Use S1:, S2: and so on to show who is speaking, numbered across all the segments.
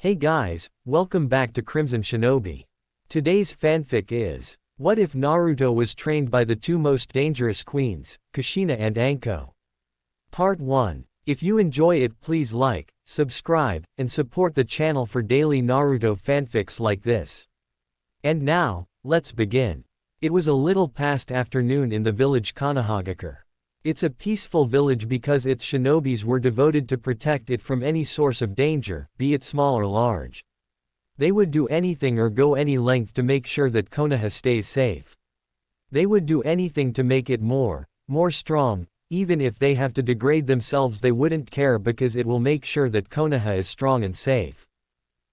S1: Hey guys, welcome back to Crimson Shinobi. Today's fanfic is, what if Naruto was trained by the two most dangerous queens, Kushina and Anko? Part 1. If you enjoy it, please like, subscribe, and support the channel for daily Naruto fanfics like this. And now, let's begin. It was a little past afternoon in the village Konoha. It's a peaceful village because its shinobis were devoted to protect it from any source of danger, be it small or large. They would do anything or go any length to make sure that Konoha stays safe. They would do anything to make it more strong, even if they have to degrade themselves they wouldn't care because it will make sure that Konoha is strong and safe.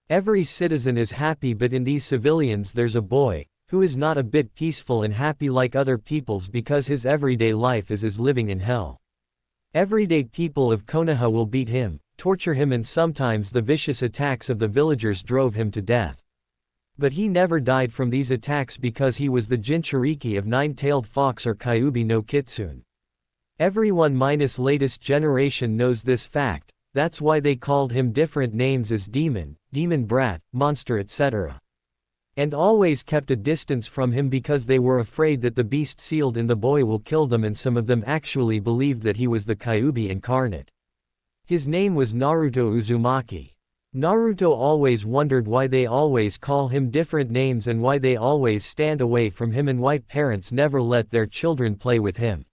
S1: Every citizen is happy, but in these civilians there's a boy, who is not a bit peaceful and happy like other people's because his everyday life is living in hell. Everyday people of Konoha will beat him, torture him, and sometimes the vicious attacks of the villagers drove him to death. But he never died from these attacks because he was the Jinchuriki of nine-tailed fox or Kyuubi no Kitsune. Everyone minus latest generation knows this fact, that's why they called him different names as demon, demon brat, monster, etc. And always kept a distance from him because they were afraid that the beast sealed in the boy will kill them, and some of them actually believed that he was the Kyuubi incarnate. His name was Naruto Uzumaki. Naruto always wondered why they always call him different names and why they always stand away from him and why parents never let their children play with him.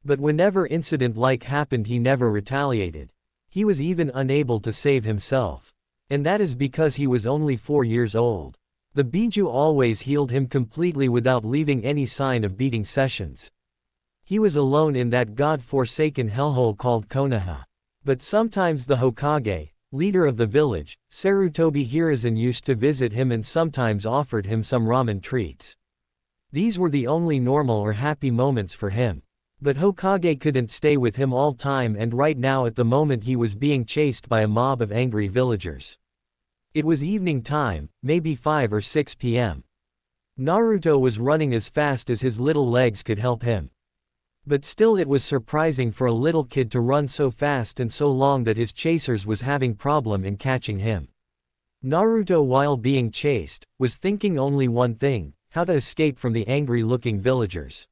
S1: But whenever incident like happened he never retaliated. He was even unable to save himself. And that is because he was only 4 years old. The Biju always healed him completely without leaving any sign of beating sessions. He was alone in that god-forsaken hellhole called Konoha. But sometimes the Hokage, leader of the village, Sarutobi Hiruzen, used to visit him and sometimes offered him some ramen treats. These were the only normal or happy moments for him. But Hokage couldn't stay with him all time, and right now at the moment he was being chased by a mob of angry villagers. It was evening time, maybe 5 or 6 p.m. Naruto was running as fast as his little legs could help him. But still it was surprising for a little kid to run so fast and so long that his chasers was having problem in catching him. Naruto, while being chased, was thinking only one thing, how to escape from the angry-looking villagers.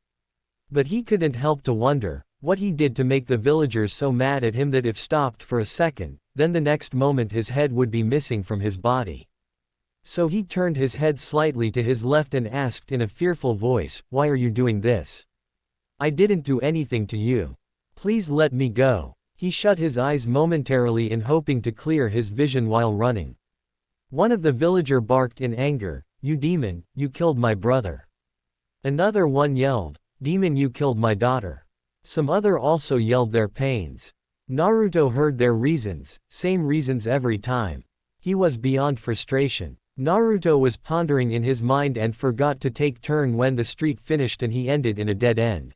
S1: But he couldn't help to wonder, what he did to make the villagers so mad at him that if stopped for a second, then the next moment his head would be missing from his body. So he turned his head slightly to his left and asked in a fearful voice, "Why are you doing this? I didn't do anything to you. Please let me go." He shut his eyes momentarily in hoping to clear his vision while running. One of the villager barked in anger, "You demon, you killed my brother." Another one yelled, "Demon, you killed my daughter." Some other also yelled their pains. Naruto heard their reasons, same reasons every time. He was beyond frustration. Naruto was pondering in his mind and forgot to take turn when the street finished and he ended in a dead end.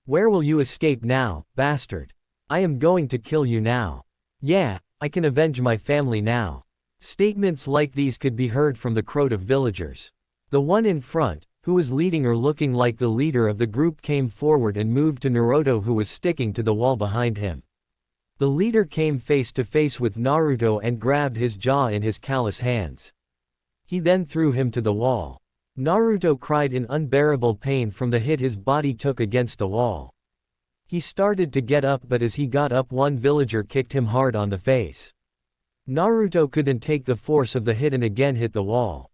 S1: "Where will you escape now, bastard? I am going to kill you now. Yeah, I can avenge my family now." Statements like these could be heard from the crowd of villagers. The one in front, who was leading or looking like the leader of the group, came forward and moved to Naruto, who was sticking to the wall behind him. The leader came face to face with Naruto and grabbed his jaw in his callous hands. He then threw him to the wall. Naruto cried in unbearable pain from the hit his body took against the wall. He started to get up, but as he got up one villager kicked him hard on the face. Naruto couldn't take the force of the hit and again hit the wall.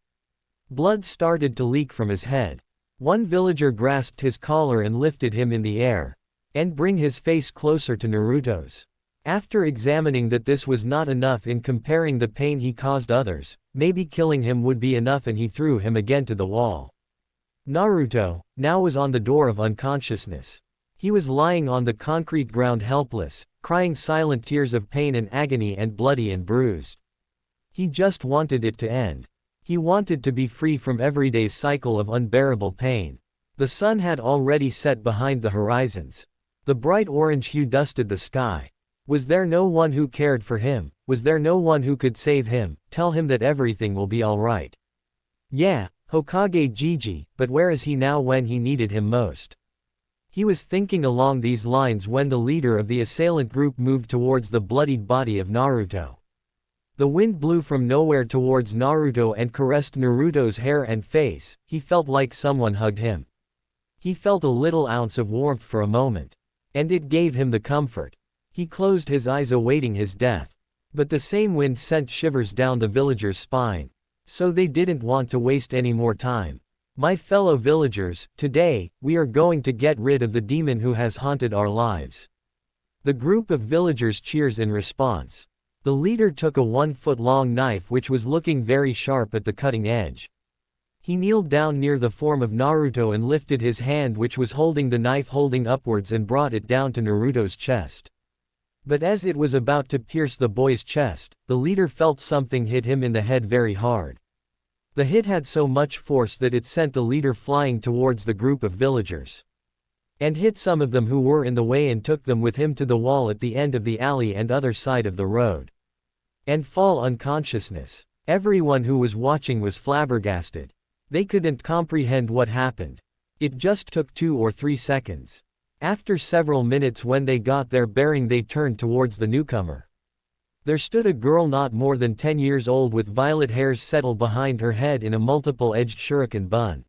S1: Blood started to leak from his head. One villager grasped his collar and lifted him in the air, and bring his face closer to Naruto's. After examining that this was not enough in comparing the pain he caused others, maybe killing him would be enough, and he threw him again to the wall. Naruto now was on the door of unconsciousness. He was lying on the concrete ground helpless, crying silent tears of pain and agony and bloody and bruised. He just wanted it to end. He wanted to be free from everyday's cycle of unbearable pain. The sun had already set behind the horizons. The bright orange hue dusted the sky. Was there no one who cared for him? Was there no one who could save him, tell him that everything will be alright? Yeah, Hokage Gigi, but where is he now when he needed him most? He was thinking along these lines when the leader of the assailant group moved towards the bloodied body of Naruto. The wind blew from nowhere towards Naruto and caressed Naruto's hair and face. He felt like someone hugged him. He felt a little ounce of warmth for a moment. And it gave him the comfort. He closed his eyes awaiting his death. But the same wind sent shivers down the villagers' spine. So they didn't want to waste any more time. My fellow villagers, today, we are going to get rid of the demon who has haunted our lives. The group of villagers cheers in response. The leader took a 1-foot-long knife which was looking very sharp at the cutting edge. He kneeled down near the form of Naruto and lifted his hand which was holding the knife holding upwards and brought it down to Naruto's chest. But as it was about to pierce the boy's chest, the leader felt something hit him in the head very hard. The hit had so much force that it sent the leader flying towards the group of villagers. And hit some of them who were in the way and took them with him to the wall at the end of the alley and other side of the road. And fall unconsciousness. Everyone who was watching was flabbergasted. They couldn't comprehend what happened. It just took 2 or 3 seconds. After several minutes when they got their bearing they turned towards the newcomer. There stood a girl not more than 10 years old with violet hairs settled behind her head in a multiple-edged shuriken bun.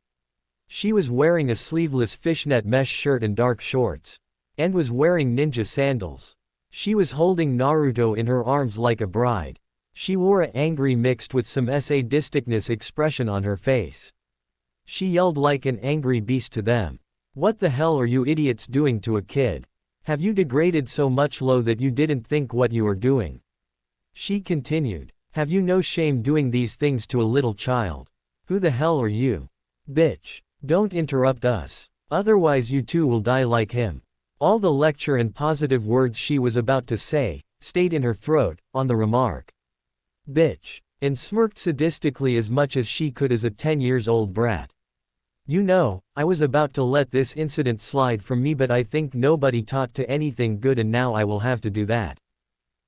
S1: She was wearing a sleeveless fishnet mesh shirt and dark shorts. And was wearing ninja sandals. She was holding Naruto in her arms like a bride. She wore an angry mixed with some sadisticness expression on her face. She yelled like an angry beast to them. "What the hell are you idiots doing to a kid? Have you degraded so much low that you didn't think what you are doing?" She continued. "Have you no shame doing these things to a little child? Who the hell are you? Bitch. Don't interrupt us. Otherwise you too will die like him." All the lecture and positive words she was about to say, stayed in her throat, on the remark. "Bitch." And smirked sadistically as much as she could as a 10-years-old brat. "You know, I was about to let this incident slide from me but I think nobody taught to anything good and now I will have to do that."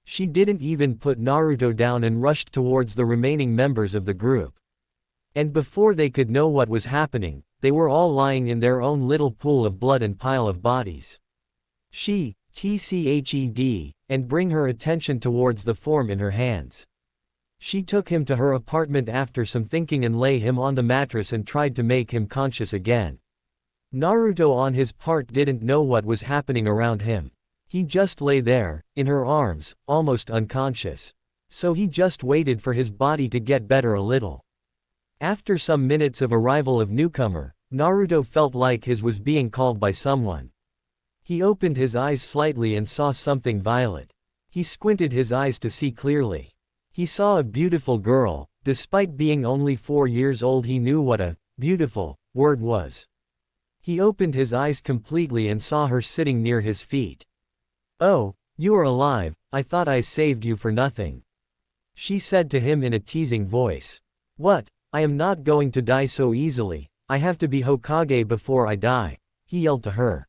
S1: She didn't even put Naruto down and rushed towards the remaining members of the group. And before they could know what was happening, they were all lying in their own little pool of blood and pile of bodies. She, tched, and bring her attention towards the form in her hands. She took him to her apartment after some thinking and lay him on the mattress and tried to make him conscious again. Naruto on his part didn't know what was happening around him. He just lay there, in her arms, almost unconscious. So he just waited for his body to get better a little. After some minutes of arrival of newcomer, Naruto felt like his was being called by someone. He opened his eyes slightly and saw something violet. He squinted his eyes to see clearly. He saw a beautiful girl. Despite being only 4 years old he knew what a beautiful word was. He opened his eyes completely and saw her sitting near his feet. "Oh, you are alive, I thought I saved you for nothing," she said to him in a teasing voice. "What? I am not going to die so easily, I have to be Hokage before I die," he yelled to her.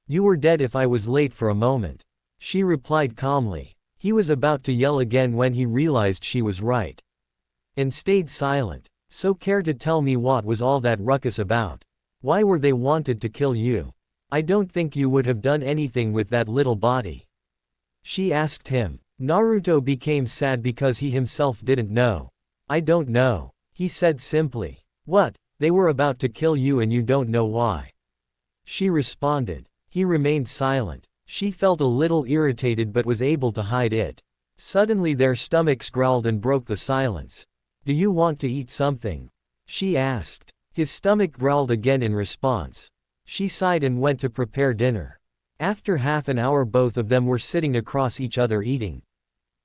S1: "You were dead if I was late for a moment," she replied calmly. He was about to yell again when he realized she was right. And stayed silent. "So care to tell me what was all that ruckus about? Why were they wanted to kill you? I don't think you would have done anything with that little body," she asked him. Naruto became sad because he himself didn't know. "I don't know," he said simply. "What? They were about to kill you and you don't know why?" she responded. He remained silent. She felt a little irritated but was able to hide it. Suddenly their stomachs growled and broke the silence. "Do you want to eat something?" she asked. His stomach growled again in response. She sighed and went to prepare dinner. After half an hour both of them were sitting across each other eating.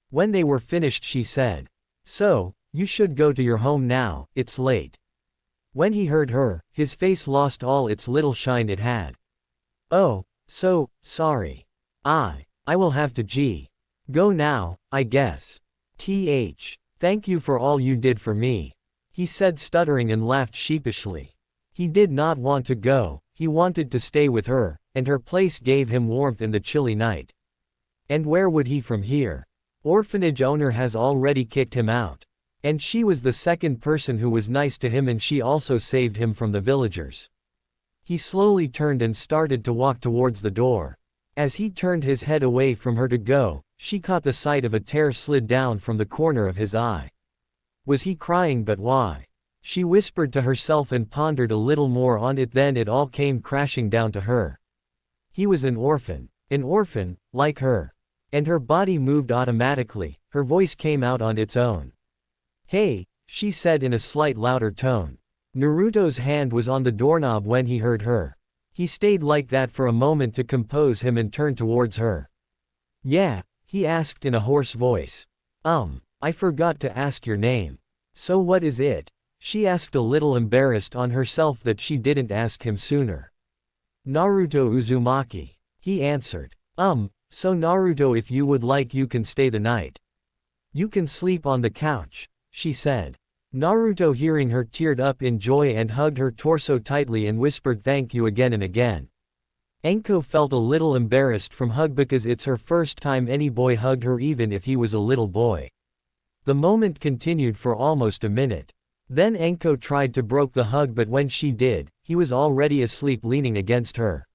S1: When they were finished she said, "So, you should go to your home now, it's late." When he heard her, his face lost all its little shine it had. "Oh, so, sorry. I will have to go now, I guess. Thank you for all you did for me," he said stuttering and laughed sheepishly. He did not want to go, he wanted to stay with her, and her place gave him warmth in the chilly night. And where would he from here? Orphanage owner has already kicked him out. And she was the second person who was nice to him and she also saved him from the villagers. He slowly turned and started to walk towards the door. As he turned his head away from her to go, she caught the sight of a tear slid down from the corner of his eye. Was he crying, but why? She whispered to herself and pondered a little more on it, then it all came crashing down to her. He was an orphan, like her. And her body moved automatically, her voice came out on its own. "Hey," she said in a slight louder tone. Naruto's hand was on the doorknob when he heard her. He stayed like that for a moment to compose him and turned towards her. "Yeah?" he asked in a hoarse voice. I forgot to ask your name." "So what is it?" she asked, a little embarrassed on herself that she didn't ask him sooner. "Naruto Uzumaki," he answered. So Naruto, if you would like you can stay the night. You can sleep on the couch," she said. Naruto, hearing her, teared up in joy and hugged her torso tightly and whispered thank you again and again. Anko felt a little embarrassed from hug because it's her first time any boy hugged her, even if he was a little boy. The moment continued for almost a minute. Then Anko tried to break the hug, but when she did, he was already asleep leaning against her.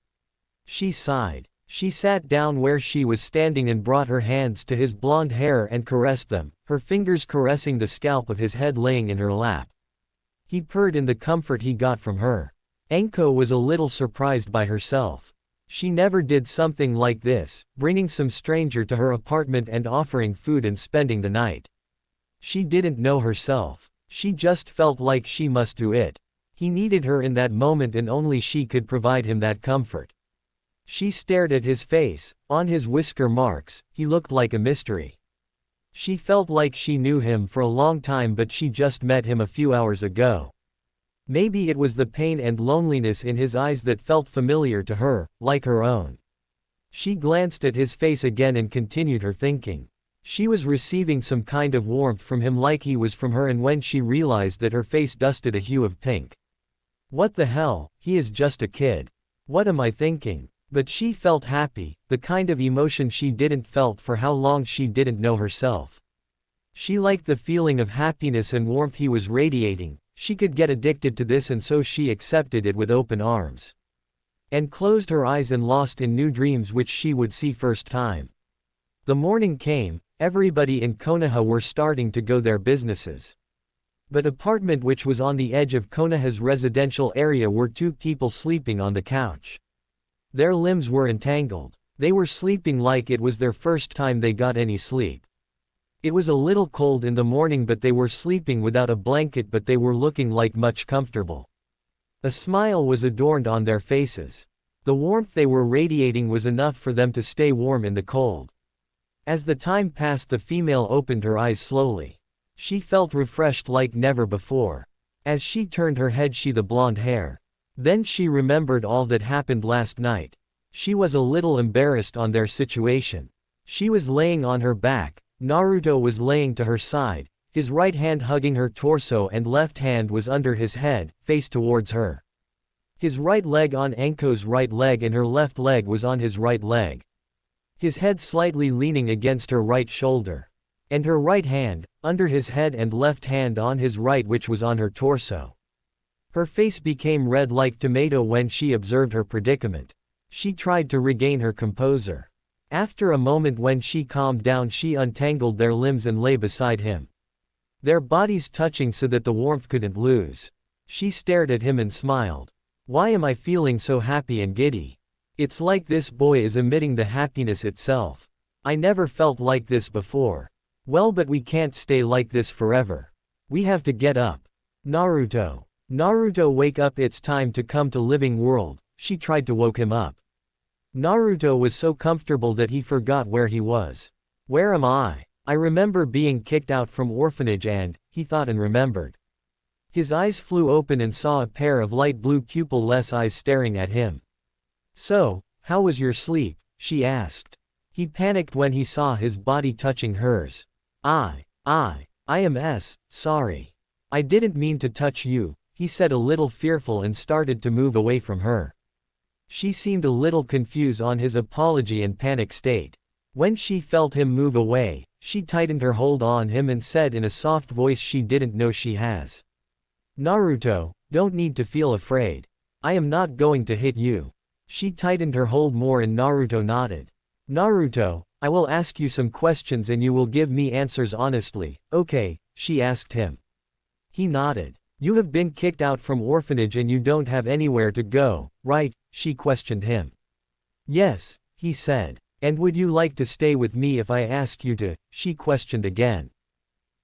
S1: She sighed. She sat down where she was standing and brought her hands to his blonde hair and caressed them, her fingers caressing the scalp of his head laying in her lap. He purred in the comfort he got from her. Anko was a little surprised by herself. She never did something like this, bringing some stranger to her apartment and offering food and spending the night. She didn't know herself. She just felt like she must do it. He needed her in that moment and only she could provide him that comfort. She stared at his face. On his whisker marks, he looked like a mystery. She felt like she knew him for a long time, but she just met him a few hours ago. Maybe it was the pain and loneliness in his eyes that felt familiar to her, like her own. She glanced at his face again and continued her thinking. She was receiving some kind of warmth from him like he was from her, and when she realized that her face dusted a hue of pink. What the hell, he is just a kid. What am I thinking? But she felt happy, the kind of emotion she didn't felt for how long she didn't know herself. She liked the feeling of happiness and warmth he was radiating. She could get addicted to this, and so she accepted it with open arms. And closed her eyes and lost in new dreams which she would see first time. The morning came, everybody in Konoha were starting to go their businesses. But apartment which was on the edge of Konoha's residential area were two people sleeping on the couch. Their limbs were entangled. They were sleeping like it was their first time they got any sleep. It was a little cold in the morning, but they were sleeping without a blanket, but they were looking like much comfortable. A smile was adorned on their faces. The warmth they were radiating was enough for them to stay warm in the cold. As the time passed, the female opened her eyes slowly. She felt refreshed like never before. As she turned her head, she the blonde hair. Then she remembered all that happened last night. She was a little embarrassed on their situation. She was laying on her back. Naruto was laying to her side, his right hand hugging her torso and left hand was under his head, face towards her. His right leg on Anko's right leg and her left leg was on his right leg. His head slightly leaning against her right shoulder. And her right hand, under his head, and left hand on his right, which was on her torso. Her face became red like tomato when she observed her predicament. She tried to regain her composure. After a moment, when she calmed down, she untangled their limbs and lay beside him. Their bodies touching so that the warmth couldn't lose. She stared at him and smiled. Why am I feeling so happy and giddy? It's like this boy is emitting the happiness itself. I never felt like this before. Well, but we can't stay like this forever. We have to get up. Naruto. Naruto, wake up, it's time to come to living world. She tried to woke him up. Naruto was so comfortable that he forgot where he was. Where am I? I remember being kicked out from orphanage and, he thought and remembered. His eyes flew open and saw a pair of light blue pupil-less eyes staring at him. So, how was your sleep? She asked. He panicked when he saw his body touching hers. I am sorry. I didn't mean to touch you, he said, a little fearful, and started to move away from her. She seemed a little confused on his apology and panic state. When she felt him move away, she tightened her hold on him and said in a soft voice she didn't know she has. Naruto, don't need to feel afraid. I am not going to hit you. She tightened her hold more and Naruto nodded. Naruto, I will ask you some questions and you will give me answers honestly, okay? She asked him. He nodded. You have been kicked out from orphanage and you don't have anywhere to go, right? She questioned him. Yes, he said. And would you like to stay with me if I ask you to? She questioned again.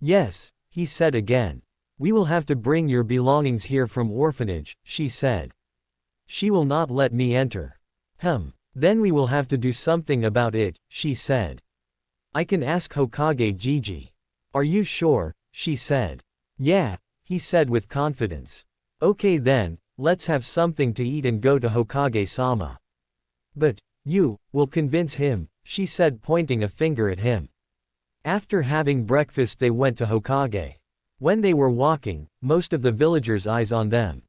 S1: Yes, he said again. We will have to bring your belongings here from orphanage, she said. She will not let me enter. Then we will have to do something about it, she said. I can ask Hokage Gigi. Are you sure? She said. Yeah, he said with confidence. Okay then, let's have something to eat and go to Hokage-sama. But, you will convince him, she said pointing a finger at him. After having breakfast they went to Hokage. When they were walking, most of the villagers' eyes on them.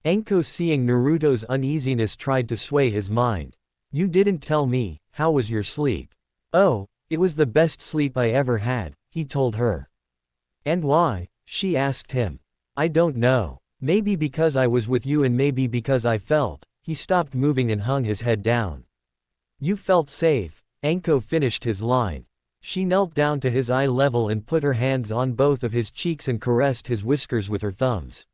S1: Anko, seeing Naruto's uneasiness, tried to sway his mind. You didn't tell me, how was your sleep? Oh, it was the best sleep I ever had, he told her. And why? She asked him. I don't know. Maybe because I was with you and maybe because I felt. He stopped moving and hung his head down. You felt safe, Anko finished his line. She knelt down to his eye level and put her hands on both of his cheeks and caressed his whiskers with her thumbs.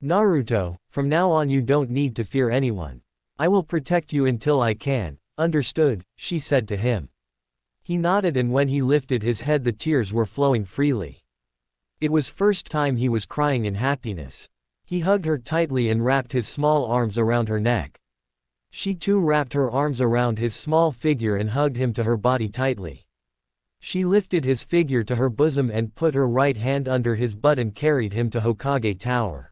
S1: Naruto, from now on you don't need to fear anyone. I will protect you until I can, understood, she said to him. He nodded and when he lifted his head the tears were flowing freely. It was first time he was crying in happiness. He hugged her tightly and wrapped his small arms around her neck. She too wrapped her arms around his small figure and hugged him to her body tightly. She lifted his figure to her bosom and put her right hand under his butt and carried him to Hokage Tower.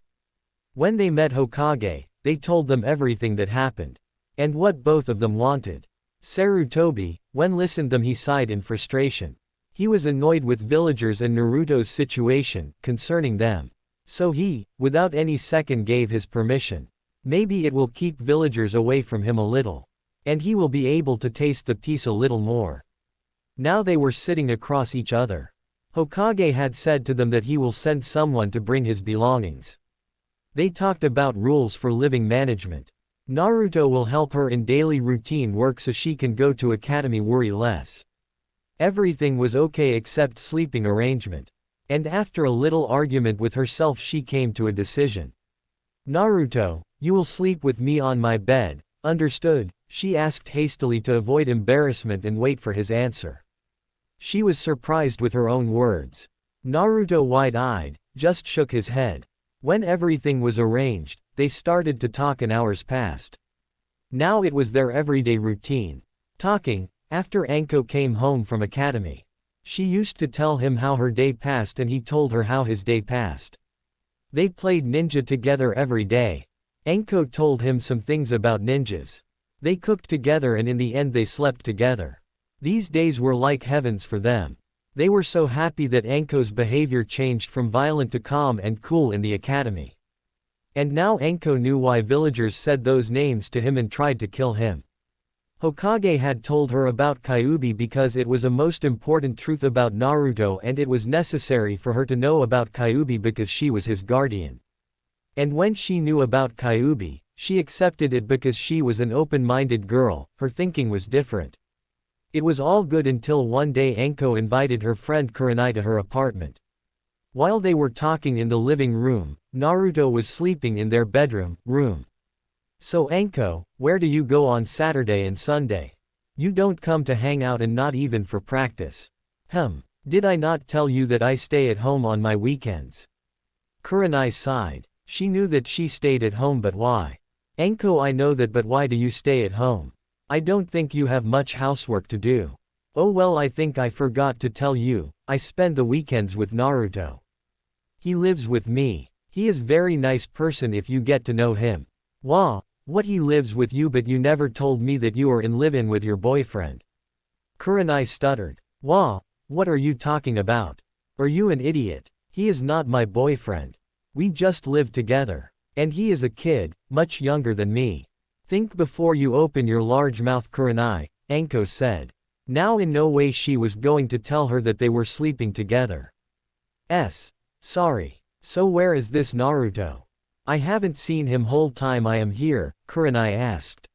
S1: When they met Hokage, they told them everything that happened. And what both of them wanted. Sarutobi, when listened them he sighed in frustration. He was annoyed with villagers and Naruto's situation, concerning them. So he, without any second, gave his permission. Maybe it will keep villagers away from him a little. And he will be able to taste the peace a little more. Now they were sitting across each other. Hokage had said to them that he will send someone to bring his belongings. They talked about rules for living management. Naruto will help her in daily routine work so she can go to academy worry less. Everything was okay except sleeping arrangement. And after a little argument with herself she came to a decision. Naruto, you will sleep with me on my bed, understood? She asked hastily to avoid embarrassment and wait for his answer. She was surprised with her own words. Naruto, wide-eyed, just shook his head. When everything was arranged, they started to talk and hours passed. Now it was their everyday routine. Talking, after Anko came home from academy. She used to tell him how her day passed and he told her how his day passed. They played ninja together every day. Anko told him some things about ninjas. They cooked together and in the end they slept together. These days were like heavens for them. They were so happy that Anko's behavior changed from violent to calm and cool in the academy. And now Anko knew why villagers said those names to him and tried to kill him. Hokage had told her about Kyuubi because it was a most important truth about Naruto and it was necessary for her to know about Kyuubi because she was his guardian. And when she knew about Kyuubi, she accepted it because she was an open-minded girl, her thinking was different. It was all good until one day Anko invited her friend Kuranai to her apartment. While they were talking in the living room, Naruto was sleeping in their bedroom room. So Anko, where do you go on Saturday and Sunday? You don't come to hang out and not even for practice. Did I not tell you that I stay at home on my weekends? Kuranai sighed. She knew that she stayed at home, but why? Anko, I know that, but why do you stay at home? I don't think you have much housework to do. Oh well, I think I forgot to tell you, I spend the weekends with Naruto. He lives with me. He is very nice person if you get to know him. Wow, what, he lives with you, but you never told me that you are in live-in with your boyfriend. Kuranai stuttered. Wow, what are you talking about? Are you an idiot? He is not my boyfriend. We just live together. And he is a kid, much younger than me. Think before you open your large mouth, Kuranai, Anko said. Now in no way she was going to tell her that they were sleeping together. Sorry. So where is this Naruto? I haven't seen him whole time I am here, Kuranai asked.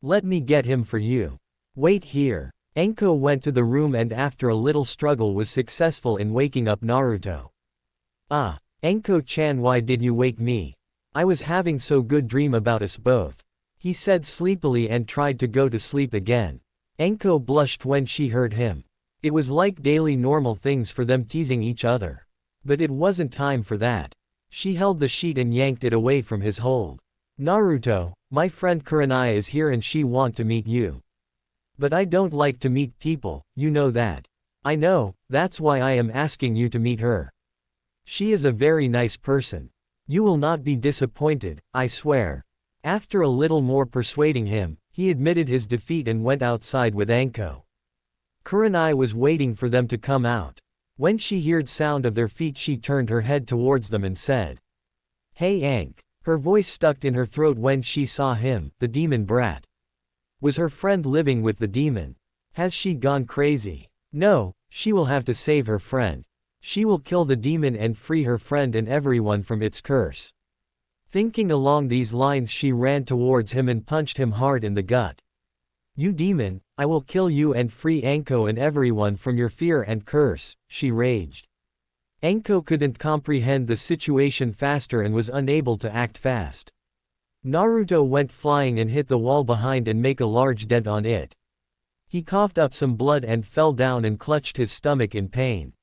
S1: Let me get him for you. Wait here. Anko went to the room and after a little struggle was successful in waking up Naruto. Ah, Anko-chan, why did you wake me? I was having so good dream about us both. He said sleepily and tried to go to sleep again. Anko blushed when she heard him. It was like daily normal things for them teasing each other. But it wasn't time for that. She held the sheet and yanked it away from his hold. Naruto, my friend Kurenai is here and she want to meet you. But I don't like to meet people, you know that. I know, that's why I am asking you to meet her. She is a very nice person. You will not be disappointed, I swear. After a little more persuading him, he admitted his defeat and went outside with Anko. Kurenai was waiting for them to come out. When she heard sound of their feet she turned her head towards them and said, "Hey Ank." Her voice stuck in her throat when she saw him, the demon brat. Was her friend living with the demon? Has she gone crazy? No, she will have to save her friend. She will kill the demon and free her friend and everyone from its curse. Thinking along these lines she ran towards him and punched him hard in the gut. You demon, I will kill you and free Anko and everyone from your fear and curse, she raged. Anko couldn't comprehend the situation faster and was unable to act fast. Naruto went flying and hit the wall behind and make a large dent on it. He coughed up some blood and fell down and clutched his stomach in pain.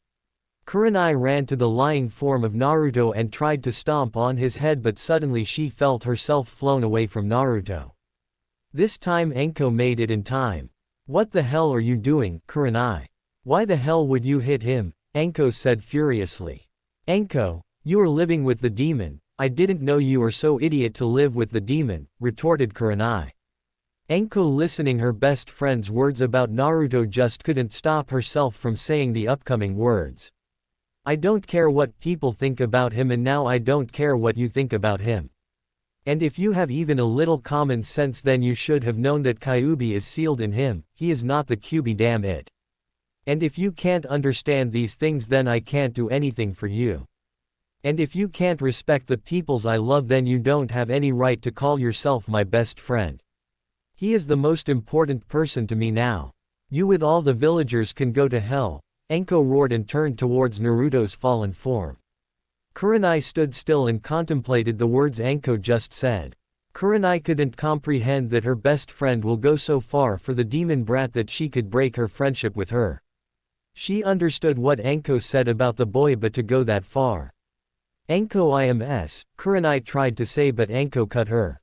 S1: Kurenai ran to the lying form of Naruto and tried to stomp on his head, but suddenly she felt herself flown away from Naruto. This time Anko made it in time. What the hell are you doing, Kurenai? Why the hell would you hit him? Anko said furiously. Anko, you are living with the demon. I didn't know you were so idiot to live with the demon, retorted Kurenai. Anko, listening her best friend's words about Naruto, just couldn't stop herself from saying the upcoming words. I don't care what people think about him, and now I don't care what you think about him. And if you have even a little common sense, then you should have known that Kyuubi is sealed in him. He is not the Kyuubi, damn it. And if you can't understand these things, then I can't do anything for you. And if you can't respect the peoples I love, then you don't have any right to call yourself my best friend. He is the most important person to me now. You with all the villagers can go to hell. Anko roared and turned towards Naruto's fallen form. Kurenai stood still and contemplated the words Anko just said. Kurenai couldn't comprehend that her best friend will go so far for the demon brat that she could break her friendship with her. She understood what Anko said about the boy, but to go that far. Anko IMS, Kurenai tried to say, but Anko cut her.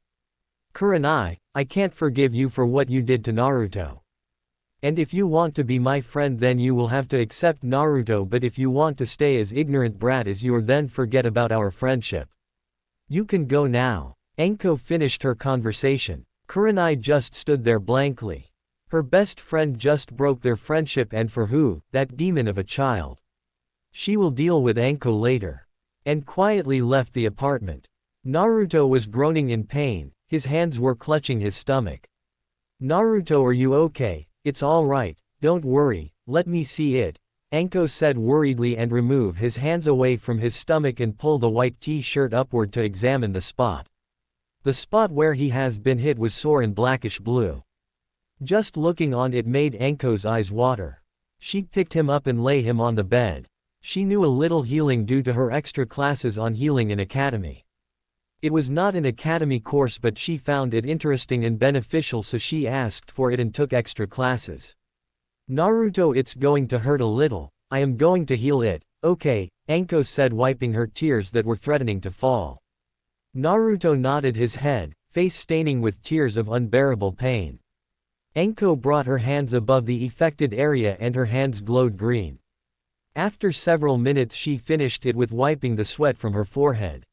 S1: Kurenai, I can't forgive you for what you did to Naruto. And if you want to be my friend, then you will have to accept Naruto, but if you want to stay as ignorant brat as you are, then forget about our friendship. You can go now. Anko finished her conversation. Kurenai just stood there blankly. Her best friend just broke their friendship, and for who? That demon of a child. She will deal with Anko later. And quietly left the apartment. Naruto was groaning in pain, his hands were clutching his stomach. Naruto, are you okay? It's all right, don't worry, let me see it, Anko said worriedly and removed his hands away from his stomach and pulled the white t-shirt upward to examine the spot. The spot where he has been hit was sore and blackish blue. Just looking on it made Anko's eyes water. She picked him up and lay him on the bed. She knew a little healing due to her extra classes on healing in academy. It was not an academy course, but she found it interesting and beneficial, so she asked for it and took extra classes. Naruto, it's going to hurt a little. I am going to heal it. Okay, Anko said, wiping her tears that were threatening to fall. Naruto nodded his head, face staining with tears of unbearable pain. Anko brought her hands above the affected area and her hands glowed green. After several minutes she finished it with wiping the sweat from her forehead.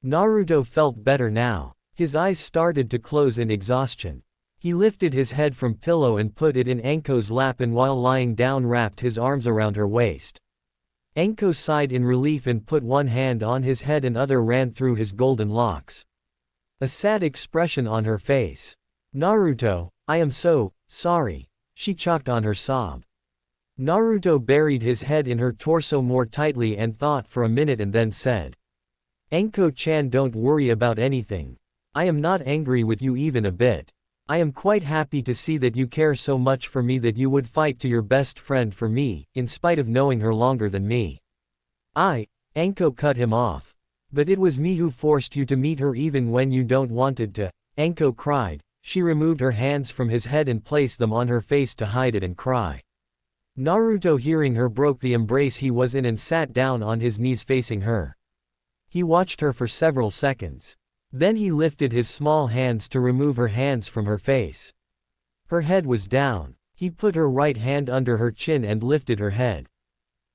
S1: Naruto felt better now. His eyes started to close in exhaustion. He lifted his head from pillow and put it in Anko's lap, and while lying down wrapped his arms around her waist. Anko sighed in relief and put one hand on his head and other ran through his golden locks. A sad expression on her face. Naruto, I am so sorry. She choked on her sob. Naruto buried his head in her torso more tightly and thought for a minute and then said, Anko-chan, don't worry about anything. I am not angry with you even a bit. I am quite happy to see that you care so much for me that you would fight to your best friend for me, in spite of knowing her longer than me. Anko cut him off. But it was me who forced you to meet her even when you don't wanted to, Anko cried. She removed her hands from his head and placed them on her face to hide it and cry. Naruto, hearing her, broke the embrace he was in and sat down on his knees facing her. He watched her for several seconds. Then he lifted his small hands to remove her hands from her face. Her head was down. He put her right hand under her chin and lifted her head.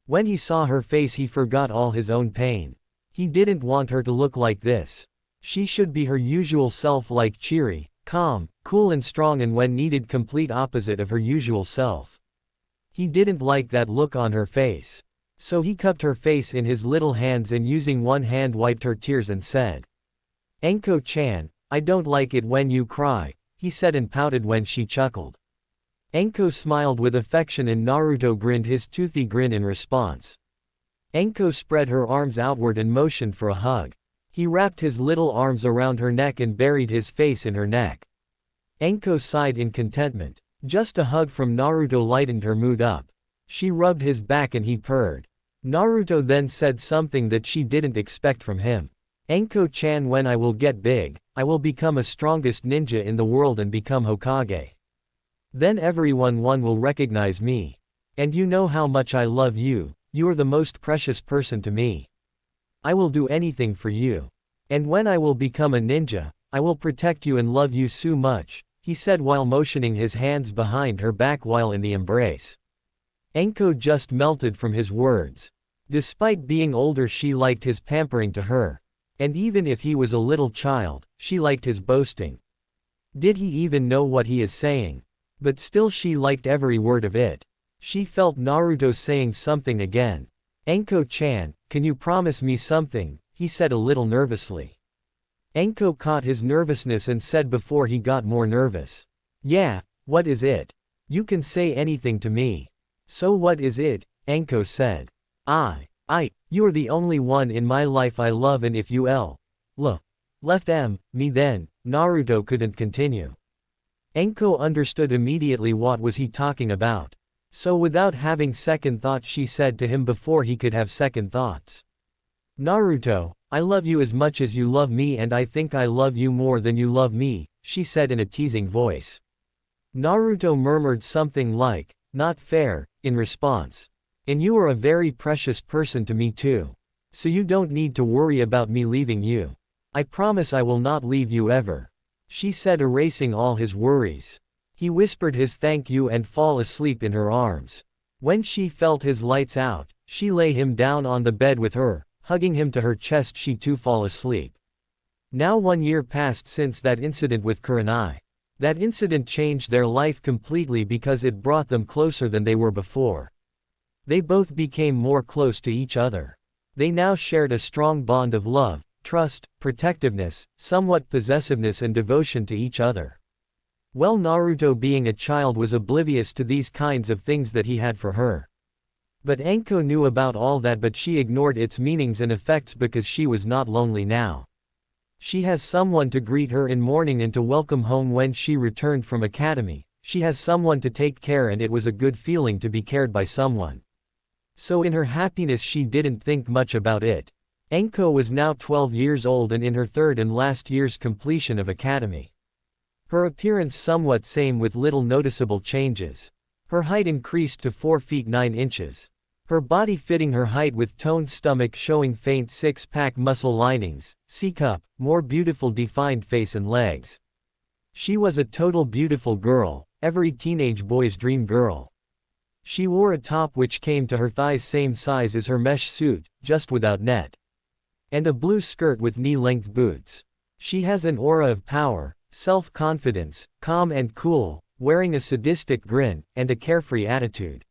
S1: When he saw her face, he forgot all his own pain. He didn't want her to look like this. She should be her usual self, like cheery, calm, cool and strong, and when needed complete opposite of her usual self. He didn't like that look on her face. So he cupped her face in his little hands and using one hand wiped her tears and said, Anko-chan, I don't like it when you cry, he said and pouted when she chuckled. Anko smiled with affection and Naruto grinned his toothy grin in response. Anko spread her arms outward and motioned for a hug. He wrapped his little arms around her neck and buried his face in her neck. Anko sighed in contentment. Just a hug from Naruto lightened her mood up. She rubbed his back and he purred. Naruto then said something that she didn't expect from him. Anko-chan, when I will get big, I will become a strongest ninja in the world and become Hokage. Then everyone will recognize me. And you know how much I love you, you are the most precious person to me. I will do anything for you. And when I will become a ninja, I will protect you and love you so much, he said while motioning his hands behind her back while in the embrace. Anko just melted from his words. Despite being older, she liked his pampering to her. And even if he was a little child, she liked his boasting. Did he even know what he is saying? But still she liked every word of it. She felt Naruto saying something again. Anko-chan, can you promise me something? He said a little nervously. Anko caught his nervousness and said before he got more nervous. Yeah, what is it? You can say anything to me. So what is it? Anko said. You are the only one in my life I love, and if you left me, then Naruto couldn't continue. Anko understood immediately what was he talking about. So without having second thought she said to him before he could have second thoughts. Naruto, I love you as much as you love me, and I think I love you more than you love me, she said in a teasing voice. Naruto murmured something like, not fair, in response. And you are a very precious person to me too. So you don't need to worry about me leaving you. I promise I will not leave you ever, she said, erasing all his worries. He whispered his thank you and fall asleep in her arms. When she felt his lights out, she lay him down on the bed with her, hugging him to her chest. She too fall asleep. Now 1 year passed since that incident with Kurenai. That incident changed their life completely because it brought them closer than they were before. They both became more close to each other. They now shared a strong bond of love, trust, protectiveness, somewhat possessiveness and devotion to each other. Well, Naruto being a child was oblivious to these kinds of things that he had for her. But Anko knew about all that, but she ignored its meanings and effects because she was not lonely now. She has someone to greet her in morning and to welcome home when she returned from academy. She has someone to take care, and it was a good feeling to be cared by someone. So in her happiness she didn't think much about it. Anko was now 12 years old and in her third and last year's completion of academy. Her appearance somewhat same with little noticeable changes. Her height increased to 4 feet 9 inches. Her body fitting her height with toned stomach showing faint six-pack muscle linings, C-cup, more beautiful defined face and legs. She was a total beautiful girl, every teenage boy's dream girl. She wore a top which came to her thighs same size as her mesh suit, just without net. And a blue skirt with knee-length boots. She has an aura of power, self-confidence, calm and cool, wearing a sadistic grin, and a carefree attitude.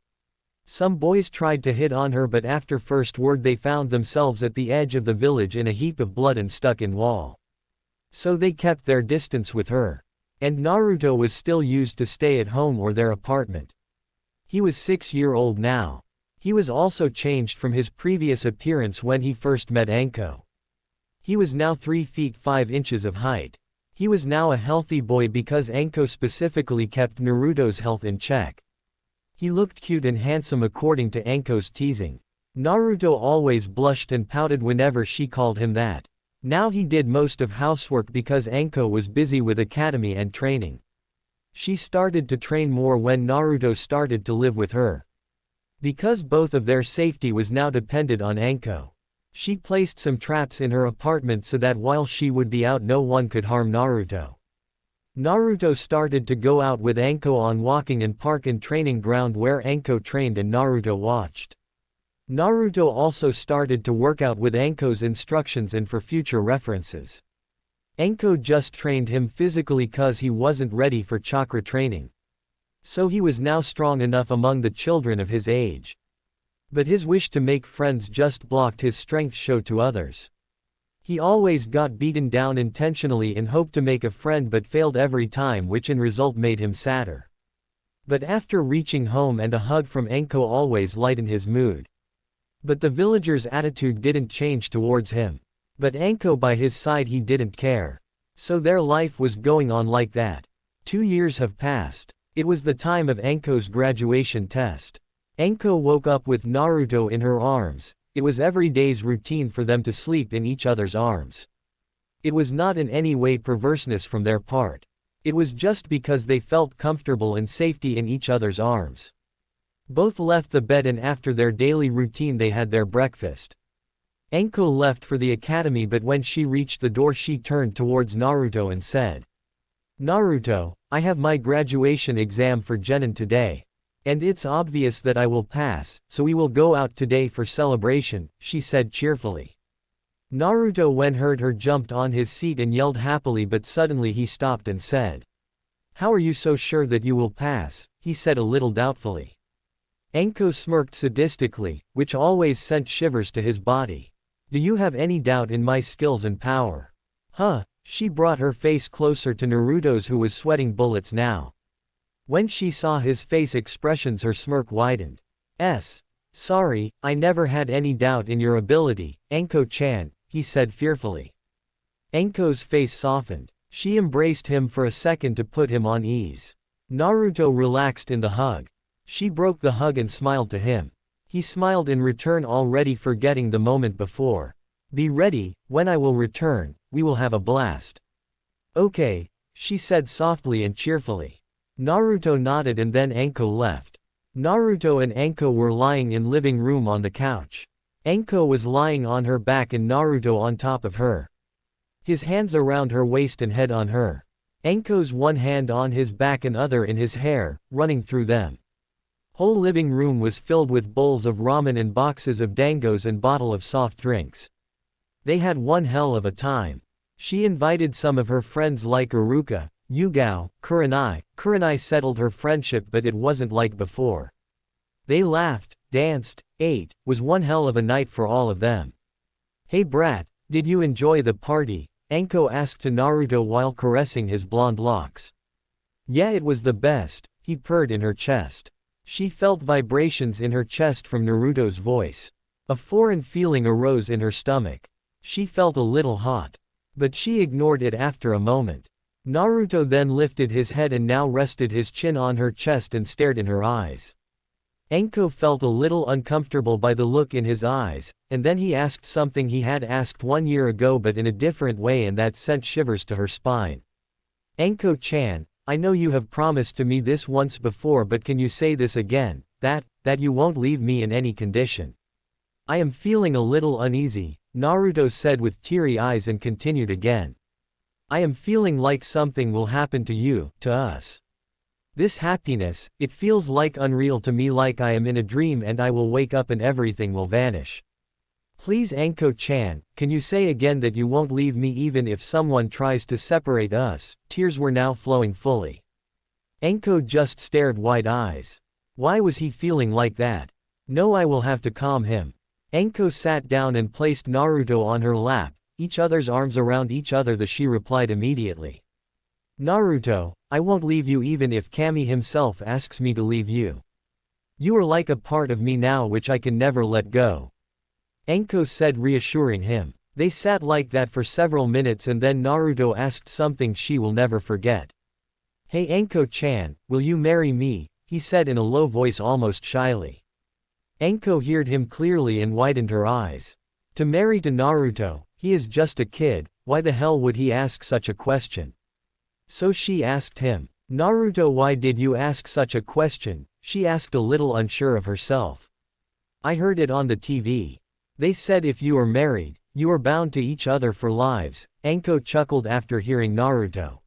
S1: Some boys tried to hit on her, but after first word they found themselves at the edge of the village in a heap of blood and stuck in wall. So they kept their distance with her. And Naruto was still used to stay at home or their apartment. He was 6-year-old now. He was also changed from his previous appearance when he first met Anko. He was now 3 feet 5 inches of height. He was now a healthy boy because Anko specifically kept Naruto's health in check. He looked cute and handsome according to Anko's teasing. Naruto always blushed and pouted whenever she called him that. Now he did most of housework because Anko was busy with academy and training. She started to train more when Naruto started to live with her. Because both of their safety was now dependent on Anko. She placed some traps in her apartment so that while she would be out no one could harm Naruto. Naruto started to go out with Anko on walking and park and training ground where Anko trained and Naruto watched. Naruto also started to work out with Anko's instructions and for future references. Anko just trained him physically cause he wasn't ready for chakra training. So he was now strong enough among the children of his age. But his wish to make friends just blocked his strength show to others. He always got beaten down intentionally in hope to make a friend but failed every time, which in result made him sadder. But after reaching home and a hug from Anko always lightened his mood. But the villagers' attitude didn't change towards him. But Anko by his side he didn't care. So their life was going on like that. 2 years have passed. It was the time of Anko's graduation test. Anko woke up with Naruto in her arms. It was every day's routine for them to sleep in each other's arms. It was not in any way perverseness from their part. It was just because they felt comfortable and safety in each other's arms. Both left the bed and after their daily routine they had their breakfast. Anko left for the academy, but when she reached the door she turned towards Naruto and said, "Naruto, I have my graduation exam for Genin today. And it's obvious that I will pass, so we will go out today for celebration," she said cheerfully. Naruto when heard her jumped on his seat and yelled happily, but suddenly he stopped and said, "How are you so sure that you will pass?" he said a little doubtfully. Anko smirked sadistically, which always sent shivers to his body. "Do you have any doubt in my skills and power?" "Huh?" She brought her face closer to Naruto's who was sweating bullets now. When she saw his face expressions her smirk widened. Sorry, I never had any doubt in your ability, Anko-chan," he said fearfully. Anko's face softened. She embraced him for a second to put him on ease. Naruto relaxed in the hug. She broke the hug and smiled to him. He smiled in return, already forgetting the moment before. "Be ready, when I will return, we will have a blast." "Okay," she said softly and cheerfully. Naruto nodded and then Anko left. Naruto and Anko were lying in living room on the couch. Anko was lying on her back and Naruto on top of her. His hands around her waist and head on her. Anko's one hand on his back and other in his hair, running through them. Whole living room was filled with bowls of ramen and boxes of dangos and bottle of soft drinks. They had one hell of a time. She invited some of her friends like Iruka, Yugao, Kurenai. Kurenai settled her friendship, but it wasn't like before. They laughed, danced, ate, was one hell of a night for all of them. "Hey brat, did you enjoy the party?" Anko asked to Naruto while caressing his blonde locks. "Yeah, it was the best," he purred in her chest. She felt vibrations in her chest from Naruto's voice. A foreign feeling arose in her stomach. She felt a little hot. But she ignored it after a moment. Naruto then lifted his head and now rested his chin on her chest and stared in her eyes. Anko felt a little uncomfortable by the look in his eyes, and then he asked something he had asked 1 year ago but in a different way, and that sent shivers to her spine. "Anko-chan, I know you have promised to me this once before, but can you say this again, that you won't leave me in any condition?" "I am feeling a little uneasy," Naruto said with teary eyes and continued again. "I am feeling like something will happen to you, to us. This happiness, it feels like unreal to me, like I am in a dream and I will wake up and everything will vanish. Please Anko-chan, can you say again that you won't leave me even if someone tries to separate us?" Tears were now flowing fully. Anko just stared wide eyes. Why was he feeling like that? No, I will have to calm him. Anko sat down and placed Naruto on her lap, each other's arms around each other. She replied immediately. "Naruto, I won't leave you even if Kami himself asks me to leave you. You are like a part of me now which I can never let go," Anko said, reassuring him. They sat like that for several minutes and then Naruto asked something she will never forget. "Hey Anko-chan, will you marry me?" he said in a low voice almost shyly. Anko heard him clearly and widened her eyes. To marry to Naruto, he is just a kid, why the hell would he ask such a question? So she asked him, "Naruto, why did you ask such a question?" she asked a little unsure of herself. "I heard it on the TV. They said if you are married, you are bound to each other for lives," Anko chuckled after hearing Naruto.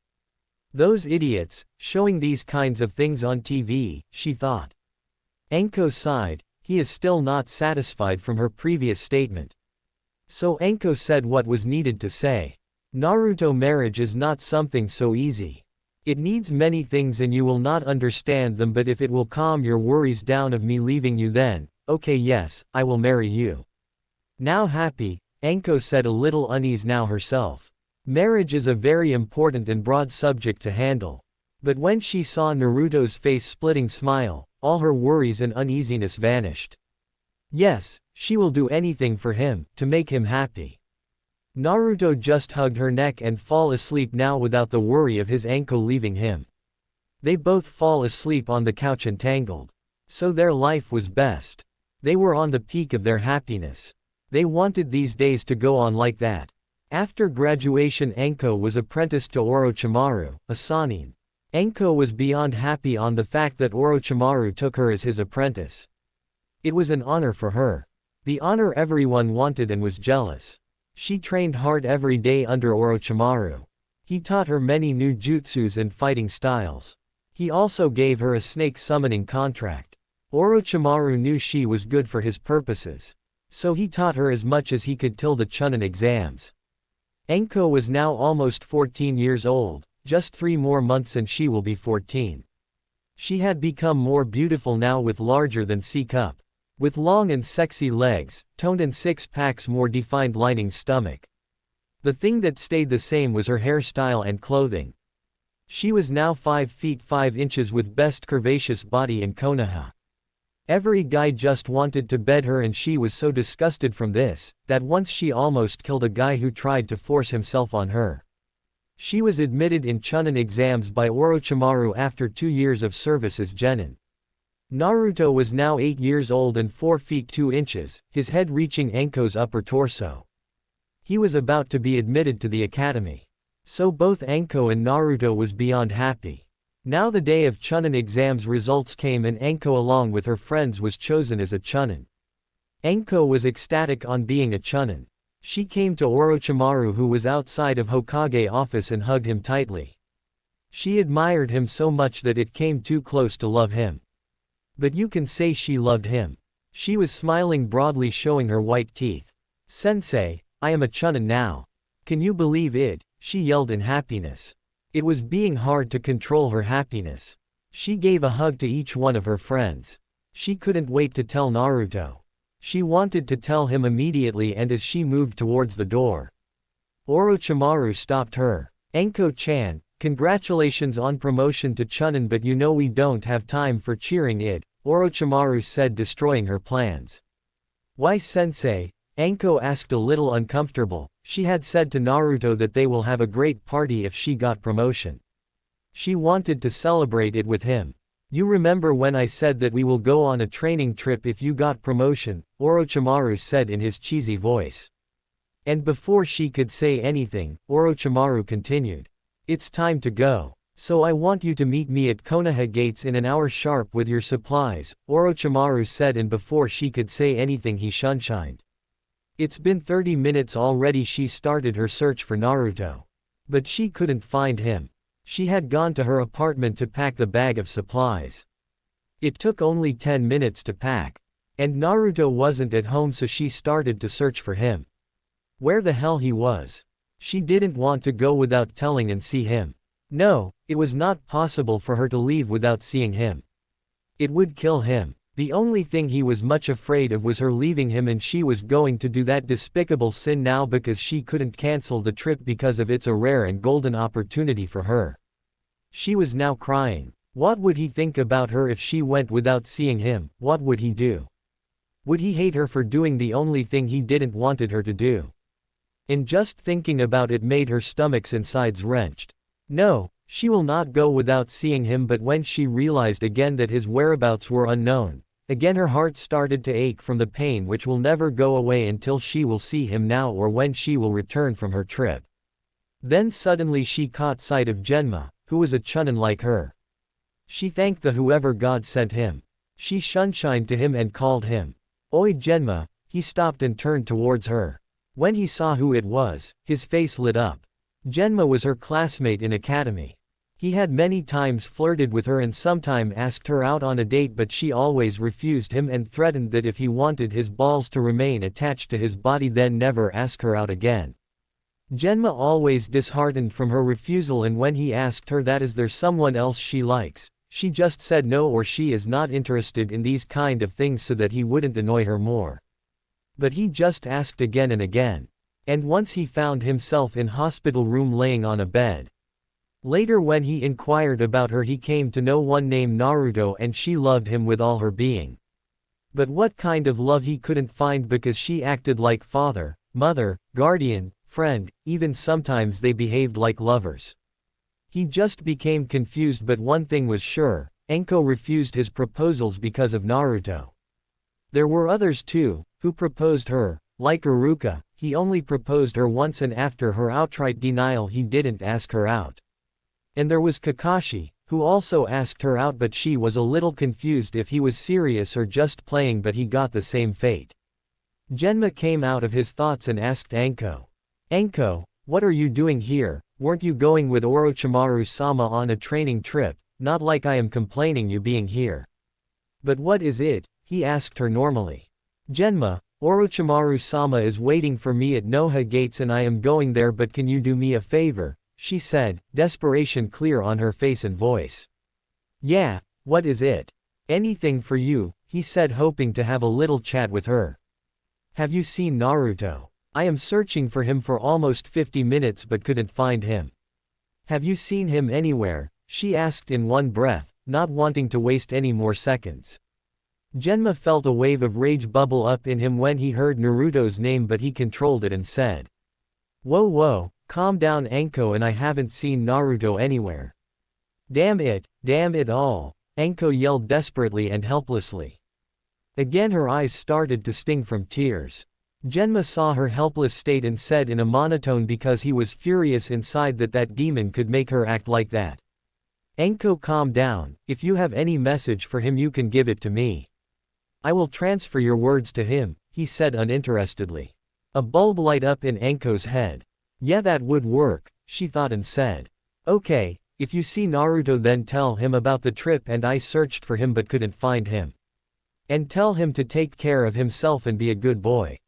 S1: Those idiots, showing these kinds of things on TV, she thought. Anko sighed, he is still not satisfied from her previous statement. So Anko said what was needed to say. "Naruto, marriage is not something so easy. It needs many things and you will not understand them, but if it will calm your worries down of me leaving you, then, okay, yes, I will marry you." Now happy, Anko said, a little uneasy now herself. Marriage is a very important and broad subject to handle. But when she saw Naruto's face-splitting smile, all her worries and uneasiness vanished. Yes, she will do anything for him, to make him happy. Naruto just hugged her neck and fall asleep now without the worry of his Anko leaving him. They both fall asleep on the couch entangled. So their life was best. They were on the peak of their happiness. They wanted these days to go on like that. After graduation, Anko was apprenticed to Orochimaru, a Sannin. Anko was beyond happy on the fact that Orochimaru took her as his apprentice. It was an honor for her. The honor everyone wanted and was jealous. She trained hard every day under Orochimaru. He taught her many new jutsus and fighting styles. He also gave her a snake summoning contract. Orochimaru knew she was good for his purposes. So he taught her as much as he could till the Chunin exams. Anko was now almost 14 years old, just 3 more months and she will be 14. She had become more beautiful now with larger than C-cup. With long and sexy legs, toned and 6-packs more defined lining stomach. The thing that stayed the same was her hairstyle and clothing. She was now 5 feet 5 inches with best curvaceous body in Konoha. Every guy just wanted to bed her and she was so disgusted from this, that once she almost killed a guy who tried to force himself on her. She was admitted in Chunin exams by Orochimaru after 2 years of service as genin. Naruto was now 8 years old and 4 feet 2 inches, his head reaching Anko's upper torso. He was about to be admitted to the academy. So both Anko and Naruto was beyond happy. Now the day of Chunin exams results came and Anko along with her friends was chosen as a Chunin. Anko was ecstatic on being a Chunin. She came to Orochimaru who was outside of Hokage office and hugged him tightly. She admired him so much that it came too close to love him. But you can say she loved him. She was smiling broadly showing her white teeth. "Sensei, I am a Chunin now. Can you believe it?" she yelled in happiness. It was being hard to control her happiness. She gave a hug to each one of her friends. She couldn't wait to tell Naruto. She wanted to tell him immediately and as she moved towards the door. Orochimaru stopped her. "Anko-chan, congratulations on promotion to Chunin, but you know we don't have time for cheering it," Orochimaru said, destroying her plans. "Why, sensei?" Anko asked, a little uncomfortable. She had said to Naruto that they will have a great party if she got promotion. She wanted to celebrate it with him. "You remember when I said that we will go on a training trip if you got promotion?" Orochimaru said in his cheesy voice. And before she could say anything, Orochimaru continued. "It's time to go. So I want you to meet me at Konoha gates in an hour sharp with your supplies," Orochimaru said, and before she could say anything he sunshined. It's been 30 minutes already. She started her search for Naruto. But she couldn't find him. She had gone to her apartment to pack the bag of supplies. It took only 10 minutes to pack. And Naruto wasn't at home, so she started to search for him. Where the hell he was. She didn't want to go without telling and see him. No, it was not possible for her to leave without seeing him. It would kill him. The only thing he was much afraid of was her leaving him, and she was going to do that despicable sin now because she couldn't cancel the trip because of it's a rare and golden opportunity for her. She was now crying. What would he think about her if she went without seeing him? What would he do? Would he hate her for doing the only thing he didn't wanted her to do? And just thinking about it made her stomach's insides wrenched. No, she will not go without seeing him, but when she realized again that his whereabouts were unknown, again her heart started to ache from the pain which will never go away until she will see him now or when she will return from her trip. Then suddenly she caught sight of Genma, who was a chunin like her. She thanked the whoever God sent him. She shunshined to him and called him. Oi Genma. He stopped and turned towards her. When he saw who it was, his face lit up. Genma was her classmate in academy. He had many times flirted with her and sometime asked her out on a date, but she always refused him and threatened that if he wanted his balls to remain attached to his body then never ask her out again. Genma always disheartened from her refusal, and when he asked her that is there someone else she likes, she just said no or she is not interested in these kind of things so that he wouldn't annoy her more. But he just asked again and again. And once he found himself in hospital room laying on a bed. Later when he inquired about her he came to know one named Naruto and she loved him with all her being. But what kind of love he couldn't find because she acted like father, mother, guardian, friend, even sometimes they behaved like lovers. He just became confused, but one thing was sure, Anko refused his proposals because of Naruto. There were others too, who proposed her, like Iruka. He only proposed her once and after her outright denial he didn't ask her out. And there was Kakashi, who also asked her out but she was a little confused if he was serious or just playing, but he got the same fate. Genma came out of his thoughts and asked Anko. Anko, what are you doing here? Weren't you going with Orochimaru-sama on a training trip? Not like I am complaining you being here. But what is it? He asked her normally. Genma, Orochimaru-sama is waiting for me at Konoha gates and I am going there, but can you do me a favor? She said, desperation clear on her face and voice. Yeah, what is it? Anything for you, he said, hoping to have a little chat with her. Have you seen Naruto? I am searching for him for almost 50 minutes but couldn't find him. Have you seen him anywhere? She asked in one breath, not wanting to waste any more seconds. Genma felt a wave of rage bubble up in him when he heard Naruto's name, but he controlled it and said. Whoa, calm down Anko, and I haven't seen Naruto anywhere. Damn it all, Anko yelled desperately and helplessly. Again her eyes started to sting from tears. Genma saw her helpless state and said in a monotone, because he was furious inside that that demon could make her act like that. Anko, calm down. If you have any message for him you can give it to me. I will transfer your words to him, he said uninterestedly. A bulb light up in Anko's head. Yeah, that would work, she thought and said. Okay, if you see Naruto then tell him about the trip and I searched for him but couldn't find him. And tell him to take care of himself and be a good boy.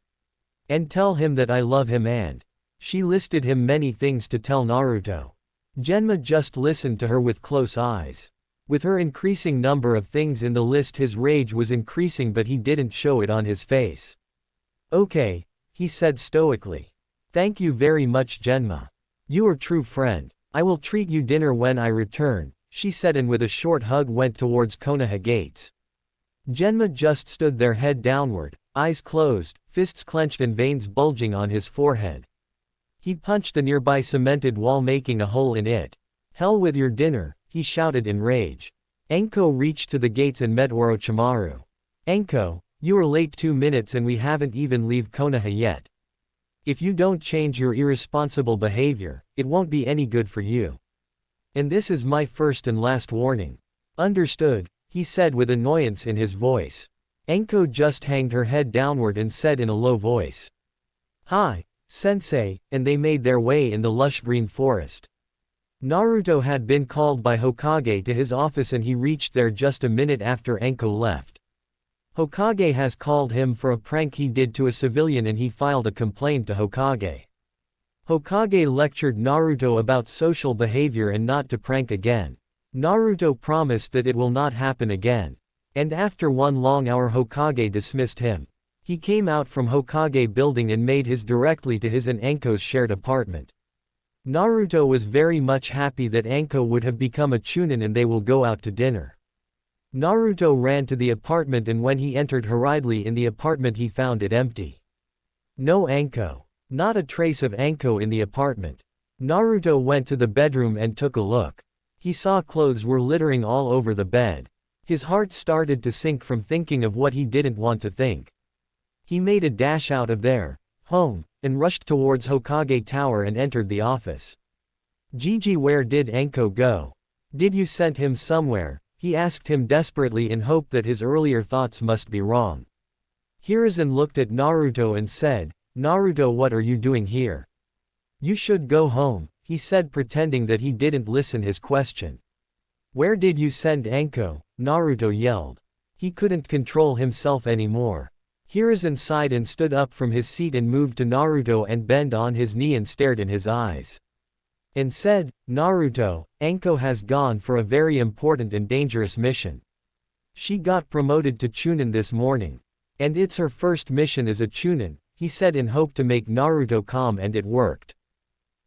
S1: And tell him that I love him, and she listed him many things to tell Naruto. Genma just listened to her with close eyes. With her increasing number of things in the list his rage was increasing, but he didn't show it on his face. Okay, he said stoically. Thank you very much Genma. You are true friend. I will treat you dinner when I return, she said, and with a short hug went towards Konoha gates. Genma just stood there, head downward, eyes closed, fists clenched and veins bulging on his forehead. He punched a nearby cemented wall, making a hole in it. Hell with your dinner, he shouted in rage. Anko reached to the gates and met Orochimaru. Anko, you are late 2 minutes and we haven't even leave Konoha yet. If you don't change your irresponsible behavior, it won't be any good for you. And this is my first and last warning. Understood, he said with annoyance in his voice. Anko just hanged her head downward and said in a low voice. Hi, sensei, and they made their way in the lush green forest. Naruto had been called by Hokage to his office and he reached there just a minute after Anko left. Hokage has called him for a prank he did to a civilian and he filed a complaint to Hokage. Hokage lectured Naruto about social behavior and not to prank again. Naruto promised that it will not happen again. And after 1 long hour Hokage dismissed him. He came out from Hokage building and made his directly to his and Anko's shared apartment. Naruto was very much happy that Anko would have become a chunin and they will go out to dinner. Naruto ran to the apartment and when he entered hurriedly in the apartment he found it empty. No Anko. Not a trace of Anko in the apartment. Naruto went to the bedroom and took a look. He saw clothes were littering all over the bed. His heart started to sink from thinking of what he didn't want to think. He made a dash out of there, home, and rushed towards Hokage Tower and entered the office. Gigi, where did Anko go? Did you send him somewhere? He asked him desperately in hope that his earlier thoughts must be wrong. Hiruzen looked at Naruto and said, Naruto, what are you doing here? You should go home, he said, pretending that he didn't listen his question. Where did you send Anko? Naruto yelled. He couldn't control himself anymore. Hiruzen sighed and stood up from his seat and moved to Naruto and bent on his knee and stared in his eyes. And said, Naruto, Anko has gone for a very important and dangerous mission. She got promoted to Chunin this morning. And it's her first mission as a Chunin, he said in hope to make Naruto calm, and it worked.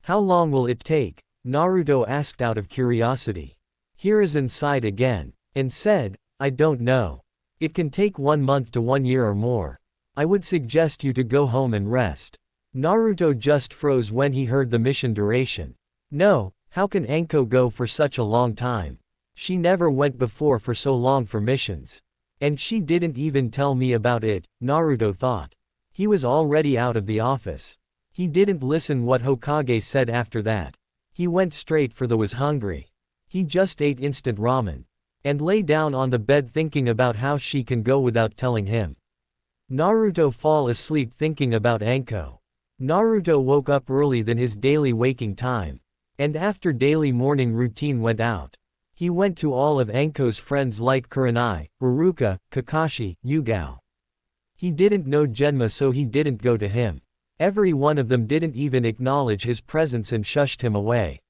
S1: How long will it take? Naruto asked out of curiosity. Hiruzen sighed again, and said, I don't know. It can take 1 month to 1 year or more. I would suggest you to go home and rest. Naruto just froze when he heard the mission duration. No, how can Anko go for such a long time? She never went before for so long for missions. And she didn't even tell me about it, Naruto thought. He was already out of the office. He didn't listen what Hokage said after that. He went straight for the was hungry. He just ate instant ramen. And lay down on the bed thinking about how she can go without telling him. Naruto fall asleep thinking about Anko. Naruto woke up early than his daily waking time. And after daily morning routine went out. He went to all of Anko's friends like Kurenai, Iruka, Kakashi, Yugao. He didn't know Genma, so he didn't go to him. Every one of them didn't even acknowledge his presence and shushed him away.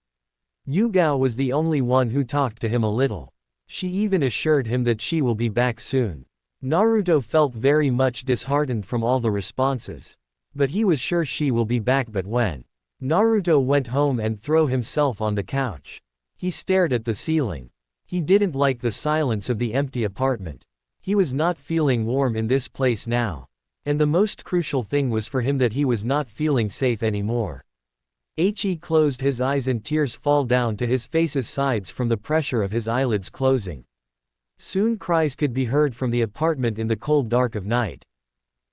S1: Yugao was the only one who talked to him a little. She even assured him that she will be back soon. Naruto felt very much disheartened from all the responses. But he was sure she will be back. But when Naruto went home and threw himself on the couch, he stared at the ceiling. He didn't like the silence of the empty apartment. He was not feeling warm in this place now. And the most crucial thing was for him that he was not feeling safe anymore. He closed his eyes and tears fall down to his face's sides from the pressure of his eyelids closing. Soon cries could be heard from the apartment in the cold dark of night.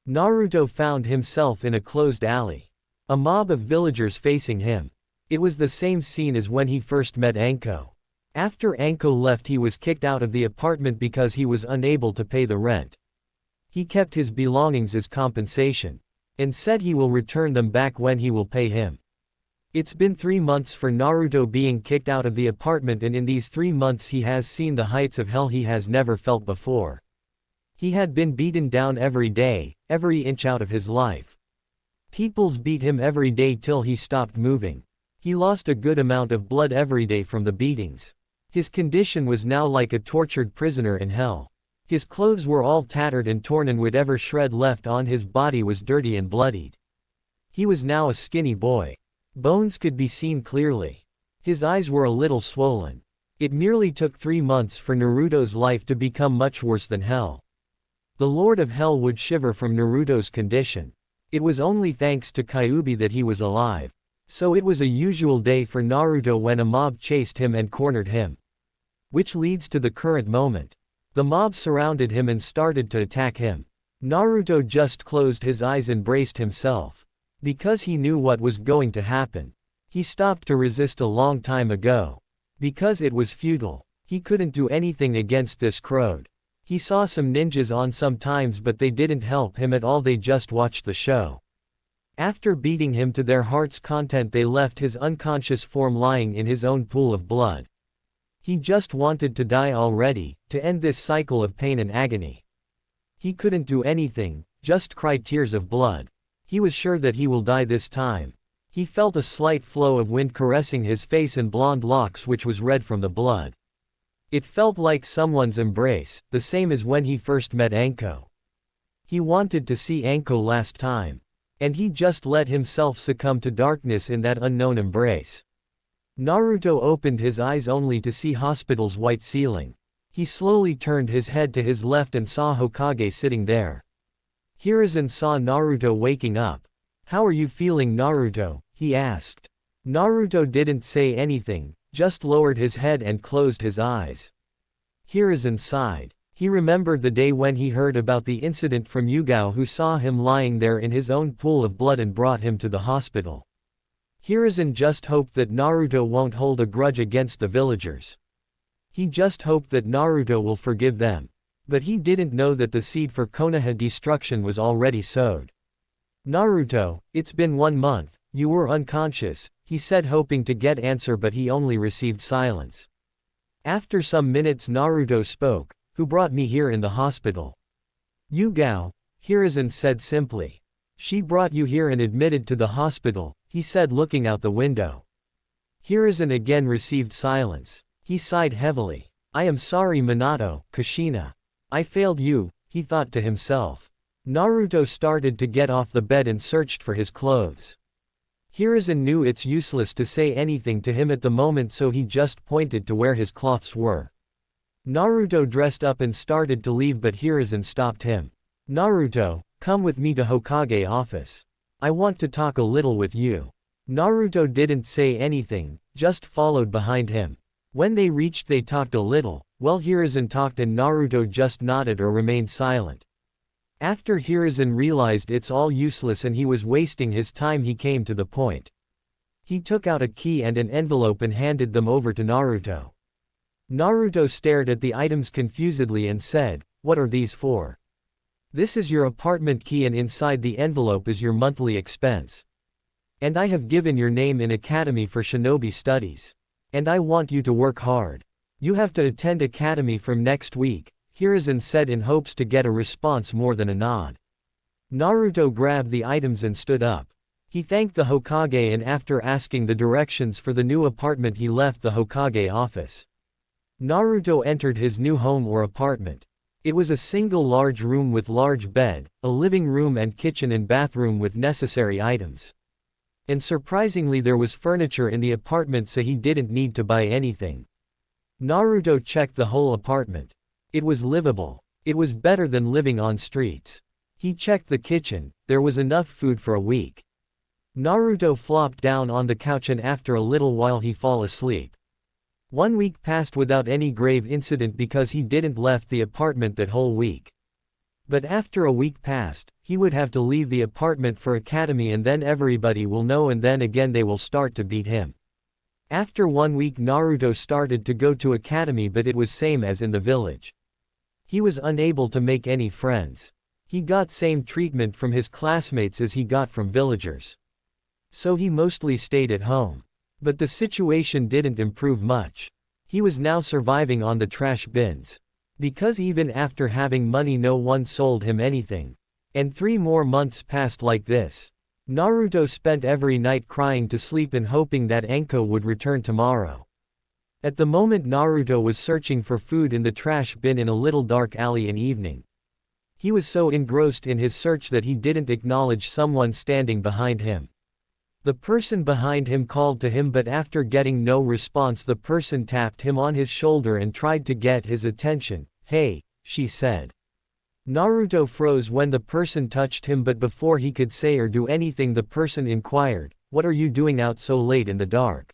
S1: Naruto found himself in a closed alley. A mob of villagers facing him. It was the same scene as when he first met Anko. After Anko left, he was kicked out of the apartment because he was unable to pay the rent. He kept his belongings as compensation. And said he will return them back when he will pay him. It's been 3 months for Naruto being kicked out of the apartment, and in these 3 months he has seen the heights of hell he has never felt before. He had been beaten down every day, every inch out of his life. Peoples beat him every day till he stopped moving. He lost a good amount of blood every day from the beatings. His condition was now like a tortured prisoner in hell. His clothes were all tattered and torn, and whatever shred left on his body was dirty and bloodied. He was now a skinny boy. Bones could be seen clearly. His eyes were a little swollen. It merely took 3 months for Naruto's life to become much worse than hell. The Lord of Hell would shiver from Naruto's condition. It was only thanks to Kyuubi that he was alive. So it was a usual day for Naruto when a mob chased him and cornered him. Which leads to the current moment. The mob surrounded him and started to attack him. Naruto just closed his eyes and braced himself. Because he knew what was going to happen. He stopped to resist a long time ago. Because it was futile. He couldn't do anything against this crowd. He saw some ninjas on sometimes, but they didn't help him at all, they just watched the show. After beating him to their heart's content, they left his unconscious form lying in his own pool of blood. He just wanted to die already, to end this cycle of pain and agony. He couldn't do anything, just cry tears of blood. He was sure that he will die this time. He felt a slight flow of wind caressing his face and blonde locks, which was red from the blood. It felt like someone's embrace, the same as when he first met Anko. He wanted to see Anko last time. And he just let himself succumb to darkness in that unknown embrace. Naruto opened his eyes only to see hospital's white ceiling. He slowly turned his head to his left and saw Hokage sitting there. Hiruzen saw Naruto waking up. "How are you feeling, Naruto?" he asked. Naruto didn't say anything, just lowered his head and closed his eyes. Hiruzen sighed. He remembered the day when he heard about the incident from Yugao, who saw him lying there in his own pool of blood and brought him to the hospital. Hiruzen just hoped that Naruto won't hold a grudge against the villagers. He just hoped that Naruto will forgive them. But he didn't know that the seed for Konoha destruction was already sowed. "Naruto, it's been 1 month, you were unconscious," he said, hoping to get answer, but he only received silence. After some minutes Naruto spoke. "Who brought me here in the hospital?" "Yugao," Hiruzen said simply. "She brought you here and admitted to the hospital," he said, looking out the window. Hiruzen again received silence. He sighed heavily. "I am sorry, Minato, Kushina. I failed you," he thought to himself. Naruto started to get off the bed and searched for his clothes. Hiruzen knew it's useless to say anything to him at the moment, so he just pointed to where his cloths were. Naruto dressed up and started to leave, but Hiruzen stopped him. "Naruto, come with me to Hokage office. I want to talk a little with you." Naruto didn't say anything, just followed behind him. When they reached, they talked a little. Well, Hiruzen talked and Naruto just nodded or remained silent. After Hiruzen realized it's all useless and he was wasting his time, he came to the point. He took out a key and an envelope and handed them over to Naruto. Naruto stared at the items confusedly and said, "What are these for?" "This is your apartment key and inside the envelope is your monthly expense. And I have given your name in Academy for Shinobi studies. And I want you to work hard. You have to attend Academy from next week," Hiruzen said in hopes to get a response more than a nod. Naruto grabbed the items and stood up. He thanked the Hokage and after asking the directions for the new apartment he left the Hokage office. Naruto entered his new home or apartment. It was a single large room with large bed, a living room and kitchen and bathroom with necessary items. And surprisingly there was furniture in the apartment, so he didn't need to buy anything. Naruto checked the whole apartment. It was livable. It was better than living on streets. He checked the kitchen, there was enough food for a week. Naruto flopped down on the couch and after a little while he fell asleep. 1 week passed without any grave incident because he didn't left the apartment that whole week. But after a week passed, he would have to leave the apartment for Academy and then everybody will know and then again they will start to beat him. After 1 week Naruto started to go to Academy, but it was same as in the village. He was unable to make any friends. He got same treatment from his classmates as he got from villagers. So he mostly stayed at home. But the situation didn't improve much. He was now surviving on the trash bins. Because even after having money no one sold him anything. And 3 more months passed like this. Naruto spent every night crying to sleep and hoping that Anko would return tomorrow. At the moment Naruto was searching for food in the trash bin in a little dark alley in evening. He was so engrossed in his search that he didn't acknowledge someone standing behind him. The person behind him called to him, but after getting no response the person tapped him on his shoulder and tried to get his attention. "Hey," she said. Naruto froze when the person touched him, but before he could say or do anything the person inquired, "What are you doing out so late in the dark?"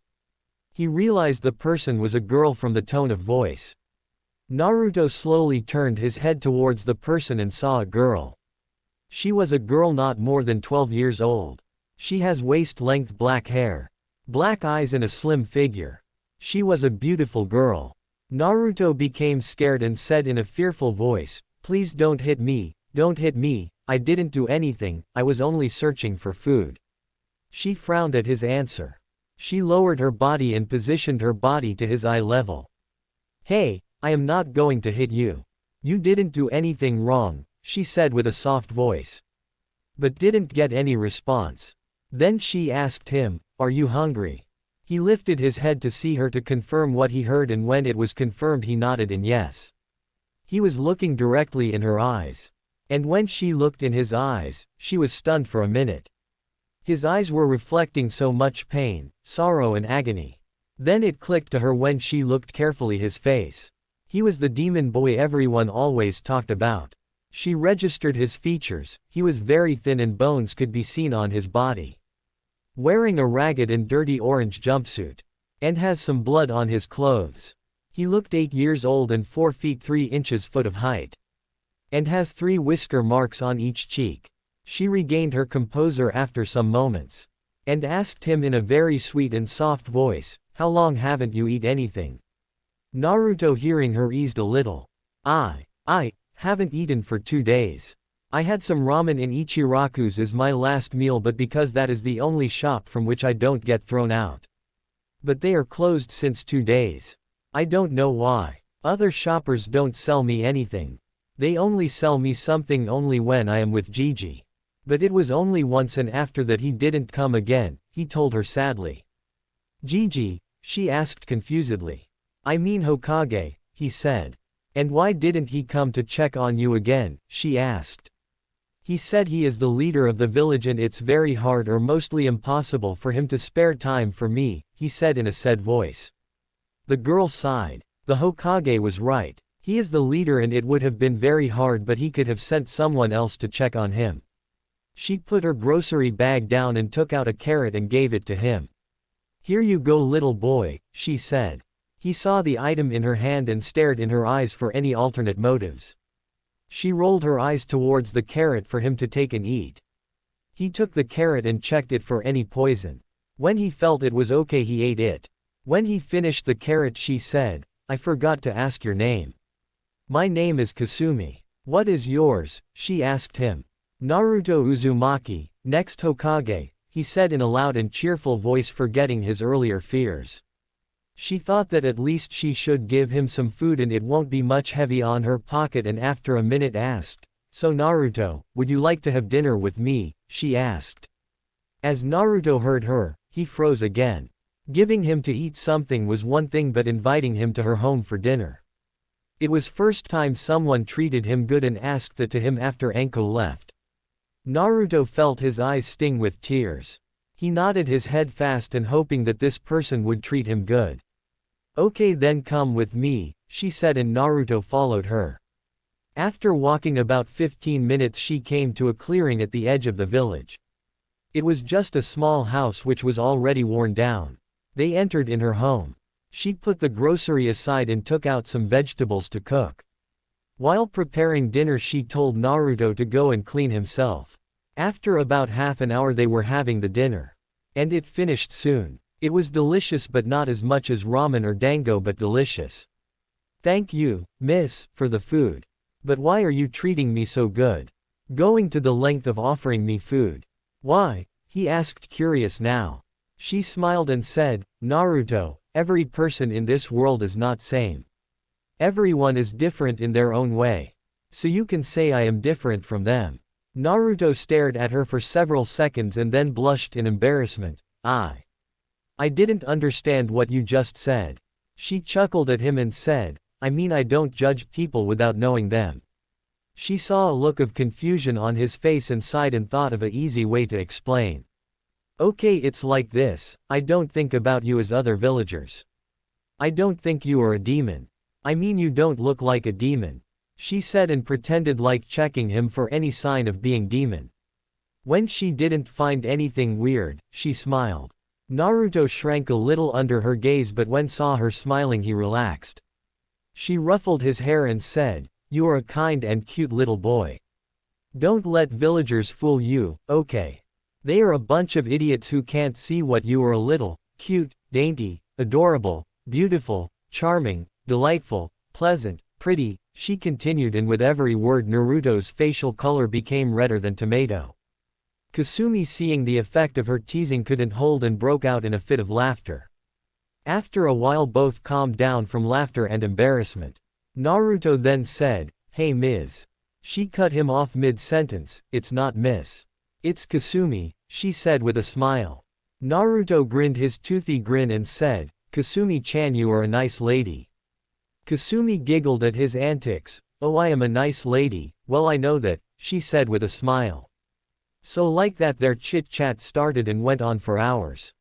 S1: He realized the person was a girl from the tone of voice. Naruto slowly turned his head towards the person and saw a girl. She was a girl not more than 12 years old. She has waist-length black hair, black eyes and a slim figure. She was a beautiful girl. Naruto became scared and said in a fearful voice, "Please don't hit me, don't hit me, I didn't do anything, I was only searching for food." She frowned at his answer. She lowered her body and positioned her body to his eye level. "Hey, I am not going to hit you. You didn't do anything wrong," she said with a soft voice. But didn't get any response. Then she asked him, "Are you hungry?" He lifted his head to see her to confirm what he heard, and when it was confirmed he nodded in yes. He was looking directly in her eyes. And when she looked in his eyes, she was stunned for a minute. His eyes were reflecting so much pain, sorrow and agony. Then it clicked to her when she looked carefully his face. He was the demon boy everyone always talked about. She registered his features. He was very thin and bones could be seen on his body. Wearing a ragged and dirty orange jumpsuit. And has some blood on his clothes. He looked 8 years old and 4 feet 3 inches foot of height. And has 3 whisker marks on each cheek. She regained her composure after some moments. And asked him in a very sweet and soft voice, "How long haven't you eat anything?" Naruto hearing her eased a little. I haven't eaten for 2 days. I had some ramen in Ichiraku's as my last meal, but because that is the only shop from which I don't get thrown out. But they are closed since 2 days. I don't know why. Other shoppers don't sell me anything. They only sell me something only when I am with Gigi. But it was only once, and after that he didn't come again, he told her sadly. Gigi? She asked confusedly. I mean Hokage, he said. And why didn't he come to check on you again? She asked. He said he is the leader of the village and it's very hard or mostly impossible for him to spare time for me, he said in a sad voice. The girl sighed. The Hokage was right. He is the leader and it would have been very hard, but he could have sent someone else to check on him. She put her grocery bag down and took out a carrot and gave it to him. Here you go, little boy, she said. He saw the item in her hand and stared in her eyes for any alternate motives. She rolled her eyes towards the carrot for him to take and eat. He took the carrot and checked it for any poison. When he felt it was okay, he ate it. When he finished the carrot, she said, I forgot to ask your name. My name is Kasumi. What is yours? She asked him. Naruto Uzumaki, next Hokage, he said in a loud and cheerful voice, forgetting his earlier fears. She thought that at least she should give him some food and it won't be much heavy on her pocket, and after a minute asked, So Naruto, would you like to have dinner with me? She asked. As Naruto heard her, he froze again. Giving him to eat something was one thing, but inviting him to her home for dinner. It was first time someone treated him good and asked that to him after Anko left. Naruto felt his eyes sting with tears. He nodded his head fast and hoping that this person would treat him good. Okay, then come with me, she said, and Naruto followed her. After walking about 15 minutes, she came to a clearing at the edge of the village. It was just a small house which was already worn down. They entered in her home. She put the grocery aside and took out some vegetables to cook. While preparing dinner, she told Naruto to go and clean himself. After about half an hour they were having the dinner. And it finished soon. It was delicious, but not as much as ramen or dango, but delicious. Thank you, miss, for the food. But why are you treating me so good? Going to the length of offering me food. Why? He asked, curious now. She smiled and said, Naruto, every person in this world is not same. Everyone is different in their own way. So you can say I am different from them. Naruto stared at her for several seconds and then blushed in embarrassment. I didn't understand what you just said. She chuckled at him and said, I mean, I don't judge people without knowing them. She saw a look of confusion on his face and sighed and thought of an easy way to explain. Okay, it's like this, I don't think about you as other villagers. I don't think you are a demon. I mean, you don't look like a demon. She said and pretended like checking him for any sign of being demon. When she didn't find anything weird, she smiled. Naruto shrank a little under her gaze, but when saw her smiling he relaxed. She ruffled his hair and said, You are a kind and cute little boy. Don't let villagers fool you, okay? They are a bunch of idiots who can't see what you are: a little, cute, dainty, adorable, beautiful, charming, delightful, pleasant, pretty, she continued, and with every word Naruto's facial color became redder than tomato. Kasumi, seeing the effect of her teasing, couldn't hold and broke out in a fit of laughter. After a while both calmed down from laughter and embarrassment. Naruto then said, Hey Ms. She cut him off mid-sentence. It's not Miss. It's Kasumi, she said with a smile. Naruto grinned his toothy grin and said, Kasumi-chan, you are a nice lady. Kasumi giggled at his antics. Oh, I am a nice lady, well I know that, she said with a smile. So like that their chit-chat started and went on for hours.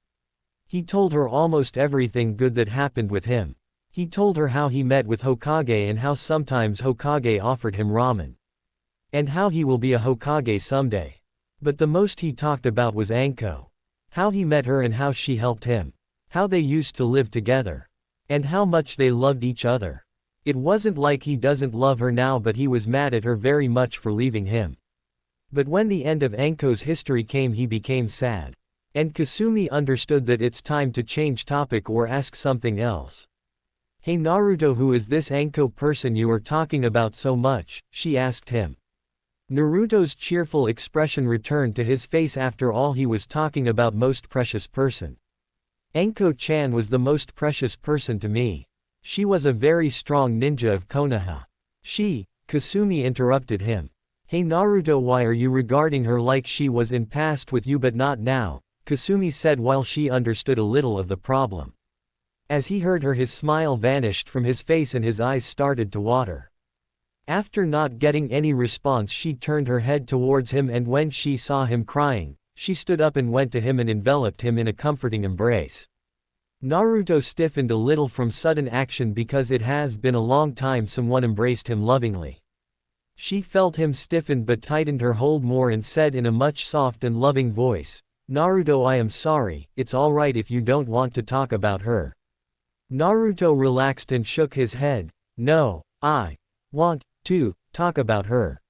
S1: He told her almost everything good that happened with him. He told her how he met with Hokage and how sometimes Hokage offered him ramen. And how he will be a Hokage someday. But the most he talked about was Anko. How he met her and how she helped him. How they used to live together. And how much they loved each other. It wasn't like he doesn't love her now, but he was mad at her very much for leaving him. But when the end of Anko's history came, he became sad. And Kasumi understood that it's time to change topic or ask something else. "Hey Naruto, who is this Anko person you are talking about so much?" she asked him. Naruto's cheerful expression returned to his face. After all, he was talking about most precious person. Anko-chan was the most precious person to me. She was a very strong ninja of Konoha. Kasumi interrupted him. "Hey Naruto, why are you regarding her like she was in past with you but not now?" Kasumi said while she understood a little of the problem. As he heard her, his smile vanished from his face and his eyes started to water. After not getting any response, she turned her head towards him, and when she saw him crying, she stood up and went to him and enveloped him in a comforting embrace. Naruto stiffened a little from sudden action because it has been a long time someone embraced him lovingly. She felt him stiffen but tightened her hold more and said in a much soft and loving voice, "Naruto, I am sorry, it's alright if you don't want to talk about her." Naruto relaxed and shook his head. "No, I want to talk about her."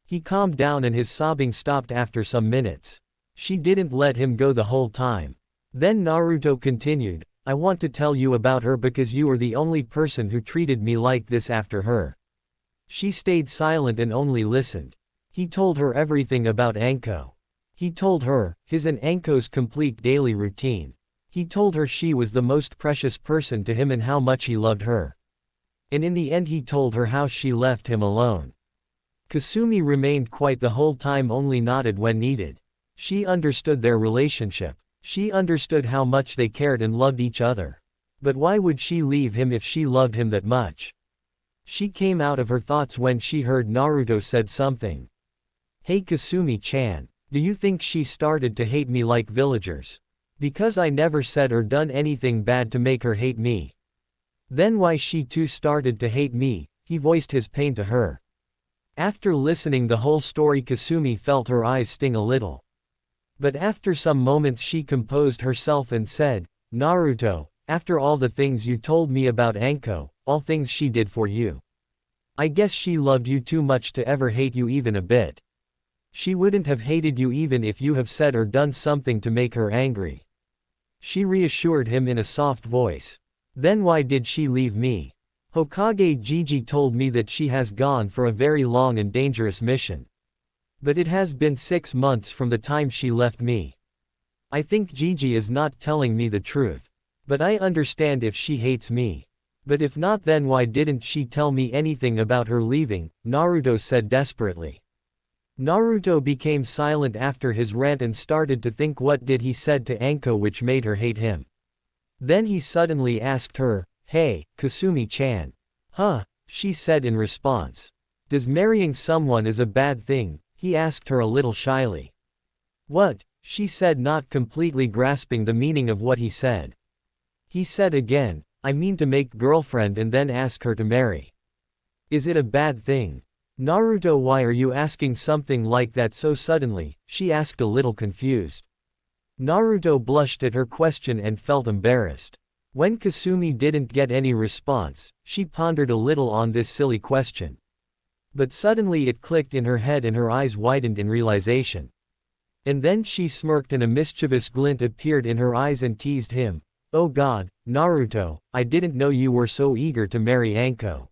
S1: He calmed down and his sobbing stopped after some minutes. She didn't let him go the whole time. Then Naruto continued, "I want to tell you about her because you are the only person who treated me like this after her." She stayed silent and only listened. He told her everything about Anko. He told her his and Anko's complete daily routine. He told her she was the most precious person to him and how much he loved her. And in the end he told her how she left him alone. Kasumi remained quiet the whole time, only nodded when needed. She understood their relationship. She understood how much they cared and loved each other. But why would she leave him if she loved him that much? She came out of her thoughts when she heard Naruto said something. "Hey Kasumi-chan, do you think she started to hate me like villagers? Because I never said or done anything bad to make her hate me. Then why she too started to hate me?" He voiced his pain to her. After listening the whole story, Kasumi felt her eyes sting a little. But after some moments she composed herself and said, "Naruto, after all the things you told me about Anko, all things she did for you. I guess she loved you too much to ever hate you even a bit. She wouldn't have hated you even if you have said or done something to make her angry." She reassured him in a soft voice. "Then why did she leave me? Hokage Gigi told me that she has gone for a very long and dangerous mission. But it has been 6 months from the time she left me. I think Gigi is not telling me the truth. But I understand if she hates me. But if not, then why didn't she tell me anything about her leaving?" Naruto said desperately. Naruto became silent after his rant and started to think what did he said to Anko which made her hate him. Then he suddenly asked her, "Hey, Kasumi-chan. Huh?" she said in response. "Does marrying someone is a bad thing?" he asked her a little shyly. "What?" she said, not completely grasping the meaning of what he said. He said again, "I mean to make girlfriend and then ask her to marry. Is it a bad thing?" "Naruto, why are you asking something like that so suddenly?" she asked, a little confused. Naruto blushed at her question and felt embarrassed. When Kasumi didn't get any response, she pondered a little on this silly question. But suddenly it clicked in her head and her eyes widened in realization. And then she smirked and a mischievous glint appeared in her eyes and teased him. "Oh God, Naruto, I didn't know you were so eager to marry Anko."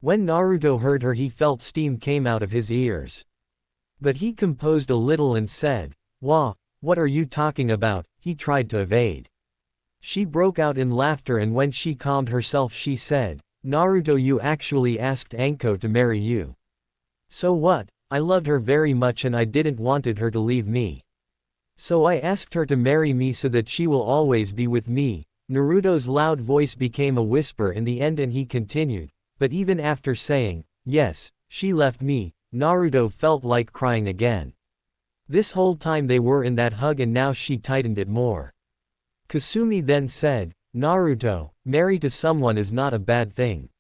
S1: When Naruto heard her, he felt steam came out of his ears. But he composed a little and said, What are you talking about?" He tried to evade. She broke out in laughter, and when she calmed herself she said, "Naruto, you actually asked Anko to marry you. So what? I loved her very much and I didn't wanted her to leave me. So I asked her to marry me so that she will always be with me." Naruto's loud voice became a whisper in the end and he continued, "But even after saying, yes, she left me," Naruto felt like crying again. This whole time they were in that hug and now she tightened it more. Kasumi then said, "Naruto, marry to someone is not a bad thing.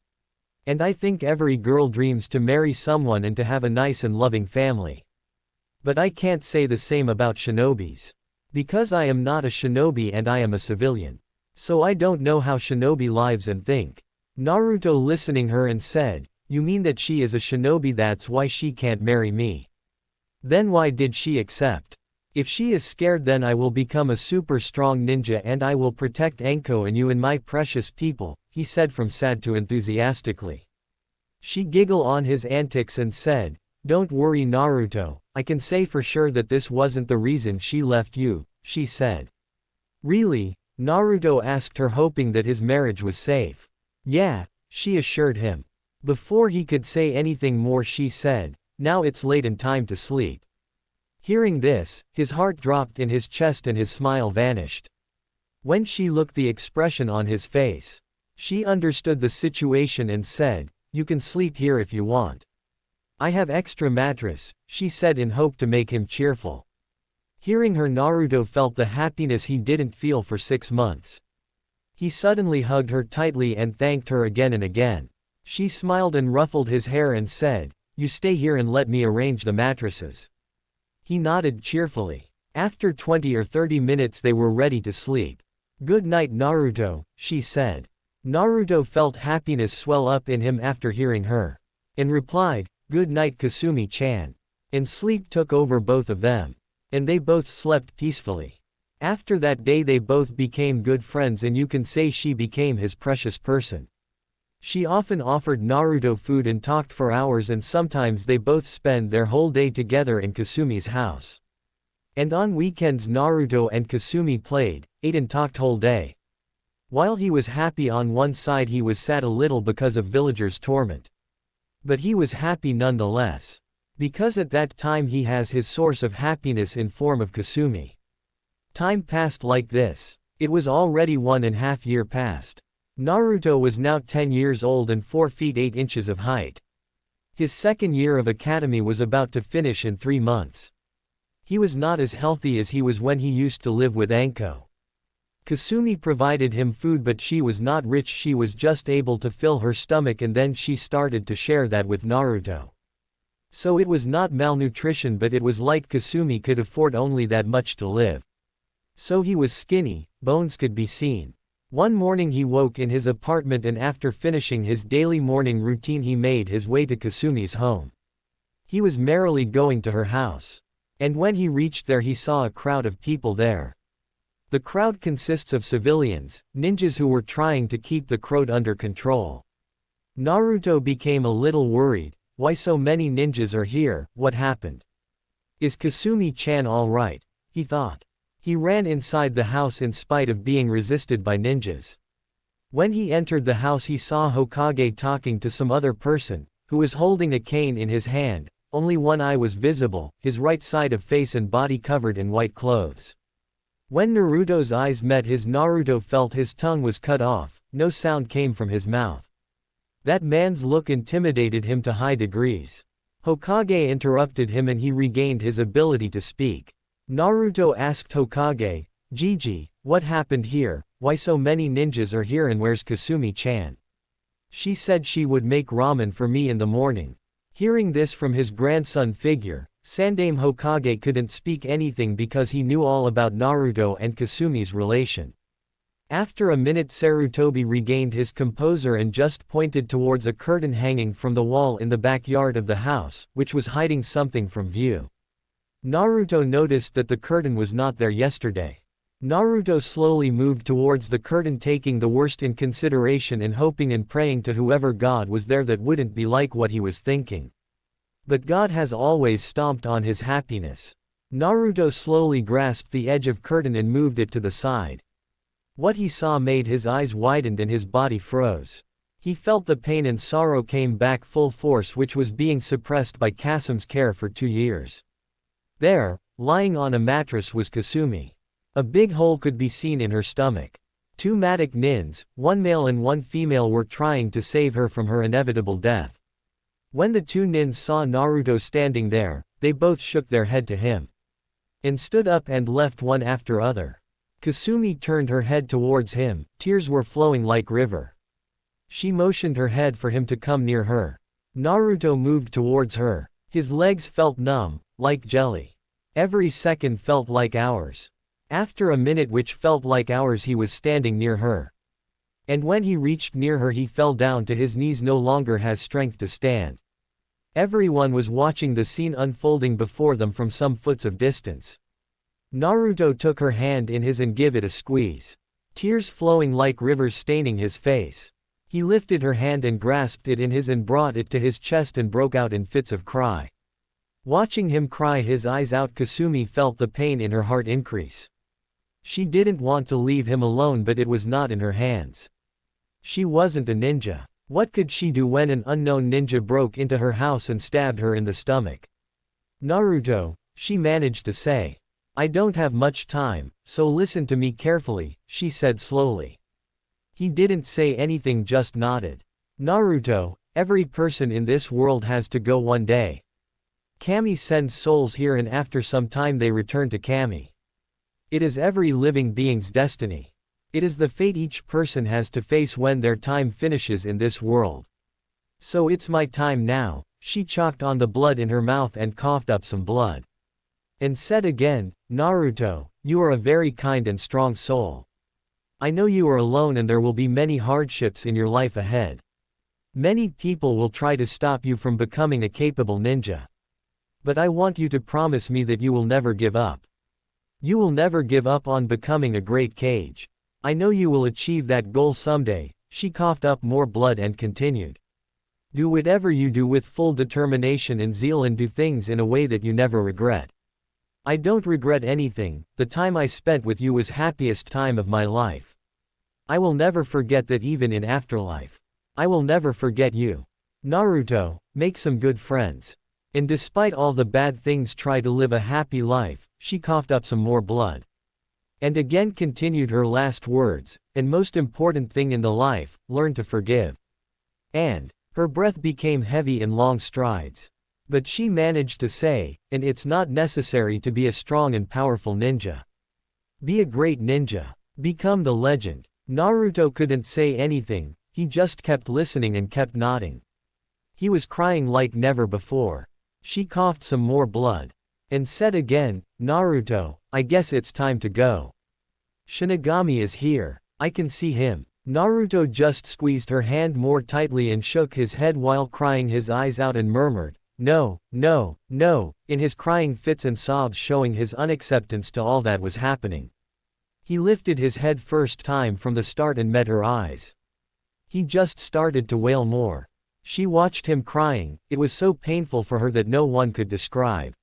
S1: And I think every girl dreams to marry someone and to have a nice and loving family. But I can't say the same about shinobis. Because I am not a shinobi and I am a civilian. So I don't know how shinobi lives and think. Naruto listening her and said, you mean that she is a shinobi, that's why she can't marry me. Then why did she accept? If she is scared, then I will become a super strong ninja and I will protect Anko and you and my precious people, he said from sad to enthusiastically. She giggled on his antics and said, don't worry Naruto, I can say for sure that this wasn't the reason she left you, she said. Really? Naruto asked her, hoping that his marriage was safe. Yeah, she assured him. Before he could say anything more, she said, now it's late and time to sleep. Hearing this, his heart dropped in his chest and his smile vanished. When she looked the expression on his face, she understood the situation and said, you can sleep here if you want. I have extra mattress, she said in hope to make him cheerful. Hearing her, Naruto felt the happiness he didn't feel for 6 months. He suddenly hugged her tightly and thanked her again and again. She smiled and ruffled his hair and said, you stay here and let me arrange the mattresses. He nodded cheerfully. After 20 or 30 minutes they were ready to sleep. Good night Naruto, she said. Naruto felt happiness swell up in him after hearing her. And replied, good night Kasumi-chan. And sleep took over both of them. And they both slept peacefully. After that day they both became good friends and you can say she became his precious person. She often offered Naruto food and talked for hours, and sometimes they both spend their whole day together in Kasumi's house. And on weekends Naruto and Kasumi played, ate and talked whole day. While he was happy on one side, he was sad a little because of villagers' torment. But he was happy nonetheless. Because at that time he has his source of happiness in form of Kasumi. Time passed like this. It was already 1.5 years past. Naruto was now 10 years old and 4 feet 8 inches of height. His second year of academy was about to finish in 3 months. He was not as healthy as he was when he used to live with Anko. Kasumi provided him food, but she was not rich, she was just able to fill her stomach, and then she started to share that with Naruto. So it was not malnutrition, but it was like Kasumi could afford only that much to live. So he was skinny, bones could be seen. One morning he woke in his apartment, and after finishing his daily morning routine he made his way to Kasumi's home. He was merrily going to her house. And when he reached there he saw a crowd of people there. The crowd consists of civilians, ninjas who were trying to keep the crowd under control. Naruto became a little worried. Why so many ninjas are here, what happened? Is Kasumi-chan alright? He thought. He ran inside the house in spite of being resisted by ninjas. When he entered the house he saw Hokage talking to some other person, who was holding a cane in his hand. Only one eye was visible, his right side of face and body covered in white clothes. When Naruto's eyes met his, Naruto felt his tongue was cut off, no sound came from his mouth. That man's look intimidated him to high degrees. Hokage interrupted him and he regained his ability to speak. Naruto asked Hokage, Gigi, what happened here, why so many ninjas are here and where's Kasumi-chan? She said she would make ramen for me in the morning. Hearing this from his grandson figure, Sandaime Hokage couldn't speak anything because he knew all about Naruto and Kasumi's relation. After a minute Sarutobi regained his composure and just pointed towards a curtain hanging from the wall in the backyard of the house, which was hiding something from view. Naruto noticed that the curtain was not there yesterday. Naruto slowly moved towards the curtain, taking the worst in consideration and hoping and praying to whoever God was there that wouldn't be like what he was thinking. But God has always stomped on his happiness. Naruto slowly grasped the edge of curtain and moved it to the side. What he saw made his eyes widened and his body froze. He felt the pain and sorrow came back full force, which was being suppressed by Kasumi's care for 2 years. There, lying on a mattress, was Kasumi. A big hole could be seen in her stomach. 2 Matic nins, 1 male and 1 female, were trying to save her from her inevitable death. When the 2 nins saw Naruto standing there, they both shook their head to him. And stood up and left one after other. Kasumi turned her head towards him, tears were flowing like river. She motioned her head for him to come near her. Naruto moved towards her. His legs felt numb, like jelly. Every second felt like hours. After a minute which felt like hours he was standing near her. And when he reached near her he fell down to his knees, no longer has strength to stand. Everyone was watching the scene unfolding before them from some foots of distance. Naruto took her hand in his and gave it a squeeze. Tears flowing like rivers staining his face. He lifted her hand and grasped it in his and brought it to his chest and broke out in fits of cry. Watching him cry his eyes out, Kasumi felt the pain in her heart increase. She didn't want to leave him alone, but it was not in her hands. She wasn't a ninja. What could she do when an unknown ninja broke into her house and stabbed her in the stomach? Naruto, she managed to say. I don't have much time, so listen to me carefully, she said slowly. He didn't say anything, just nodded. Naruto, every person in this world has to go one day. Kami sends souls here and after some time they return to Kami. It is every living being's destiny. It is the fate each person has to face when their time finishes in this world. So it's my time now. She choked on the blood in her mouth and coughed up some blood. And said again, Naruto, you are a very kind and strong soul. I know you are alone and there will be many hardships in your life ahead. Many people will try to stop you from becoming a capable ninja. But I want you to promise me that you will never give up. You will never give up on becoming a great Kage. I know you will achieve that goal someday. She coughed up more blood and continued. Do whatever you do with full determination and zeal and do things in a way that you never regret. I don't regret anything. The time I spent with you was happiest time of my life. I will never forget that even in afterlife. I will never forget you. Naruto, make some good friends. And despite all the bad things try to live a happy life. She coughed up some more blood. And again continued her last words, and most important thing in the life, learn to forgive. And, her breath became heavy in long strides. But she managed to say, and it's not necessary to be a strong and powerful ninja. Be a great ninja. Become the legend. Naruto couldn't say anything, he just kept listening and kept nodding. He was crying like never before. She coughed some more blood. And said again, Naruto, I guess it's time to go. Shinigami is here. I can see him. Naruto just squeezed her hand more tightly and shook his head while crying his eyes out and murmured, no, no, no, in his crying fits and sobs showing his unacceptance to all that was happening. He lifted his head first time from the start and met her eyes. He just started to wail more. She watched him crying, it was so painful for her that no one could describe.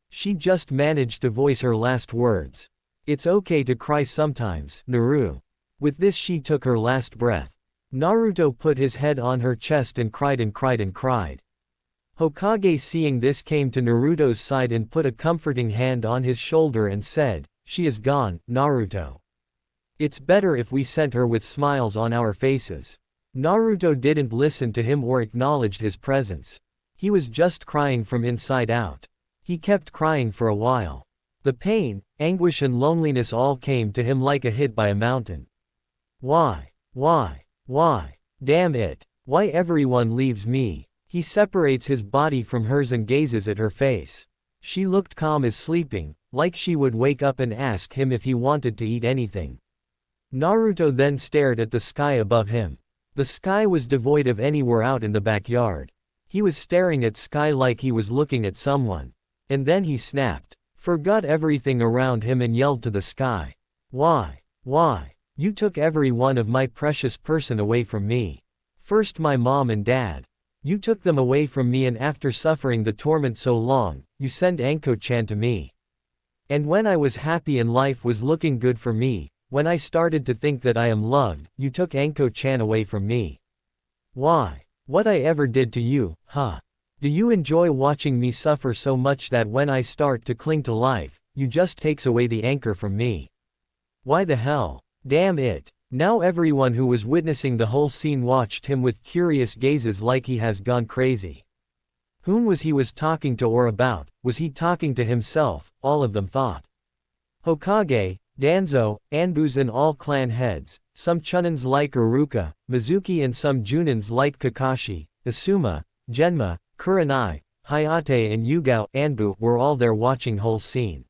S1: She just managed to voice her last words. It's okay to cry sometimes, Naru. With this she took her last breath. Naruto put his head on her chest and cried and cried and cried. Hokage seeing this came to Naruto's side and put a comforting hand on his shoulder and said, she is gone, Naruto. It's better if we sent her with smiles on our faces. Naruto didn't listen to him or acknowledged his presence. He was just crying from inside out. He kept crying for a while. The pain, anguish and loneliness all came to him like a hit by a mountain. Why? Damn it. Why everyone leaves me? He separates his body from hers and gazes at her face. She looked calm as sleeping, like she would wake up and ask him if he wanted to eat anything. Naruto then stared at the sky above him. The sky was devoid of anywhere out in the backyard. He was staring at sky like he was looking at someone. And then he snapped, forgot everything around him and yelled to the sky. Why? You took every one of my precious person away from me. First my mom and dad. You took them away from me and after suffering the torment so long, you sent Anko-chan to me. And when I was happy and life was looking good for me, when I started to think that I am loved, you took Anko-chan away from me. Why? What I ever did to you, huh? Do you enjoy watching me suffer so much that when I start to cling to life, you just takes away the anchor from me? Why the hell? Damn it. Now everyone who was witnessing the whole scene watched him with curious gazes like he has gone crazy. Whom was he talking to or about? Was he talking to himself? All of them thought. Hokage, Danzo, Anbus and all clan heads, some Chunins like Iruka, Mizuki and some Junins like Kakashi, Asuma, Genma, Kurenai, Hayate and Yugao Anbu were all there watching whole scene.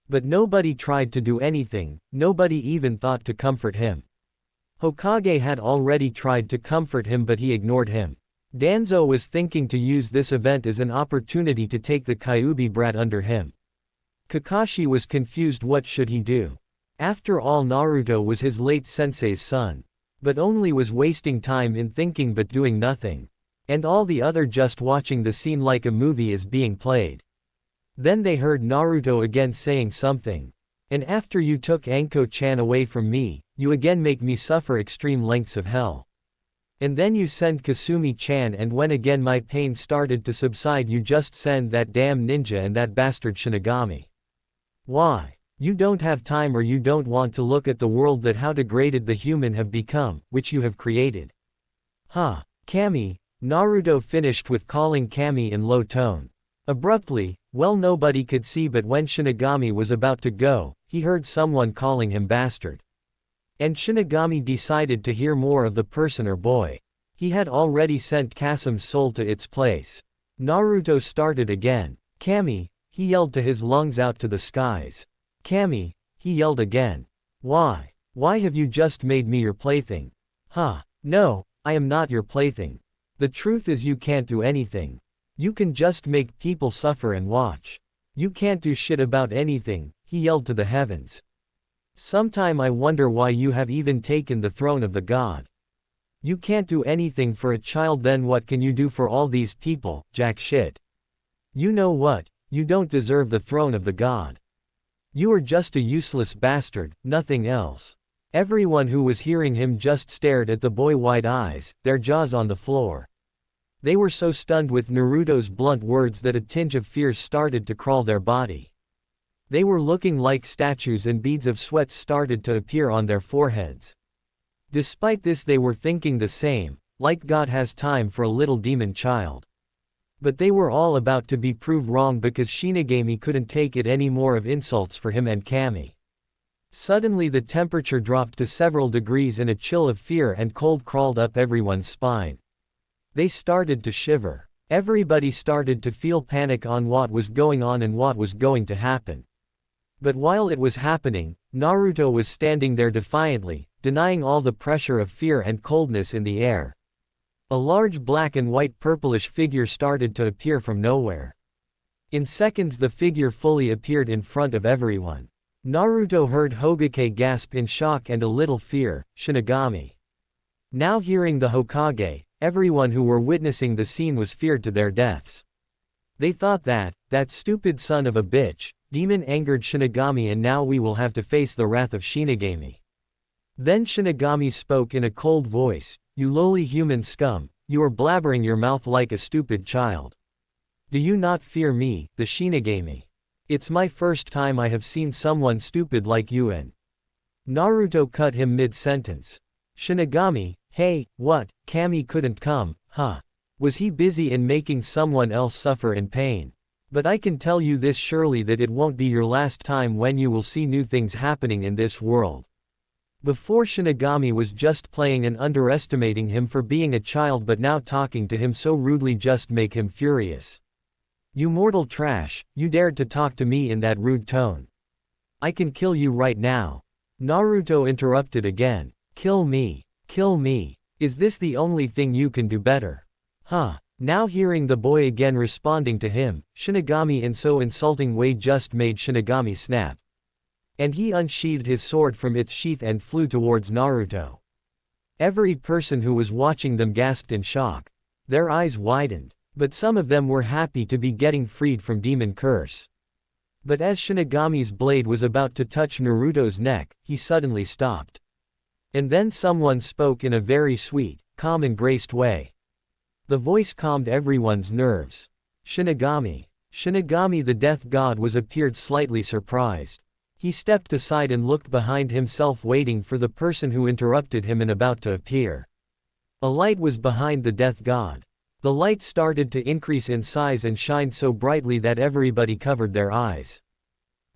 S1: But nobody tried to do anything, nobody even thought to comfort him. Hokage had already tried to comfort him but he ignored him. Danzo was thinking to use this event as an opportunity to take the Kyuubi brat under him. Kakashi was confused, what should he do? After all, Naruto was his late sensei's son. But only was wasting time in thinking but doing nothing. And all the other just watching the scene like a movie is being played. Then they heard Naruto again saying something. And after you took Anko-chan away from me, you again make me suffer extreme lengths of hell. And then you send Kasumi-chan, and when again my pain started to subside you just send that damn ninja and that bastard Shinigami. Why? You don't have time, or you don't want to look at the world that how degraded the human have become, which you have created. Huh. Kami. Naruto finished with calling Kami in low tone. Abruptly, well, nobody could see, but when Shinigami was about to go, he heard someone calling him bastard. And Shinigami decided to hear more of the person or boy. He had already sent Kasam's soul to its place. Naruto started again. Kami, he yelled to his lungs out to the skies. Kami, he yelled again. Why? Why have you just made me your plaything? Huh. No, I am not your plaything. The truth is you can't do anything. You can just make people suffer and watch. You can't do shit about anything, he yelled to the heavens. Sometime I wonder why you have even taken the throne of the god. You can't do anything for a child, then what can you do for all these people, jack shit? You know what, you don't deserve the throne of the god. You are just a useless bastard, nothing else. Everyone who was hearing him just stared at the boy wide eyes, their jaws on the floor. They were so stunned with Naruto's blunt words that a tinge of fear started to crawl their body. They were looking like statues and beads of sweat started to appear on their foreheads. Despite this they were thinking the same, like God has time for a little demon child. But they were all about to be proved wrong because Shinigami couldn't take it any more of insults for him and Kami. Suddenly the temperature dropped to several degrees and a chill of fear and cold crawled up everyone's spine. They started to shiver. Everybody started to feel panic on what was going on and what was going to happen. But while it was happening, Naruto was standing there defiantly, denying all the pressure of fear and coldness in the air. A large black and white purplish figure started to appear from nowhere. In seconds the figure fully appeared in front of everyone. Naruto heard Hokage gasp in shock and a little fear, Shinigami. Now hearing the Hokage, everyone who were witnessing the scene was feared to their deaths. They thought that stupid son of a bitch, demon angered Shinigami, and now we will have to face the wrath of Shinigami. Then Shinigami spoke in a cold voice, you lowly human scum, you are blabbering your mouth like a stupid child. Do you not fear me, the Shinigami? It's my first time I have seen someone stupid like you. And Naruto cut him mid-sentence. Shinigami, hey, what, Kami couldn't come, huh? Was he busy in making someone else suffer in pain? But I can tell you this surely, that it won't be your last time when you will see new things happening in this world. Before Shinigami was just playing and underestimating him for being a child, but now talking to him so rudely just make him furious. You mortal trash, you dared to talk to me in that rude tone. I can kill you right now. Naruto interrupted again. Kill me. Kill me. Is this the only thing you can do better? Huh. Now hearing the boy again responding to him, Shinigami in so insulting way just made Shinigami snap. And he unsheathed his sword from its sheath and flew towards Naruto. Every person who was watching them gasped in shock. Their eyes widened. But some of them were happy to be getting freed from demon curse. But as Shinigami's blade was about to touch Naruto's neck, he suddenly stopped. And then someone spoke in a very sweet, calm and graced way. The voice calmed everyone's nerves. Shinigami. Shinigami the death god was appeared slightly surprised. He stepped aside and looked behind himself, waiting for the person who interrupted him and about to appear. A light was behind the death god. The light started to increase in size and shined so brightly that everybody covered their eyes.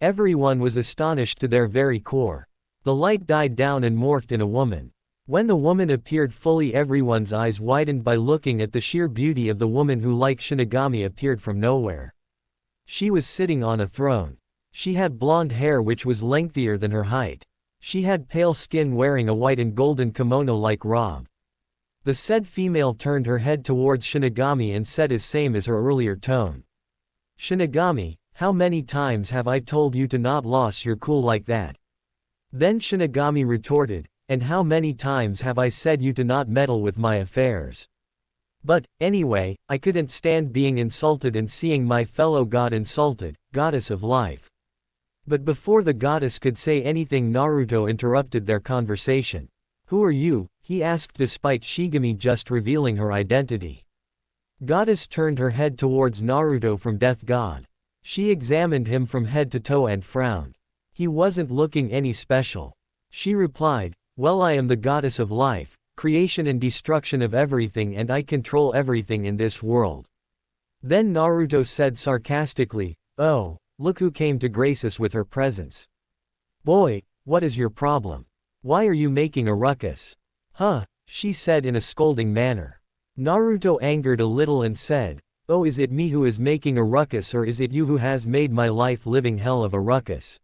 S1: Everyone was astonished to their very core. The light died down and morphed in a woman. When the woman appeared fully, everyone's eyes widened by looking at the sheer beauty of the woman who, like Shinigami, appeared from nowhere. She was sitting on a throne. She had blonde hair which was lengthier than her height. She had pale skin, wearing a white and golden kimono-like robe. The said female turned her head towards Shinigami and said, as same as her earlier tone, "Shinigami, how many times have I told you to not lose your cool like that?" Then Shinigami retorted, "And how many times have I said you to not meddle with my affairs? But, anyway, I couldn't stand being insulted and seeing my fellow god insulted, goddess of life." But before the goddess could say anything, Naruto interrupted their conversation. "Who are you?" he asked, despite Shigami just revealing her identity. Goddess turned her head towards Naruto from Death God. She examined him from head to toe and frowned. He wasn't looking any special. She replied, "Well, I am the goddess of life, creation and destruction of everything, and I control everything in this world." Then Naruto said sarcastically, "Oh, look who came to grace us with her presence. Boy, what is your problem? Why are you making a ruckus?" "Huh," she said in a scolding manner. Naruto angered a little and said, "Oh, is it me who is making a ruckus, or is it you who has made my life living hell of a ruckus?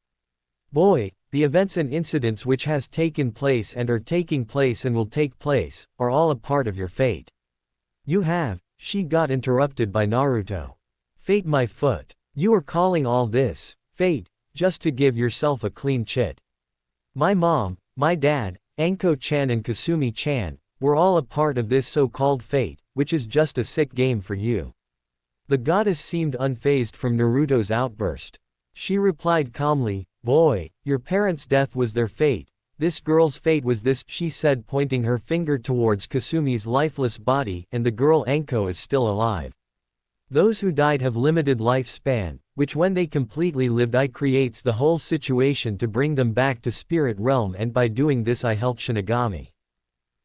S1: Boy, the events and incidents which has taken place and are taking place and will take place, are all a part of your fate." "You have," she got interrupted by Naruto. "Fate, my foot. You are calling all this fate, just to give yourself a clean chit. My mom, my dad, Anko-chan and Kasumi-chan, were all a part of this so-called fate, which is just a sick game for you." The goddess seemed unfazed from Naruto's outburst. She replied calmly, "Boy, your parents' death was their fate. This girl's fate was this," she said, pointing her finger towards Kasumi's lifeless body, "and the girl Anko is still alive. Those who died have limited lifespan, which when they completely lived I creates the whole situation to bring them back to spirit realm, and by doing this I help Shinigami.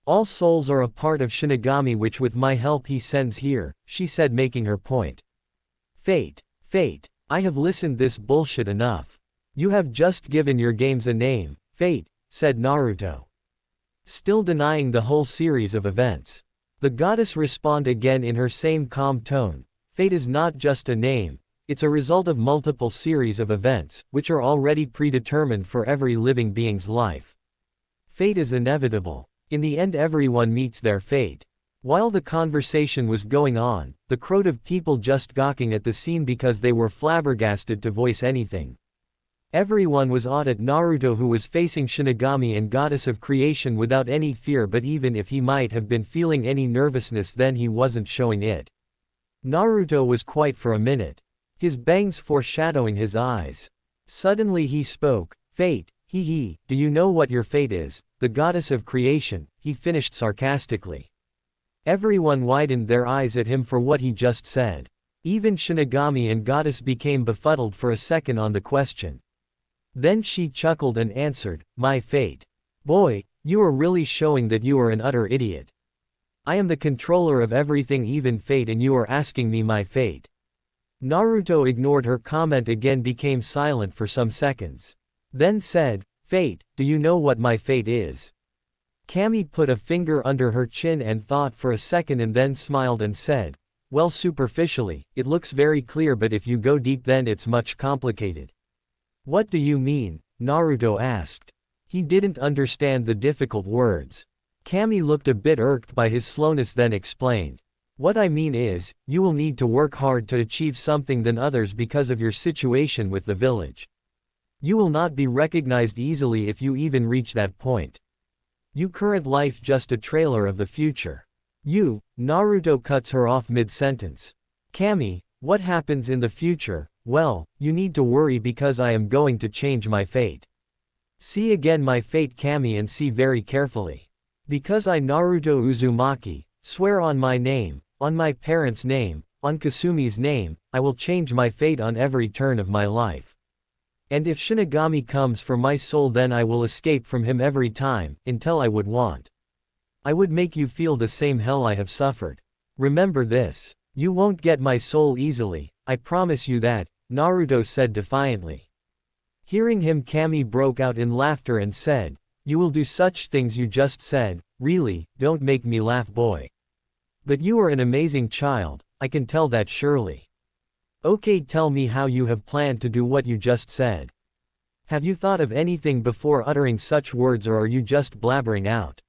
S1: All souls are a part of Shinigami, which with my help he sends here," she said, making her point. "Fate, fate, I have listened this bullshit enough. You have just given your games a name, fate," said Naruto. Still denying the whole series of events. The goddess responded again in her same calm tone, "Fate is not just a name, it's a result of multiple series of events, which are already predetermined for every living being's life. Fate is inevitable. In the end everyone meets their fate." While the conversation was going on, the crowd of people just gawking at the scene because they were flabbergasted to voice anything. Everyone was awed at Naruto, who was facing Shinigami and goddess of creation without any fear, but even if he might have been feeling any nervousness, then he wasn't showing it. Naruto was quiet for a minute, his bangs foreshadowing his eyes. Suddenly he spoke, "Fate, hee, do you know what your fate is, the goddess of creation?" he finished sarcastically. Everyone widened their eyes at him for what he just said. Even Shinigami and goddess became befuddled for a second on the question. Then she chuckled and answered, "My fate. Boy, you are really showing that you are an utter idiot. I am the controller of everything, even fate, and you are asking me my fate." Naruto ignored her comment again, became silent for some seconds. Then said, "Fate, do you know what my fate is?" Kami put a finger under her chin and thought for a second and then smiled and said, "Well, superficially, it looks very clear, but if you go deep then it's much complicated." "What do you mean?" Naruto asked. He didn't understand the difficult words. Kami looked a bit irked by his slowness, then explained, "What I mean is, you will need to work hard to achieve something than others because of your situation with the village. You will not be recognized easily if you even reach that point. Your current life just a trailer of the future." "You," Naruto cuts her off mid-sentence. "Kami, what happens in the future? Well, you need to worry because I am going to change my fate. See again my fate, Kami, and see very carefully. Because I, Naruto Uzumaki, swear on my name, on my parents' name, on Kasumi's name, I will change my fate on every turn of my life. And if Shinigami comes for my soul, then I will escape from him every time, until I would want. I would make you feel the same hell I have suffered. Remember this. You won't get my soul easily, I promise you that," Naruto said defiantly. Hearing him, Kami broke out in laughter and said, "You will do such things you just said, really, don't make me laugh, boy. But you are an amazing child, I can tell that surely. Okay, tell me how you have planned to do what you just said. Have you thought of anything before uttering such words, or are you just blabbering out?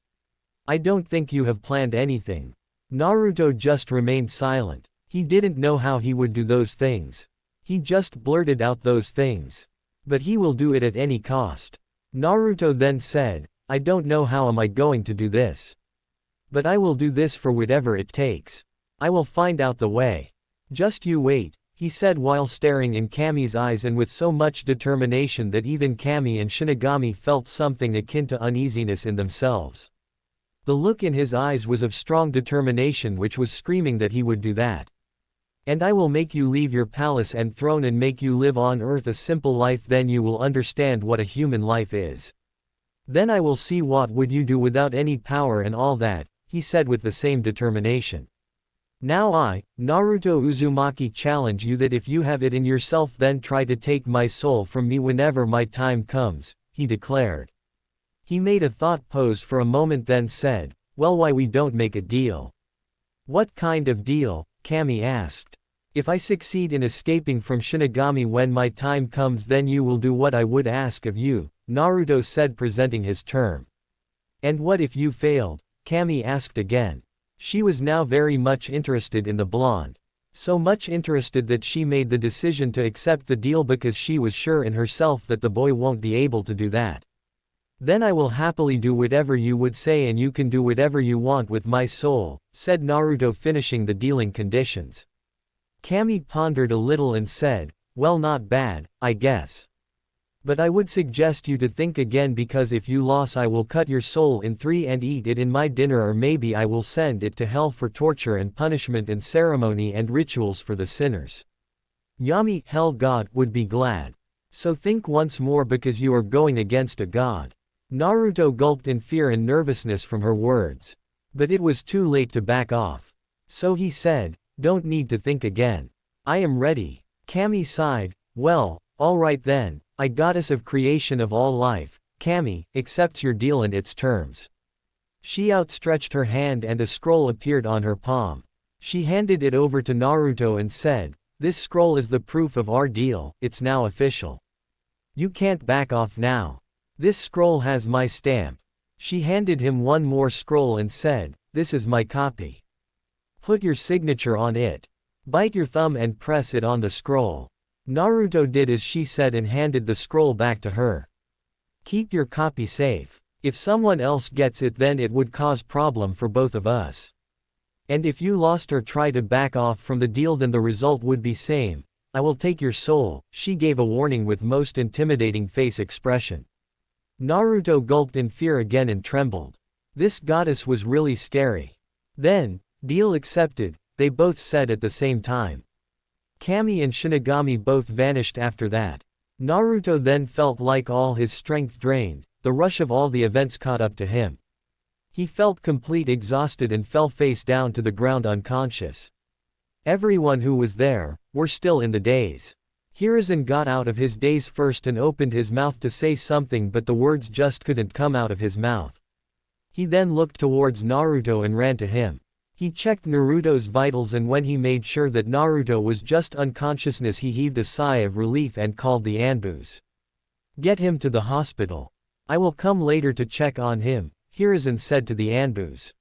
S1: I don't think you have planned anything." Naruto just remained silent. He didn't know how he would do those things. He just blurted out those things. But he will do it at any cost. Naruto then said, "I don't know how am I going to do this. But I will do this for whatever it takes. I will find out the way. Just you wait," he said while staring in Kami's eyes and with so much determination that even Kami and Shinigami felt something akin to uneasiness in themselves. The look in his eyes was of strong determination, which was screaming that he would do that. "And I will make you leave your palace and throne and make you live on earth a simple life, then you will understand what a human life is. Then I will see what would you do without any power and all that," he said with the same determination. "Now I, Naruto Uzumaki, challenge you that if you have it in yourself, then try to take my soul from me whenever my time comes," he declared. He made a thought pose for a moment, then said, "Well, why we don't make a deal?" "What kind of deal?" Kami asked. "If I succeed in escaping from Shinigami when my time comes, then you will do what I would ask of you," Naruto said, presenting his term. "And what if you failed?" Kami asked again. She was now very much interested in the blonde. So much interested that she made the decision to accept the deal because she was sure in herself that the boy won't be able to do that. "Then I will happily do whatever you would say, and you can do whatever you want with my soul," said Naruto, finishing the dealing conditions. Kami pondered a little and said, "Well, not bad, I guess. But I would suggest you to think again, because if you lose I will cut your soul in 3 and eat it in my dinner, or maybe I will send it to hell for torture and punishment and ceremony and rituals for the sinners. Yami, hell god, would be glad. So think once more, because you are going against a god." Naruto gulped in fear and nervousness from her words. But it was too late to back off. So he said, "Don't need to think again. I am ready." Kami sighed, "Well, alright then, I, goddess of creation of all life, Kami, accepts your deal and its terms." She outstretched her hand and a scroll appeared on her palm. She handed it over to Naruto and said, "This scroll is the proof of our deal, it's now official. You can't back off now. This scroll has my stamp." She handed him one more scroll and said, "This is my copy. Put your signature on it. Bite your thumb and press it on the scroll." Naruto did as she said and handed the scroll back to her. "Keep your copy safe. If someone else gets it, then it would cause problem for both of us. And if you lost or try to back off from the deal, then the result would be same. I will take your soul," she gave a warning with most intimidating face expression. Naruto gulped in fear again and trembled. This goddess was really scary. Then, "Deal accepted," they both said at the same time. Kami and Shinigami both vanished after that. Naruto then felt like all his strength drained, the rush of all the events caught up to him. He felt complete exhausted and fell face down to the ground unconscious. Everyone who was there were still in the daze. Hiruzen got out of his daze first and opened his mouth to say something, but the words just couldn't come out of his mouth. He then looked towards Naruto and ran to him. He checked Naruto's vitals, and when he made sure that Naruto was just unconsciousness, he heaved a sigh of relief and called the Anbus. "Get him to the hospital. I will come later to check on him," Hiruzen said to the Anbus.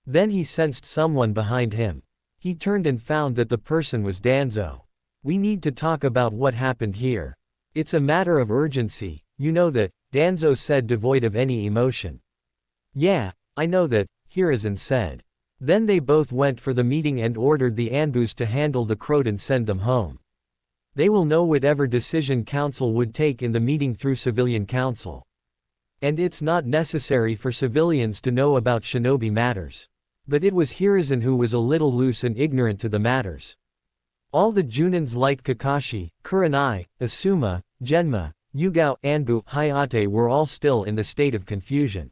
S1: Then he sensed someone behind him. He turned and found that the person was Danzo. "We need to talk about what happened here. It's a matter of urgency, you know that," Danzo said, devoid of any emotion. "Yeah, I know that," Hiruzen said. Then they both went for the meeting and ordered the Anbus to handle the crowd and send them home. They will know whatever decision council would take in the meeting through civilian council. And it's not necessary for civilians to know about shinobi matters. But it was Hiruzen who was a little loose and ignorant to the matters. All the Junins like Kakashi, Kurenai, Asuma, Genma, Yugao, Anbu, Hayate were all still in the state of confusion.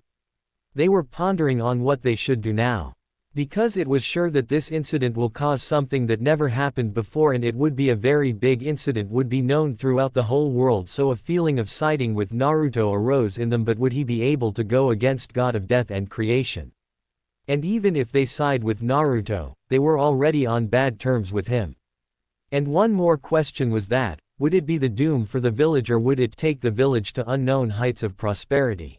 S1: They were pondering on what they should do now. Because it was sure that this incident will cause something that never happened before, and it would be a very big incident, would be known throughout the whole world, so a feeling of siding with Naruto arose in them. But would he be able to go against God of Death and Creation? And even if they side with Naruto, they were already on bad terms with him. And one more question was that, would it be the doom for the village, or would it take the village to unknown heights of prosperity?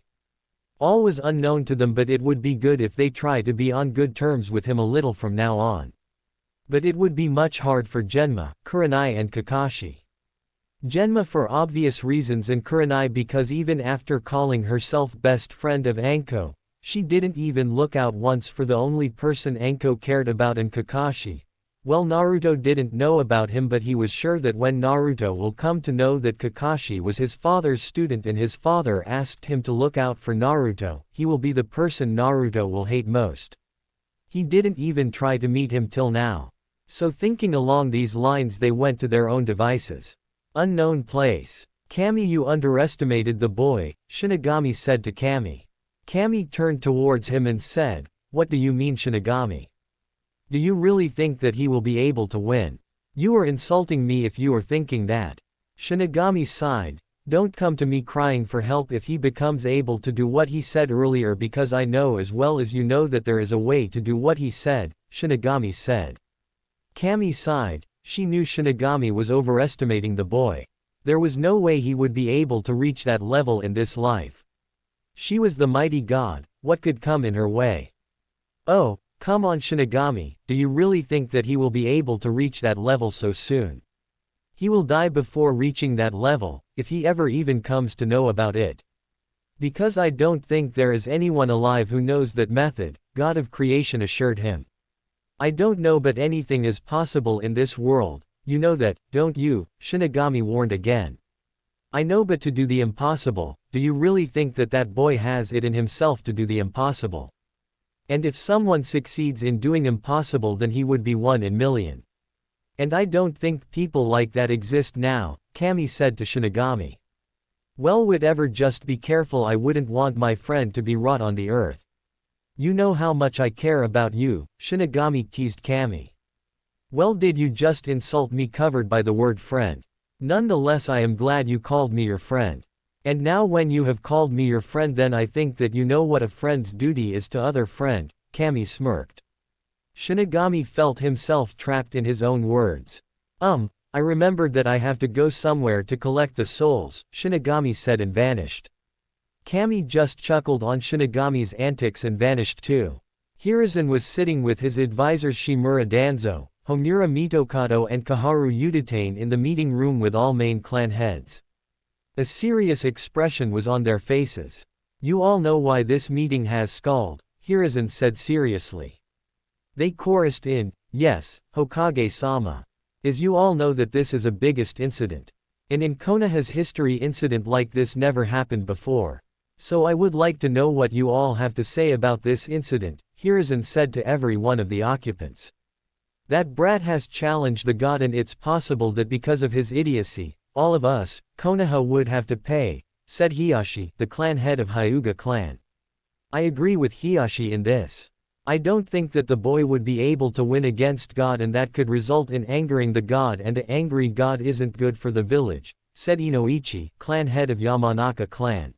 S1: All was unknown to them, but it would be good if they try to be on good terms with him a little from now on. But it would be much hard for Genma, Kurenai and Kakashi. Genma for obvious reasons, and Kurenai because even after calling herself best friend of Anko, she didn't even look out once for the only person Anko cared about. And Kakashi, well, Naruto didn't know about him, but he was sure that when Naruto will come to know that Kakashi was his father's student and his father asked him to look out for Naruto, he will be the person Naruto will hate most. He didn't even try to meet him till now. So thinking along these lines, they went to their own devices. Unknown place. Kami, you underestimated the boy, Shinigami said to Kami. Kami turned towards him and said, "What do you mean, Shinigami? Do you really think that he will be able to win? You are insulting me if you are thinking that." Shinigami sighed. "Don't come to me crying for help if he becomes able to do what he said earlier, because I know as well as you know that there is a way to do what he said," Shinigami said. Kami sighed. She knew Shinigami was overestimating the boy. There was no way he would be able to reach that level in this life. She was the mighty god, what could come in her way? Oh, come on Shinigami, do you really think that he will be able to reach that level so soon? He will die before reaching that level, if he ever even comes to know about it. Because I don't think there is anyone alive who knows that method, God of Creation assured him. I don't know, but anything is possible in this world, you know that, don't you? Shinigami warned again. I know, but to do the impossible, do you really think that that boy has it in himself to do the impossible? And if someone succeeds in doing impossible, then he would be 1 in million. And I don't think people like that exist now, Kami said to Shinigami. Well, whatever, just be careful, I wouldn't want my friend to be rot on the earth. You know how much I care about you, Shinigami teased Kami. Well, did you just insult me covered by the word friend? Nonetheless, I am glad you called me your friend. And now when you have called me your friend, then I think that you know what a friend's duty is to other friend, Kami smirked. Shinigami felt himself trapped in his own words. I remembered that I have to go somewhere to collect the souls, Shinigami said and vanished. Kami just chuckled on Shinigami's antics and vanished too. Hiruzen was sitting with his advisors Shimura Danzo, Homura Mitokado and Kaharu Udatane in the meeting room with all main clan heads. A serious expression was on their faces. You all know why this meeting has stalled, Hiruzen said seriously. They chorused in, yes, Hokage-sama. As you all know that this is a biggest incident. And in Konoha's history incident like this never happened before. So I would like to know what you all have to say about this incident, Hiruzen said to every one of the occupants. That brat has challenged the god, and it's possible that because of his idiocy, all of us, Konoha would have to pay, said Hiyashi, the clan head of Hyuga clan. I agree with Hiyashi in this. I don't think that the boy would be able to win against God, and that could result in angering the god, and the angry god isn't good for the village, said Inoichi, clan head of Yamanaka clan.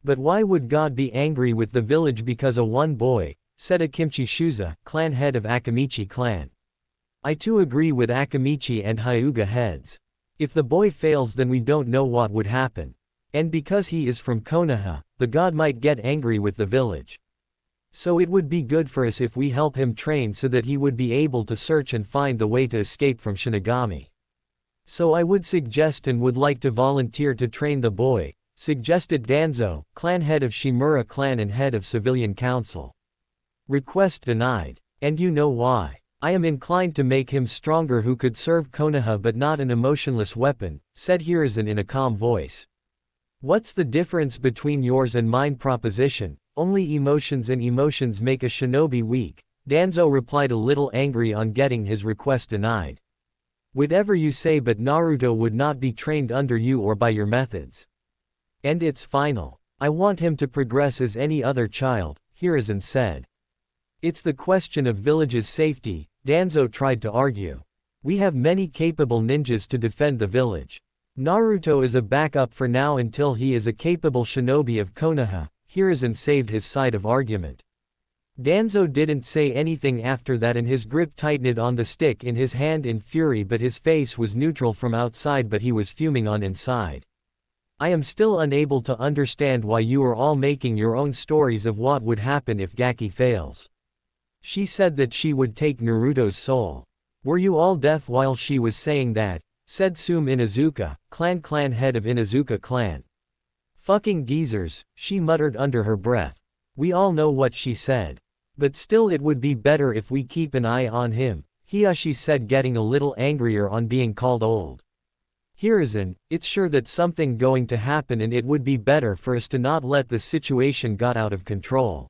S1: But why would God be angry with the village because of one boy, said Akimichi Shuza, clan head of Akimichi clan. I too agree with Akimichi and Hyuga heads. If the boy fails, then we don't know what would happen. And because he is from Konoha, the god might get angry with the village. So it would be good for us if we help him train so that he would be able to search and find the way to escape from Shinigami. So I would suggest and would like to volunteer to train the boy, suggested Danzo, clan head of Shimura clan and head of civilian council. Request denied. And you know why. I am inclined to make him stronger who could serve Konoha but not an emotionless weapon, said Hiruzen in a calm voice. What's the difference between yours and mine proposition? Only emotions, and emotions make a shinobi weak, Danzo replied, a little angry on getting his request denied. Whatever you say, but Naruto would not be trained under you or by your methods. And it's final. I want him to progress as any other child, Hiruzen said. It's the question of village's safety, Danzo tried to argue. We have many capable ninjas to defend the village. Naruto is a backup for now until he is a capable shinobi of Konoha. Hiruzen saved his side of argument. Danzo didn't say anything after that and his grip tightened on the stick in his hand in fury, but his face was neutral from outside, but he was fuming on inside. I am still unable to understand why you are all making your own stories of what would happen if Gaki fails. She said that she would take Naruto's soul. Were you all deaf while she was saying that? Said Tsume Inuzuka, clan head of Inuzuka clan. Fucking geezers, she muttered under her breath. We all know what she said. But still it would be better if we keep an eye on him, Hiashi said, getting a little angrier on being called old. Hiruzen, it's sure that something going to happen and it would be better for us to not let the situation got out of control.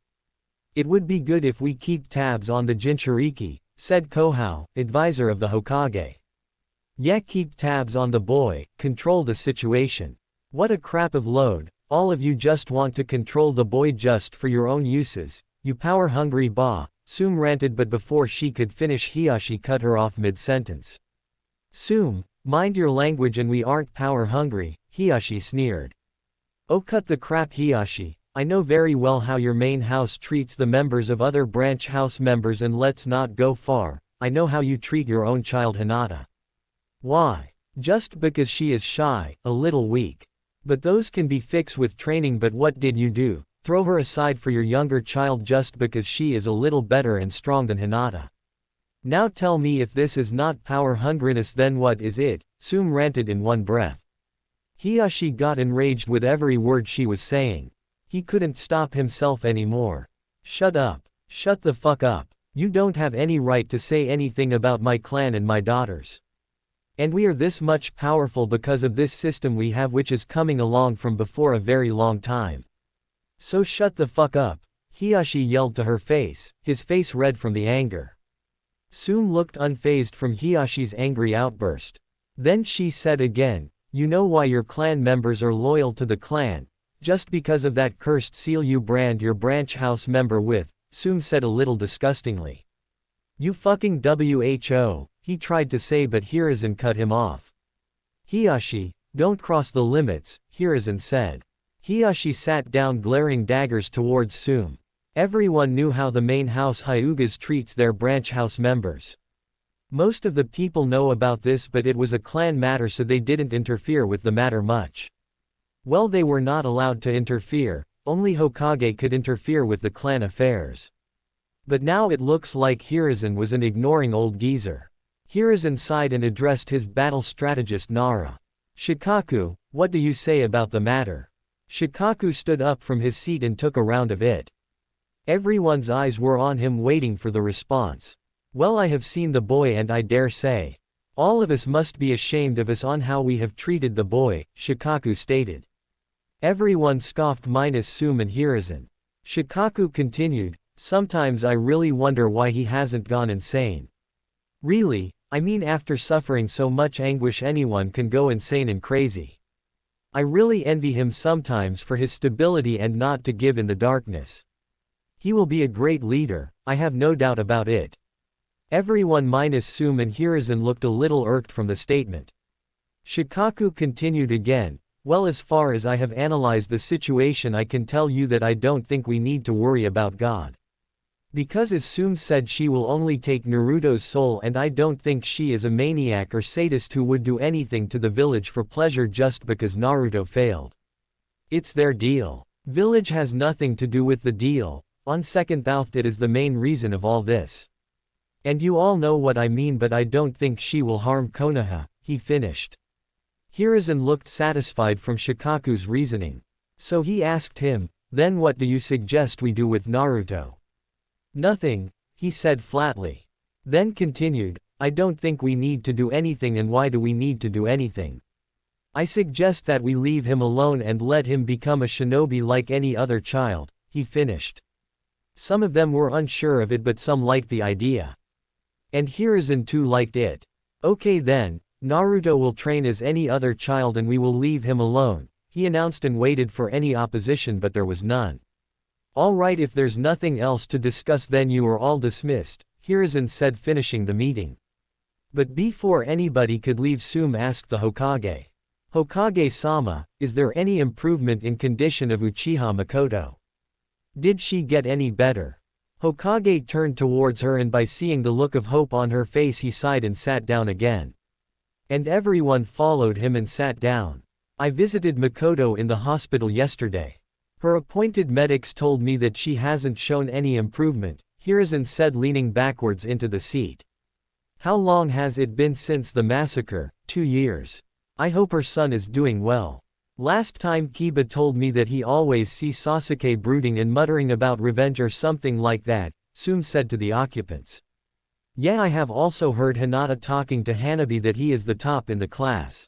S1: It would be good if we keep tabs on the Jinchuriki, said Kohao, advisor of the Hokage. Yeah, keep tabs on the boy, control the situation. What a crap of load, all of you just want to control the boy just for your own uses, you power-hungry ba, Tsume ranted, but before she could finish Hiashi cut her off mid-sentence. Tsume, mind your language, and we aren't power-hungry, Hiashi sneered. Oh, cut the crap, Hiashi, I know very well how your main house treats the members of other branch house members, and let's not go far, I know how you treat your own child Hinata. Why? Just because she is shy, a little weak. But those can be fixed with training. But what did you do? Throw her aside for your younger child just because she is a little better and strong than Hinata. Now tell me, if this is not power hungriness, then what is it? Tsume ranted in one breath. Hiashi got enraged with every word she was saying. He couldn't stop himself anymore. Shut up. Shut the fuck up. You don't have any right to say anything about my clan and my daughters. And we are this much powerful because of this system we have, which is coming along from before a very long time. So shut the fuck up, Hiashi yelled to her face, his face red from the anger. Tsume looked unfazed from Hiyashi's angry outburst. Then she said again, you know why your clan members are loyal to the clan? Just because of that cursed seal you brand your branch house member with, Tsume said a little disgustingly. You fucking who, he tried to say, but Hiruzen cut him off. Hiashi, don't cross the limits, Hiruzen said. Hiashi sat down, glaring daggers towards Tsume. Everyone knew how the main house Hyugas treats their branch house members. Most of the people know about this, but it was a clan matter, so they didn't interfere with the matter much. Well, they were not allowed to interfere, only Hokage could interfere with the clan affairs. But now it looks like Hiruzen was an ignoring old geezer. Hiruzen sighed and addressed his battle strategist Nara. Shikaku, what do you say about the matter? Shikaku stood up from his seat and took a round of it. Everyone's eyes were on him, waiting for the response. Well, I have seen the boy, and I dare say, all of us must be ashamed of us on how we have treated the boy, Shikaku stated. Everyone scoffed minus Tsume and Hiruzen. Shikaku continued, sometimes I really wonder why he hasn't gone insane. Really, I mean, after suffering so much anguish, anyone can go insane and crazy. I really envy him sometimes for his stability and not to give in the darkness. He will be a great leader, I have no doubt about it. Everyone minus Tsume and Hiruzen looked a little irked from the statement. Shikaku continued again, well, as far as I have analyzed the situation, I can tell you that I don't think we need to worry about God. Because as Tsume said, she will only take Naruto's soul, and I don't think she is a maniac or sadist who would do anything to the village for pleasure just because Naruto failed. It's their deal. Village has nothing to do with the deal. On second thought, it is the main reason of all this. And you all know what I mean, but I don't think she will harm Konoha, he finished. Hiruzen looked satisfied from Shikaku's reasoning. So he asked him, then what do you suggest we do with Naruto? Nothing, he said flatly. Then continued, I don't think we need to do anything. And why do we need to do anything? I suggest that we leave him alone and let him become a shinobi like any other child, he finished. Some of them were unsure of it, but some liked the idea. And Hiruzen too liked it. Okay then, Naruto will train as any other child and we will leave him alone, he announced, and waited for any opposition, but there was none. Alright, if there's nothing else to discuss then you are all dismissed, Hiruzen said, finishing the meeting. But before anybody could leave, Sume asked the Hokage. Hokage-sama, is there any improvement in condition of Uchiha Makoto? Did she get any better? Hokage turned towards her, and by seeing the look of hope on her face he sighed and sat down again. And everyone followed him and sat down. I visited Makoto in the hospital yesterday. Her appointed medics told me that she hasn't shown any improvement, Hiruzen said, leaning backwards into the seat. How long has it been since the massacre? 2 years. I hope her son is doing well. Last time Kiba told me that he always sees Sasuke brooding and muttering about revenge or something like that, Sume said to the occupants. Yeah, I have also heard Hinata talking to Hanabi that he is the top in the class.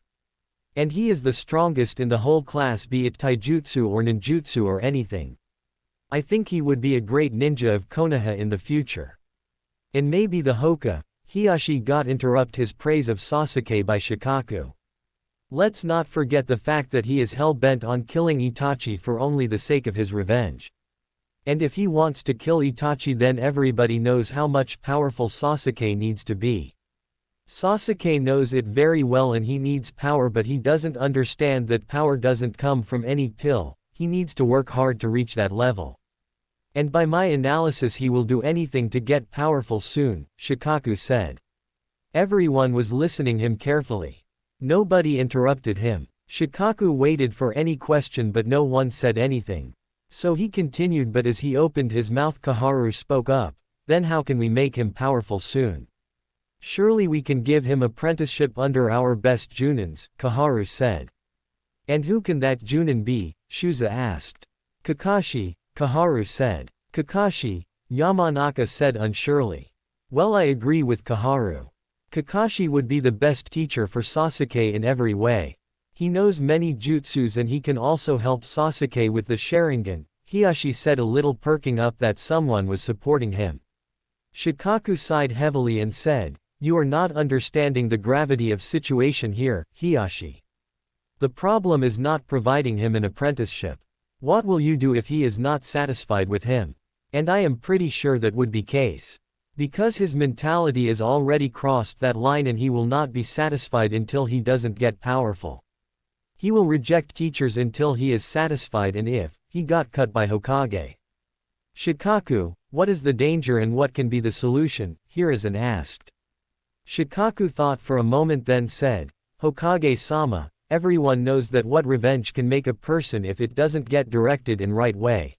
S1: And he is the strongest in the whole class, be it taijutsu or ninjutsu or anything. I think he would be a great ninja of Konoha in the future. And maybe the Hoka. Hiashi got interrupt his praise of Sasuke by Shikaku. Let's not forget the fact that he is hell-bent on killing Itachi for only the sake of his revenge. And if he wants to kill Itachi, then everybody knows how much powerful Sasuke needs to be. Sasuke knows it very well, and he needs power, but he doesn't understand that power doesn't come from any pill. He needs to work hard to reach that level. And by my analysis he will do anything to get powerful soon, Shikaku said. Everyone was listening him carefully. Nobody interrupted him. Shikaku waited for any question, but no one said anything. So he continued, but as he opened his mouth Kaharu spoke up. Then how can we make him powerful soon? Surely we can give him apprenticeship under our best Junins, Kaharu said. And who can that Junin be? Shuza asked. Kakashi, Kaharu said. Kakashi, Yamanaka said unsurely. Well, I agree with Kaharu. Kakashi would be the best teacher for Sasuke in every way. He knows many jutsus and he can also help Sasuke with the Sharingan, Hiashi said, a little perking up that someone was supporting him. Shikaku sighed heavily and said, you are not understanding the gravity of situation here, Hiashi. The problem is not providing him an apprenticeship. What will you do if he is not satisfied with him? And I am pretty sure that would be case. Because his mentality is already crossed that line and he will not be satisfied until he doesn't get powerful. He will reject teachers until he is satisfied, and if he got cut by Hokage. Shikaku, what is the danger and what can be the solution? Hiruzen asked. Shikaku thought for a moment, then said, Hokage-sama, everyone knows that what revenge can make a person if it doesn't get directed in right way.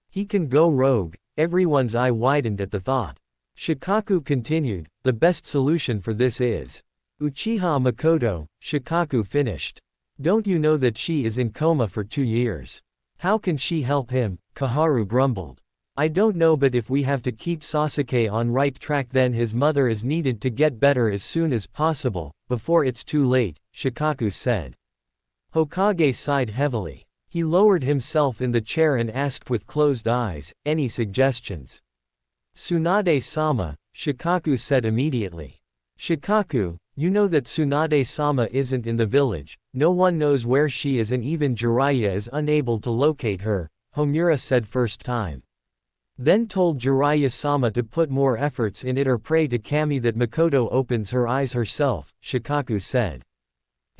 S1: He can go rogue. Everyone's eye widened at the thought. Shikaku continued, the best solution for this is Uchiha Makoto. Shikaku finished. Don't you know that she is in coma for 2 years? How can she help him? Kaharu grumbled. I don't know, but if we have to keep Sasuke on right track, then his mother is needed to get better as soon as possible, before it's too late, Shikaku said. Hokage sighed heavily. He lowered himself in the chair and asked with closed eyes, any suggestions? Tsunade-sama, Shikaku said immediately. Shikaku, you know that Tsunade-sama isn't in the village, no one knows where she is, and even Jiraiya is unable to locate her, Homura said first time. Then told Jiraiya-sama to put more efforts in it or pray to Kami that Makoto opens her eyes herself, Shikaku said.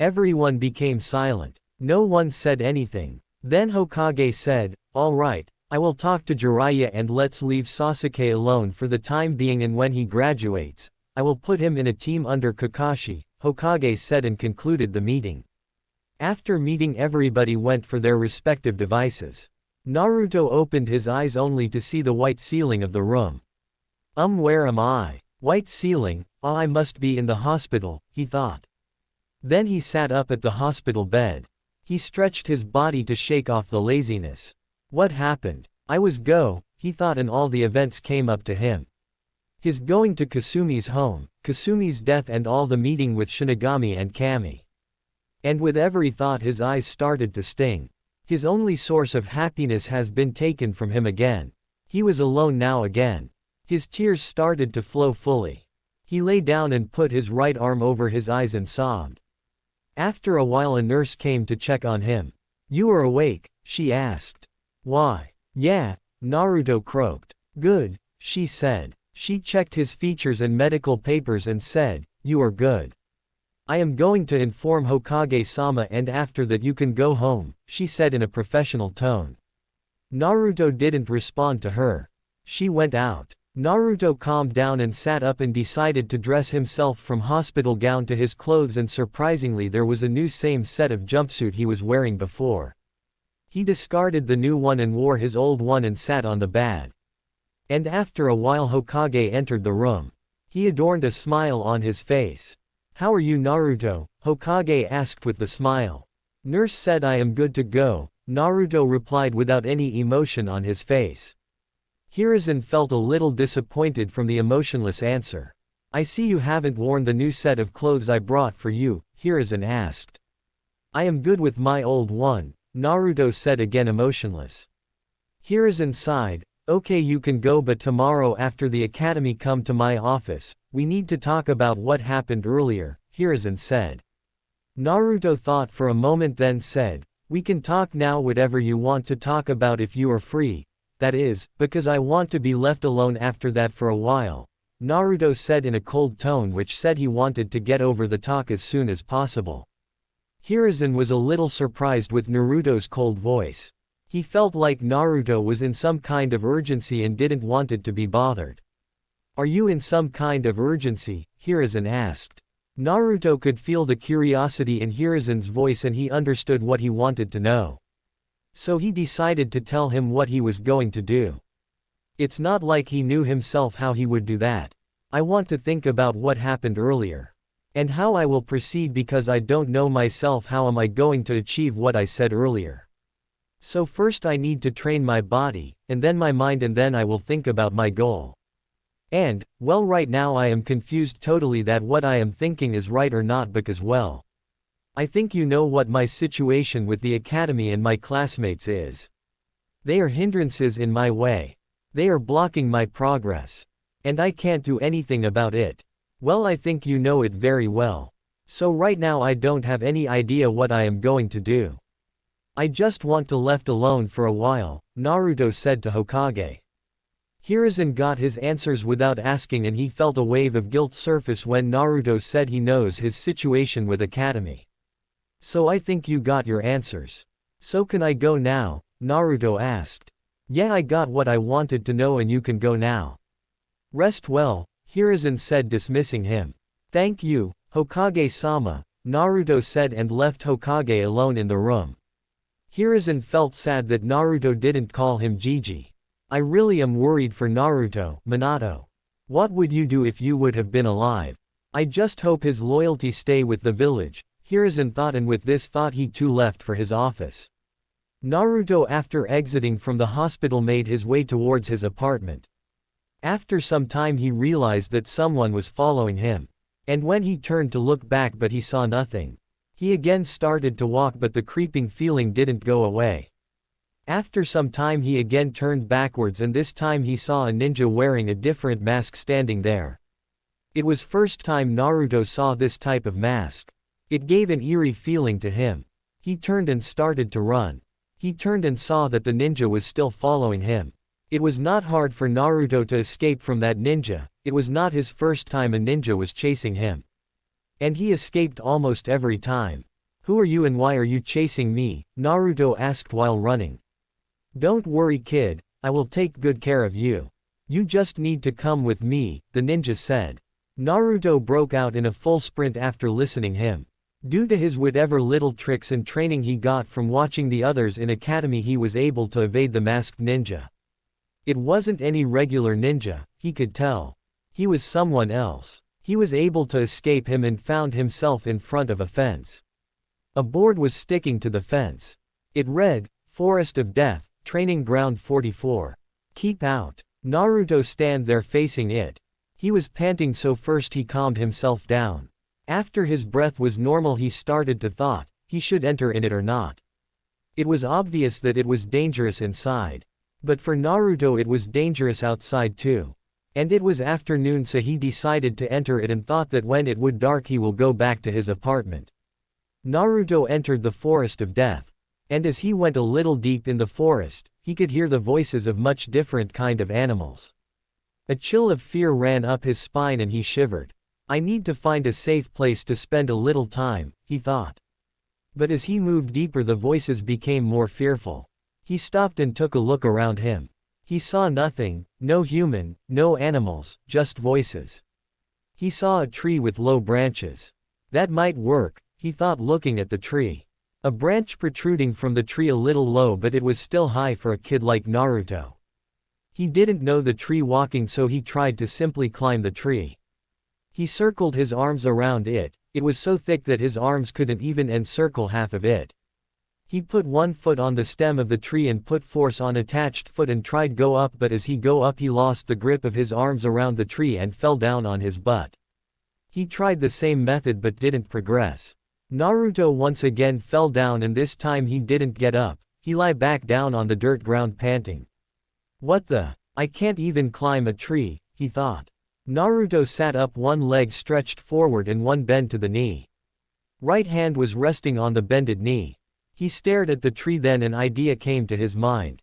S1: Everyone became silent. No one said anything. Then Hokage said, all right, I will talk to Jiraiya and let's leave Sasuke alone for the time being, and when he graduates, I will put him in a team under Kakashi, Hokage said, and concluded the meeting. After meeting, everybody went for their respective devices. Naruto opened his eyes only to see the white ceiling of the room. Where am I? White ceiling, I must be in the hospital, he thought. Then he sat up at the hospital bed. He stretched his body to shake off the laziness. What happened? I was go, he thought, and all the events came up to him. His going to Kasumi's home, Kasumi's death, and all the meeting with Shinigami and Kami. And with every thought his eyes started to sting. His only source of happiness has been taken from him again. He was alone now again. His tears started to flow fully. He lay down and put his right arm over his eyes and sobbed. After a while a nurse came to check on him. You are awake? She asked. Why? Yeah, Naruto croaked. Good, she said. She checked his features and medical papers and said, you are good. I am going to inform Hokage-sama and after that you can go home, she said in a professional tone. Naruto didn't respond to her. She went out. Naruto calmed down and sat up and decided to dress himself from hospital gown to his clothes, and surprisingly there was a new same set of jumpsuit he was wearing before. He discarded the new one and wore his old one and sat on the bed. And after a while Hokage entered the room. He adorned a smile on his face. How are you, Naruto? Hokage asked with the smile. Nurse said I am good to go, Naruto replied without any emotion on his face. Hiruzen felt a little disappointed from the emotionless answer. I see you haven't worn the new set of clothes I brought for you, Hiruzen asked. I am good with my old one, Naruto said again emotionless. Hiruzen sighed. Okay, you can go, but tomorrow after the academy come to my office, we need to talk about what happened earlier, Hiruzen said. Naruto thought for a moment then said, we can talk now whatever you want to talk about if you are free. That is, because I want to be left alone after that for a while, Naruto said in a cold tone, which said he wanted to get over the talk as soon as possible. Hiruzen was a little surprised with Naruto's cold voice. He felt like Naruto was in some kind of urgency and didn't want it to be bothered. Are you in some kind of urgency? Hiruzen asked. Naruto could feel the curiosity in Hiruzen's voice and he understood what he wanted to know. So he decided to tell him what he was going to do. It's not like he knew himself how he would do that. I want to think about what happened earlier. And how I will proceed, because I don't know myself how am I going to achieve what I said earlier. So first I need to train my body, and then my mind, and then I will think about my goal. And, well, right now I am confused totally that what I am thinking is right or not, because well, I think you know what my situation with the academy and my classmates is. They are hindrances in my way. They are blocking my progress. And I can't do anything about it. Well, I think you know it very well. So right now I don't have any idea what I am going to do. I just want to left alone for a while, Naruto said to Hokage. Hiruzen got his answers without asking, and he felt a wave of guilt surface when Naruto said he knows his situation with academy. So I think you got your answers. So can I go now? Naruto asked. Yeah, I got what I wanted to know and you can go now. Rest well, Hiruzen said, dismissing him. Thank you, Hokage-sama, Naruto said and left Hokage alone in the room. Hiruzen felt sad that Naruto didn't call him Gigi. I really am worried for Naruto, Minato. What would you do if you would have been alive? I just hope his loyalty stay with the village, Hiruzen thought, and with this thought he too left for his office. Naruto, after exiting from the hospital, made his way towards his apartment. After some time he realized that someone was following him. And when he turned to look back but he saw nothing. He again started to walk but the creeping feeling didn't go away. After some time he again turned backwards and this time he saw a ninja wearing a different mask standing there. It was first time Naruto saw this type of mask. It gave an eerie feeling to him. He turned and started to run. He turned and saw that the ninja was still following him. It was not hard for Naruto to escape from that ninja. It was not his first time a ninja was chasing him. And he escaped almost every time. Who are you and why are you chasing me? Naruto asked while running. Don't worry, kid, I will take good care of you. You just need to come with me, the ninja said. Naruto broke out in a full sprint after listening him. Due to his whatever little tricks and training he got from watching the others in academy, he was able to evade the masked ninja. It wasn't any regular ninja, he could tell. He was someone else. He was able to escape him and found himself in front of a fence. A board was sticking to the fence. It read, Forest of Death, Training Ground 44. Keep out. Naruto stand there facing it. He was panting, so first he calmed himself down. After his breath was normal he started to thought, he should enter in it or not. It was obvious that it was dangerous inside. But for Naruto it was dangerous outside too. And it was afternoon, so he decided to enter it and thought that when it would dark he will go back to his apartment. Naruto entered the Forest of Death. And as he went a little deep in the forest, he could hear the voices of much different kind of animals. A chill of fear ran up his spine and he shivered. I need to find a safe place to spend a little time, he thought. But as he moved deeper the voices became more fearful. He stopped and took a look around him. He saw nothing, no human, no animals, just voices. He saw a tree with low branches. That might work, he thought looking at the tree. A branch protruding from the tree a little low but it was still high for a kid like Naruto. He didn't know the tree walking so he tried to simply climb the tree. He circled his arms around it. It was so thick that his arms couldn't even encircle half of it. He put one foot on the stem of the tree and put force on attached foot and tried go up, but as he go up he lost the grip of his arms around the tree and fell down on his butt. He tried the same method but didn't progress. Naruto once again fell down and this time he didn't get up. He lay back down on the dirt ground panting. What the? I can't even climb a tree, he thought. Naruto sat up, one leg stretched forward and one bent to the knee. Right hand was resting on the bended knee. He stared at the tree, then an idea came to his mind.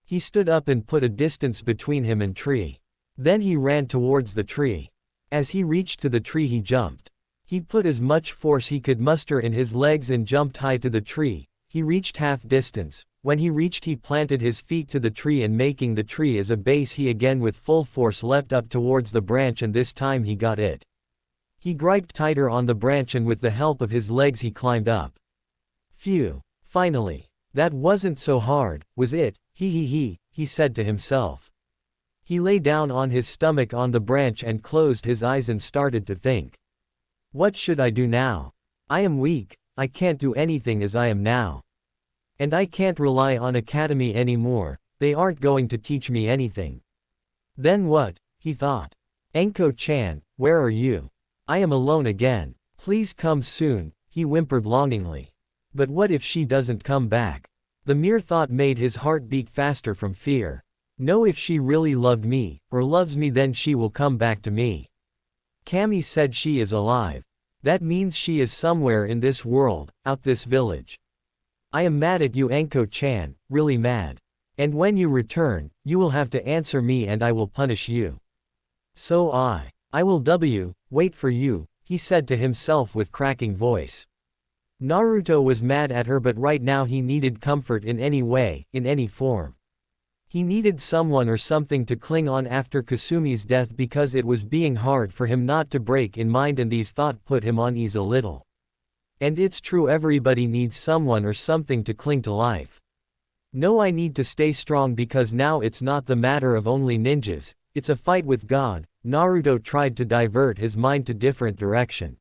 S1: He stood up and put a distance between him and tree. Then he ran towards the tree. As he reached to the tree he jumped. He put as much force he could muster in his legs and jumped high to the tree. He reached half distance. When he reached he planted his feet to the tree and making the tree as a base he again with full force leapt up towards the branch and this time he got it. He gripped tighter on the branch and with the help of his legs he climbed up. Phew. Finally. That wasn't so hard, was it? He said to himself. He lay down on his stomach on the branch and closed his eyes and started to think. What should I do now? I am weak, I can't do anything as I am now. And I can't rely on Academy anymore, they aren't going to teach me anything. Then what? He thought. Anko-chan, where are you? I am alone again. Please come soon, he whimpered longingly. But what if she doesn't come back? The mere thought made his heart beat faster from fear. No, if she really loved me, or loves me, then she will come back to me. Kami said she is alive. That means she is somewhere in this world, out this village. I am mad at you, Anko-chan, really mad. And when you return, you will have to answer me and I will punish you. So I will wait for you, he said to himself with cracking voice. Naruto was mad at her, but right now he needed comfort in any way, in any form. He needed someone or something to cling on after Kasumi's death because it was being hard for him not to break in mind, and these thoughts put him on ease a little. And it's true, everybody needs someone or something to cling to life. No, I need to stay strong because now it's not the matter of only ninjas, it's a fight with God. Naruto tried to divert his mind to different direction.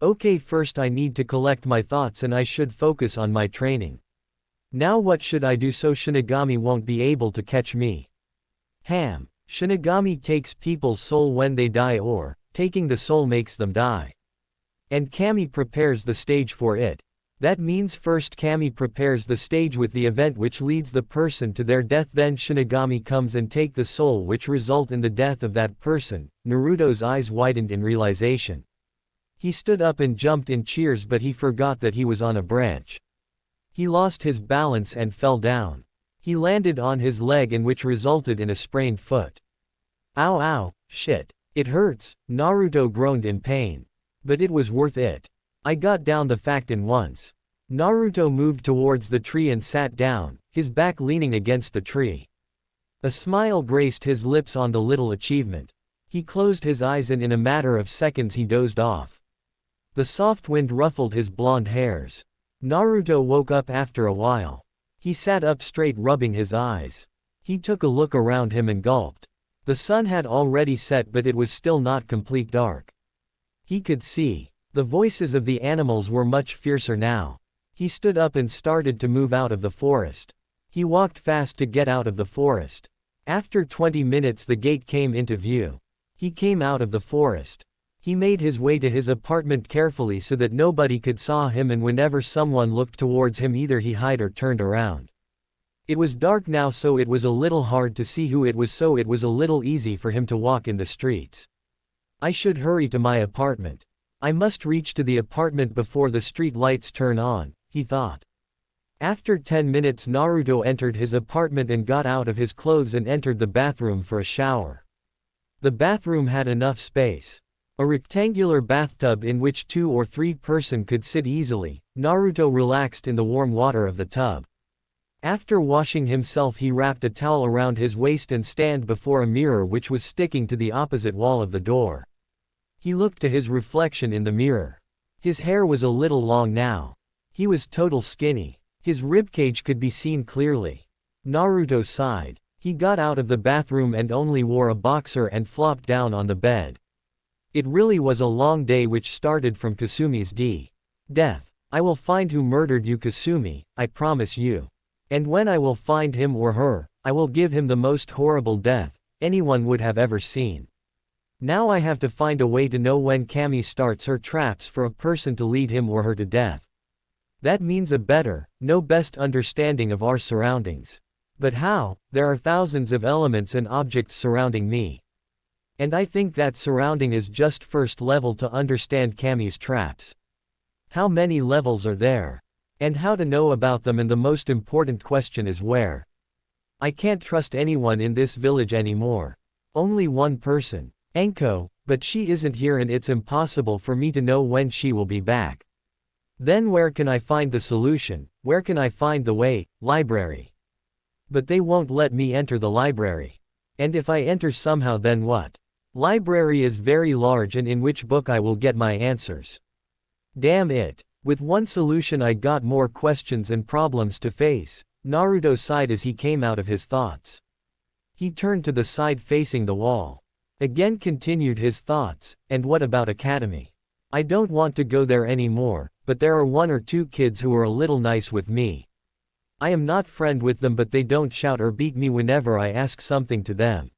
S1: Okay, first I need to collect my thoughts and I should focus on my training. Now what should I do so Shinigami won't be able to catch me? Shinigami takes people's soul when they die, or taking the soul makes them die. And Kami prepares the stage for it. That means first Kami prepares the stage with the event which leads the person to their death, then Shinigami comes and take the soul which result in the death of that person. Naruto's eyes widened in realization. He stood up and jumped in cheers, but he forgot that he was on a branch. He lost his balance and fell down. He landed on his leg, in which resulted in a sprained foot. Ow, shit. It hurts, Naruto groaned in pain. But it was worth it. I got down the fact in once. Naruto moved towards the tree and sat down, his back leaning against the tree. A smile graced his lips on the little achievement. He closed his eyes and in a matter of seconds he dozed off. The soft wind ruffled his blonde hairs. Naruto woke up after a while. He sat up straight, rubbing his eyes. He took a look around him and gulped. The sun had already set, but it was still not complete dark. He could see. The voices of the animals were much fiercer now. He stood up and started to move out of the forest. He walked fast to get out of the forest. After 20 minutes the gate came into view. He came out of the forest. He made his way to his apartment carefully so that nobody could saw him, and whenever someone looked towards him either he hid or turned around. It was dark now, so it was a little hard to see who it was, so it was a little easy for him to walk in the streets. I should hurry to my apartment. I must reach to the apartment before the street lights turn on, he thought. After 10 minutes Naruto entered his apartment and got out of his clothes and entered the bathroom for a shower. The bathroom had enough space. A rectangular bathtub in which 2 or 3 person could sit easily. Naruto relaxed in the warm water of the tub. After washing himself he wrapped a towel around his waist and stand before a mirror which was sticking to the opposite wall of the door. He looked to his reflection in the mirror. His hair was a little long now. He was total skinny. His ribcage could be seen clearly. Naruto sighed. He got out of the bathroom and only wore a boxer and flopped down on the bed. It really was a long day which started from Kasumi's death. I will find who murdered you Kasumi, I promise you. And when I will find him or her, I will give him the most horrible death anyone would have ever seen. Now I have to find a way to know when Kami starts her traps for a person to lead him or her to death. That means a better, no best understanding of our surroundings. But how? There are thousands of elements and objects surrounding me. And I think that surrounding is just first level to understand Kami's traps. How many levels are there? And how to know about them, and the most important question is where? I can't trust anyone in this village anymore. Only one person, Anko, but she isn't here and it's impossible for me to know when she will be back. Then where can I find the solution? Where can I find the way? Library. But they won't let me enter the library. And if I enter somehow, then what? Library is very large, and in which book I will get my answers? Damn it. With one solution I got more questions and problems to face. Naruto sighed as he came out of his thoughts. He turned to the side facing the wall. Again continued his thoughts. And what about academy? I don't want to go there anymore, but there are 1 or 2 kids who are a little nice with me. I am not friend with them, but they don't shout or beat me whenever I ask something to them.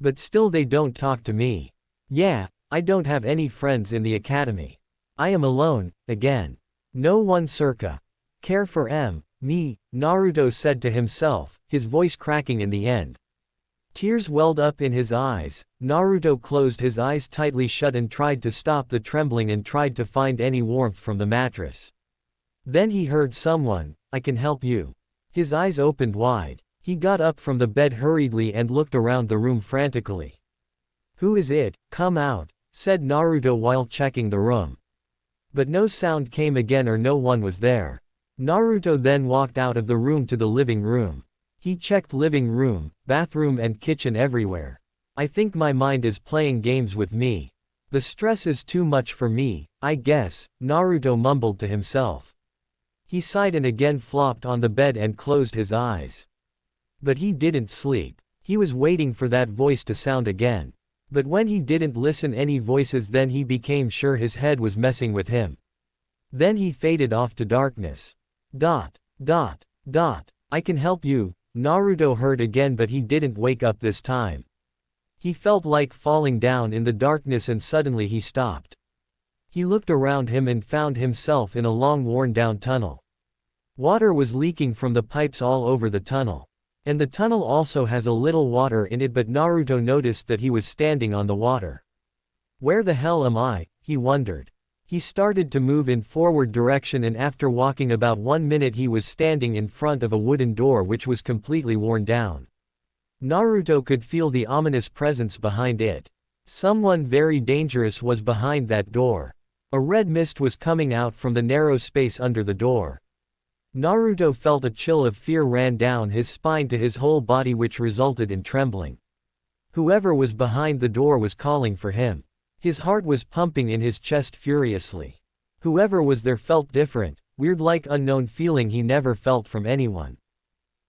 S1: But still they don't talk to me. Yeah, I don't have any friends in the academy. I am alone, again. No one circa care for me, Naruto said to himself, his voice cracking in the end. Tears welled up in his eyes. Naruto closed his eyes tightly shut and tried to stop the trembling and tried to find any warmth from the mattress. Then he heard someone, I can help you. His eyes opened wide. He got up from the bed hurriedly and looked around the room frantically. Who is it? Come out, said Naruto while checking the room. But no sound came again, or no one was there. Naruto then walked out of the room to the living room. He checked living room, bathroom and kitchen everywhere. I think my mind is playing games with me. The stress is too much for me, I guess, Naruto mumbled to himself. He sighed and again flopped on the bed and closed his eyes. But he didn't sleep. He was waiting for that voice to sound again. But when he didn't listen any voices, then he became sure his head was messing with him. Then he faded off to darkness. I can help you, Naruto heard again, but he didn't wake up this time. He felt like falling down in the darkness and suddenly he stopped. He looked around him and found himself in a long worn-down tunnel. Water was leaking from the pipes all over the tunnel. And the tunnel also has a little water in it, but Naruto noticed that he was standing on the water. Where the hell am I? He wondered. He started to move in forward direction, and after walking about 1 minute he was standing in front of a wooden door which was completely worn down. Naruto could feel the ominous presence behind it. Someone very dangerous was behind that door. A red mist was coming out from the narrow space under the door. Naruto felt a chill of fear ran down his spine to his whole body, which resulted in trembling. Whoever was behind the door was calling for him. His heart was pumping in his chest furiously. Whoever was there felt different, weird-like unknown feeling he never felt from anyone.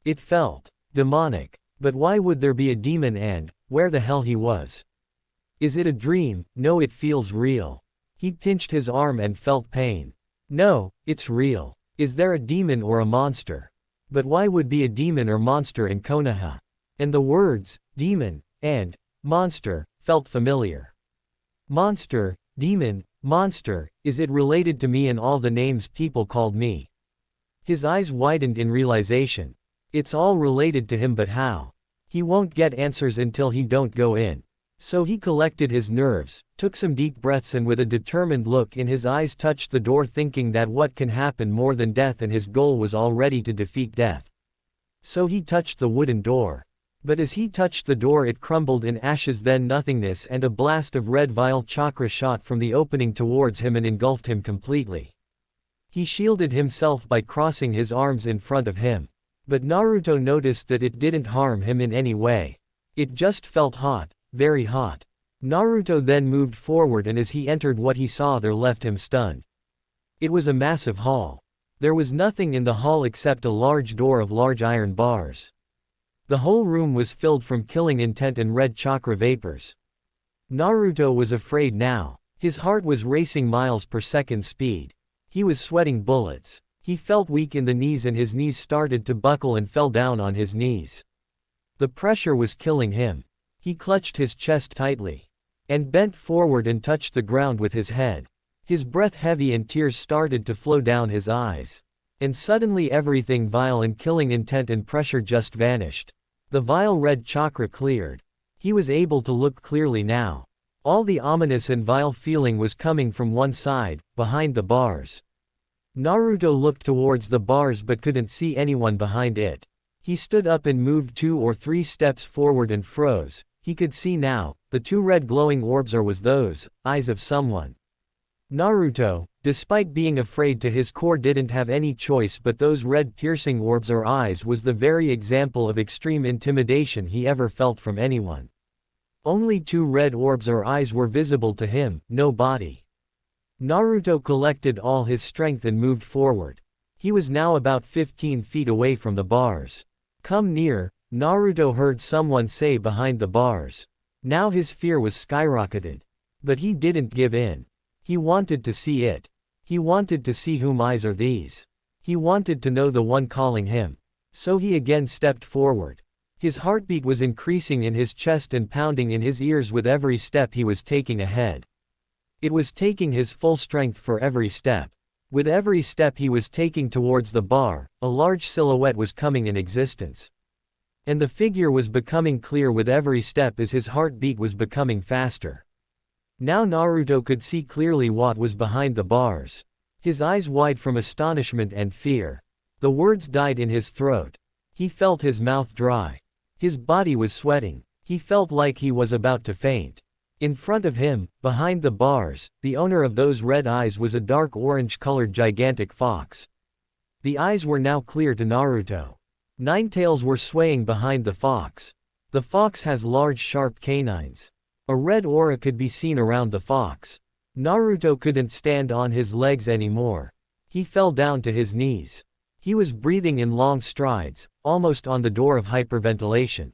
S1: It felt demonic. But why would there be a demon, and where the hell he was? Is it a dream? No, it feels real. He pinched his arm and felt pain. No, it's real. Is there a demon or a monster? But why would be a demon or monster in Konoha? And the words, demon, and monster, felt familiar. Monster, demon, monster, is it related to me and all the names people called me? His eyes widened in realization. It's all related to him, but how? He won't get answers until he don't go in. So he collected his nerves, took some deep breaths and with a determined look in his eyes touched the door thinking that what can happen more than death and his goal was already to defeat death. So he touched the wooden door. But as he touched the door it crumbled in ashes then nothingness and a blast of red vile chakra shot from the opening towards him and engulfed him completely. He shielded himself by crossing his arms in front of him. But Naruto noticed that it didn't harm him in any way. It just felt hot, very hot. Naruto then moved forward and as he entered what he saw there left him stunned. It was a massive hall. There was nothing in the hall except a large door of large iron bars. The whole room was filled from killing intent and red chakra vapors. Naruto was afraid now. His heart was racing miles per second speed. He was sweating bullets. He felt weak in the knees and his knees started to buckle and fell down on his knees. The pressure was killing him. He clutched his chest tightly. And bent forward and touched the ground with his head. His breath heavy and tears started to flow down his eyes. And suddenly everything vile and killing intent and pressure just vanished. The vile red chakra cleared. He was able to look clearly now. All the ominous and vile feeling was coming from one side, behind the bars. Naruto looked towards the bars but couldn't see anyone behind it. He stood up and moved 2 or 3 steps forward and froze. He could see now, the 2 red glowing orbs was those eyes of someone. Naruto, despite being afraid to his core didn't have any choice but those red piercing orbs or eyes was the very example of extreme intimidation he ever felt from anyone. Only 2 red orbs or eyes were visible to him, no body. Naruto collected all his strength and moved forward. He was now about 15 feet away from the bars. Come near, Naruto heard someone say behind the bars. Now his fear was skyrocketed. But he didn't give in. He wanted to see it. He wanted to see whom eyes are these. He wanted to know the one calling him. So he again stepped forward. His heartbeat was increasing in his chest and pounding in his ears with every step he was taking ahead. It was taking his full strength for every step. With every step he was taking towards the bar, a large silhouette was coming in existence. And the figure was becoming clear with every step as his heartbeat was becoming faster. Now Naruto could see clearly what was behind the bars. His eyes wide from astonishment and fear. The words died in his throat. He felt his mouth dry. His body was sweating. He felt like he was about to faint. In front of him, behind the bars, the owner of those red eyes was a dark orange-colored gigantic fox. The eyes were now clear to Naruto. 9 tails were swaying behind the fox. The fox has large sharp canines. A red aura could be seen around the fox. Naruto couldn't stand on his legs anymore. He fell down to his knees. He was breathing in long strides, almost on the door of hyperventilation.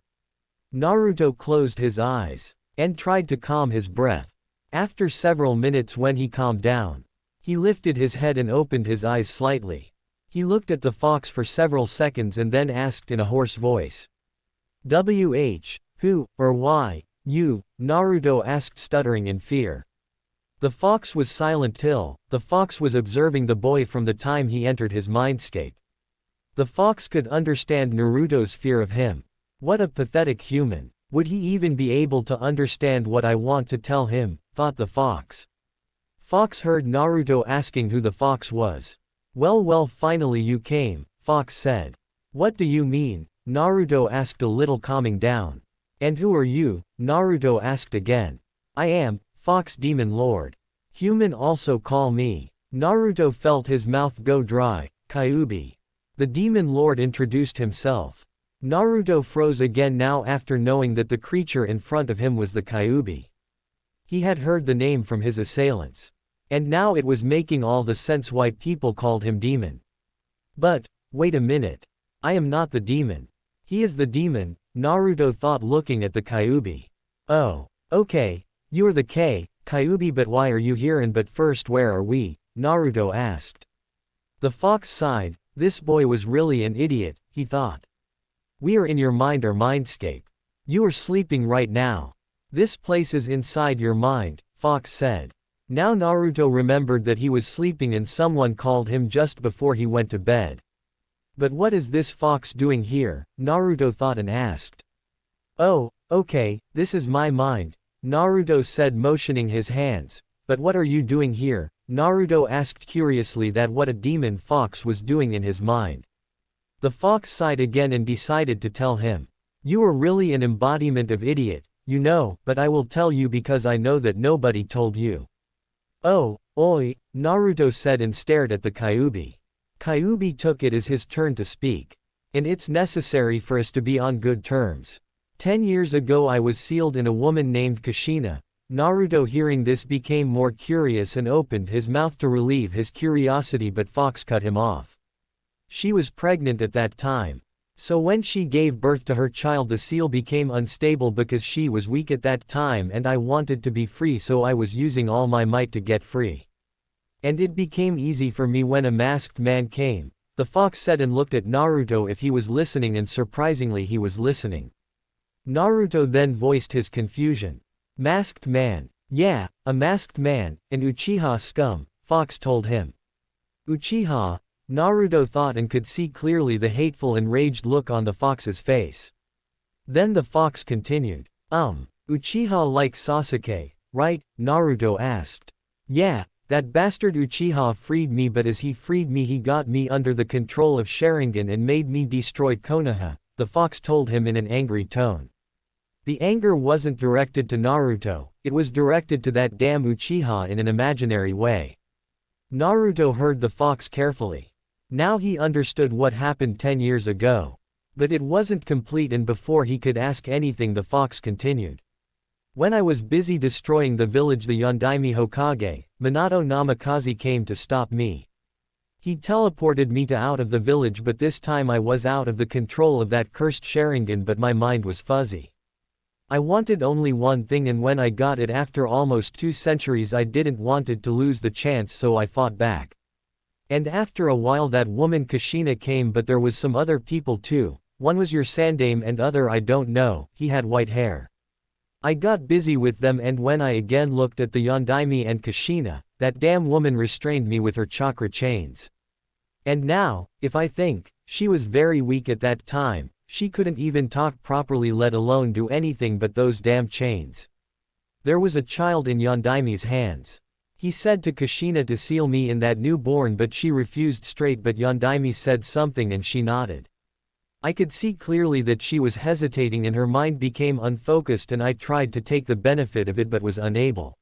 S1: Naruto closed his eyes and tried to calm his breath. After several minutes when he calmed down, he lifted his head and opened his eyes slightly. He looked at the fox for several seconds and then asked in a hoarse voice. Who, or why, you? Naruto asked stuttering in fear. The fox was silent till, the fox was observing the boy from the time he entered his mindscape. The fox could understand Naruto's fear of him. What a pathetic human. Would he even be able to understand what I want to tell him, thought the fox. Fox heard Naruto asking who the fox was. Well, finally you came, Fox said. What do you mean? Naruto asked a little calming down. And who are you? Naruto asked again. I am, Fox Demon Lord. Human also call me. Naruto felt his mouth go dry, Kyuubi. The Demon Lord introduced himself. Naruto froze again now after knowing that the creature in front of him was the Kyuubi. He had heard the name from his assailants. And now it was making all the sense why people called him demon. But, wait a minute. I am not the demon. He is the demon, Naruto thought looking at the Kyuubi. Oh, okay, you're the Kyuubi, but why are you here and but first where are we? Naruto asked. The fox sighed. This boy was really an idiot, he thought. We are in your mind or mindscape. You are sleeping right now. This place is inside your mind, Fox said. Now Naruto remembered that he was sleeping and someone called him just before he went to bed. But what is this fox doing here? Naruto thought and asked. Oh, okay, this is my mind. Naruto said, motioning his hands. But what are you doing here? Naruto asked curiously that what a demon fox was doing in his mind. The fox sighed again and decided to tell him. You are really an embodiment of idiot, you know, but I will tell you because I know that nobody told you. Oh, oi, Naruto said and stared at the Kyuubi. Kyuubi took it as his turn to speak. And it's necessary for us to be on good terms. 10 years ago I was sealed in a woman named Kushina. Naruto hearing this became more curious and opened his mouth to relieve his curiosity, but Fox cut him off. She was pregnant at that time. So when she gave birth to her child, the seal became unstable because she was weak at that time and I wanted to be free, so I was using all my might to get free. And it became easy for me when a masked man came, the fox said and looked at Naruto if he was listening, and surprisingly he was listening. Naruto then voiced his confusion. Masked man. Yeah, a masked man, an Uchiha scum, Fox told him. Uchiha? Naruto thought and could see clearly the hateful, enraged look on the fox's face. Then the fox continued. Uchiha like Sasuke, right? Naruto asked. Yeah, that bastard Uchiha freed me, but as he freed me he got me under the control of Sharingan and made me destroy Konoha, the fox told him in an angry tone. The anger wasn't directed to Naruto, it was directed to that damn Uchiha in an imaginary way. Naruto heard the fox carefully. Now he understood what happened 10 years ago. But it wasn't complete, and before he could ask anything the fox continued. When I was busy destroying the village, the Yondaime Hokage, Minato Namikaze, came to stop me. He teleported me to out of the village, but this time I was out of the control of that cursed Sharingan, but my mind was fuzzy. I wanted only one thing, and when I got it after almost 2 centuries I didn't wanted to lose the chance, so I fought back. And after a while that woman Kushina came, but there was some other people too. One was your Sandaime and other I don't know, he had white hair. I got busy with them, and when I again looked at the Yondaime and Kushina, that damn woman restrained me with her chakra chains. And now, if I think, she was very weak at that time, she couldn't even talk properly, let alone do anything but those damn chains. There was a child in Yondaime's hands. He said to Kushina to seal me in that newborn, but she refused straight, but Yondaime said something and she nodded. I could see clearly that she was hesitating and her mind became unfocused, and I tried to take the benefit of it but was unable.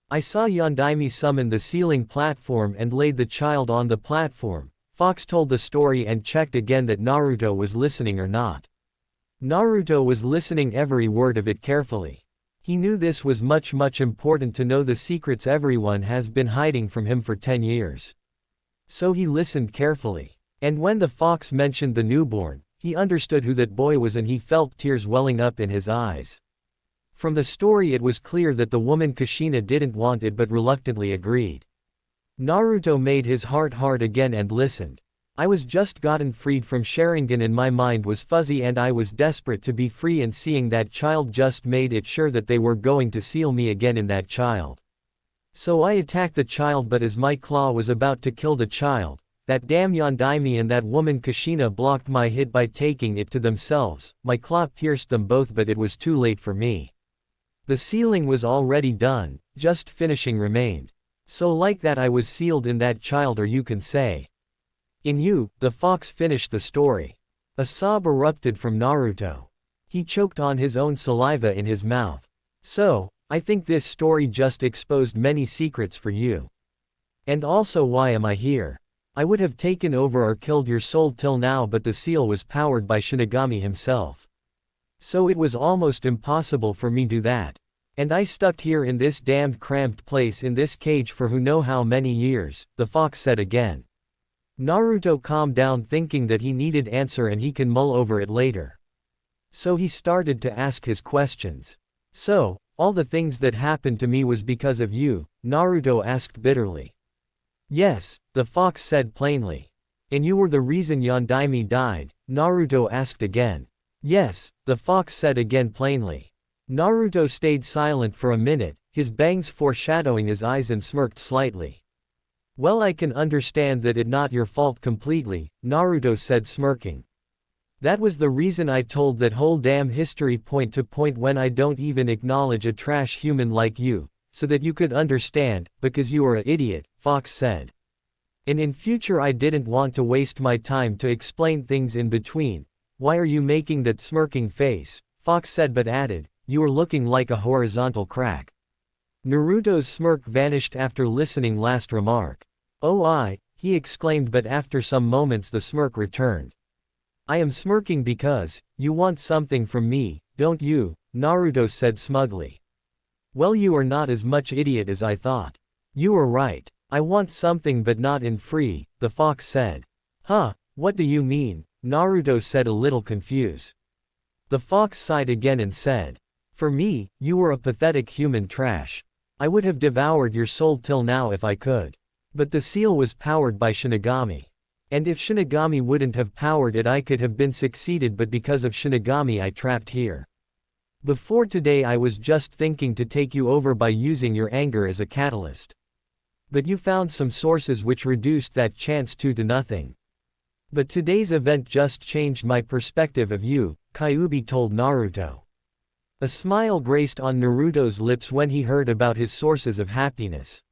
S1: I saw Yondaime summon the sealing platform and laid the child on the platform. Fox told the story and checked again that Naruto was listening or not. Naruto was listening every word of it carefully. He knew this was much important to know the secrets everyone has been hiding from him for 10 years. So he listened carefully. And when the fox mentioned the newborn, he understood who that boy was, and he felt tears welling up in his eyes. From the story it was clear that the woman Kushina didn't want it but reluctantly agreed. Naruto made his heart hard again and listened. I was just gotten freed from Sharingan and my mind was fuzzy and I was desperate to be free, and seeing that child just made it sure that they were going to seal me again in that child. So I attacked the child, but as my claw was about to kill the child, that damn Yondaime and that woman Kushina blocked my hit by taking it to themselves. My claw pierced them both, but it was too late for me. The sealing was already done, just finishing remained. So like that I was sealed in that child, or you can say, in you. The fox finished the story. A sob erupted from Naruto. He choked on his own saliva in his mouth. So, I think this story just exposed many secrets for you. And also, why am I here? I would have taken over or killed your soul till now, but the seal was powered by Shinigami himself. So it was almost impossible for me to do that. And I stuck here in this damned cramped place in this cage for who know how many years, the fox said again. Naruto calmed down, thinking that he needed answer and he can mull over it later. So he started to ask his questions. So, all the things that happened to me was because of you? Naruto asked bitterly. Yes, the fox said plainly. And you were the reason Yondaime died? Naruto asked again. Yes, the fox said again plainly. Naruto stayed silent for a minute, his bangs foreshadowing his eyes, and smirked slightly. Well, I can understand that it not your fault completely, Naruto said, smirking. That was the reason I told that whole damn history point to point when I don't even acknowledge a trash human like you, so that you could understand, because you are an idiot, Fox said. And in future I didn't want to waste my time to explain things in between. Why are you making that smirking face? Fox said but added, you are looking like a horizontal crack. Naruto's smirk vanished after listening last remark. Oh he exclaimed but after some moments the smirk returned. I am smirking because, you want something from me, don't you? Naruto said smugly. Well, you are not as much idiot as I thought. You are right. I want something but not in free, the fox said. Huh, what do you mean? Naruto said a little confused. The fox sighed again and said, for me, you were a pathetic human trash. I would have devoured your soul till now if I could. But the seal was powered by Shinigami. And if Shinigami wouldn't have powered it I could have been succeeded, but because of Shinigami I trapped here. Before today I was just thinking to take you over by using your anger as a catalyst. But you found some sources which reduced that chance to nothing. But today's event just changed my perspective of you, Kyuubi told Naruto. A smile graced on Naruto's lips when he heard about his sources of happiness.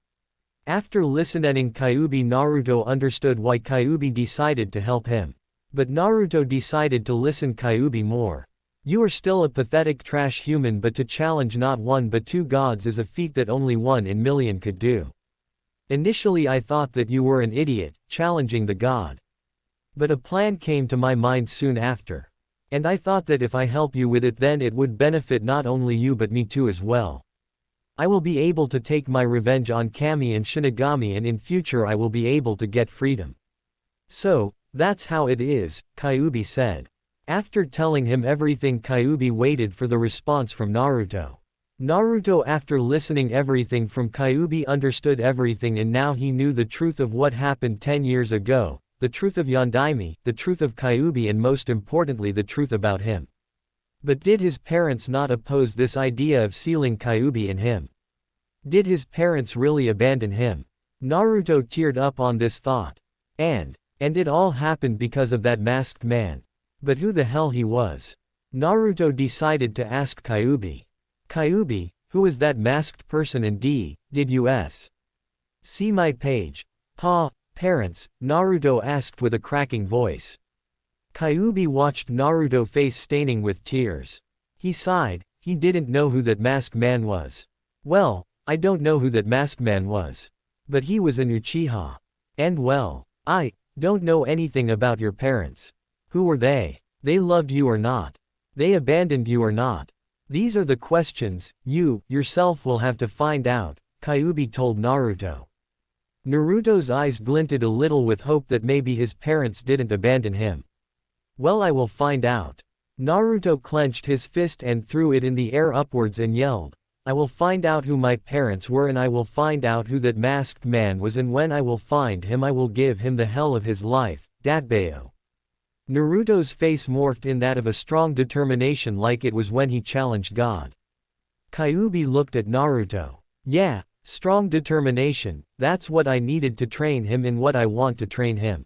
S1: After listening Kyuubi, Naruto understood why Kyuubi decided to help him. But Naruto decided to listen Kyuubi more. You are still a pathetic trash human, but to challenge not one but two gods is a feat that only 1 in a million could do. Initially I thought that you were an idiot, challenging the god. But a plan came to my mind soon after. And I thought that if I help you with it then it would benefit not only you but me too as well. I will be able to take my revenge on Kami and Shinigami, and in future I will be able to get freedom. So, that's how it is, Kyuubi said. After telling him everything, Kyuubi waited for the response from Naruto. Naruto, after listening everything from Kyuubi, understood everything, and now he knew the truth of what happened 10 years ago, the truth of Yondaime, the truth of Kyuubi, and most importantly the truth about him. But did his parents not oppose this idea of sealing Kyuubi in him? Did his parents really abandon him? Naruto teared up on this thought. And it all happened because of that masked man. But who the hell he was? Naruto decided to ask Kyuubi. Kyuubi, who is that masked person, and did you see my page? Parents, Naruto asked with a cracking voice. Kyuubi watched Naruto face staining with tears. He sighed. He didn't know who that masked man was. Well, I don't know who that masked man was. But he was an Uchiha. And well, I don't know anything about your parents. Who were they? They loved you or not? They abandoned you or not? These are the questions you yourself will have to find out, Kyuubi told Naruto. Naruto's eyes glinted a little with hope that maybe his parents didn't abandon him. Well, I will find out. Naruto clenched his fist and threw it in the air upwards and yelled, I will find out who my parents were, and I will find out who that masked man was, and when I will find him I will give him the hell of his life, Datbeo. Naruto's face morphed in that of a strong determination, like it was when he challenged God. Kyuubi looked at Naruto. Yeah, strong determination, that's what I needed to train him in what I want to train him.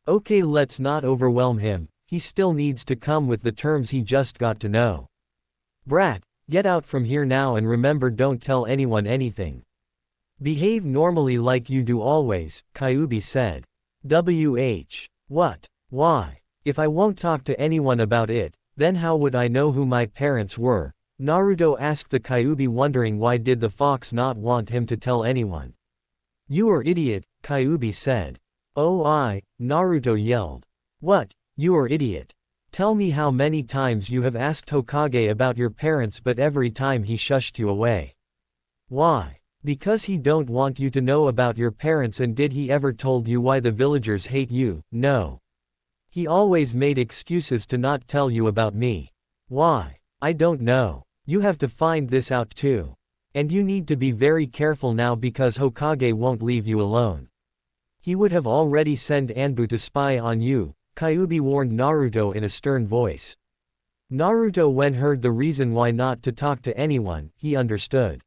S1: Okay, let's not overwhelm him, he still needs to come with the terms he just got to know. Brat, get out from here now, and remember, don't tell anyone anything. Behave normally like you do always, Kyuubi said. What? Why? If I won't talk to anyone about it, then how would I know who my parents were? Naruto asked the Kyuubi, wondering why did the fox not want him to tell anyone. You are idiot, Kyuubi said. Oh, Naruto yelled. What? You are idiot. Tell me how many times you have asked Hokage about your parents, but every time he shushed you away. Why? Because he don't want you to know about your parents. And did he ever told you why the villagers hate you? No. He always made excuses to not tell you about me. Why? I don't know. You have to find this out too. And you need to be very careful now, because Hokage won't leave you alone. He would have already sent Anbu to spy on you, Kyuubi warned Naruto in a stern voice. Naruto, when heard the reason why not to talk to anyone, he understood.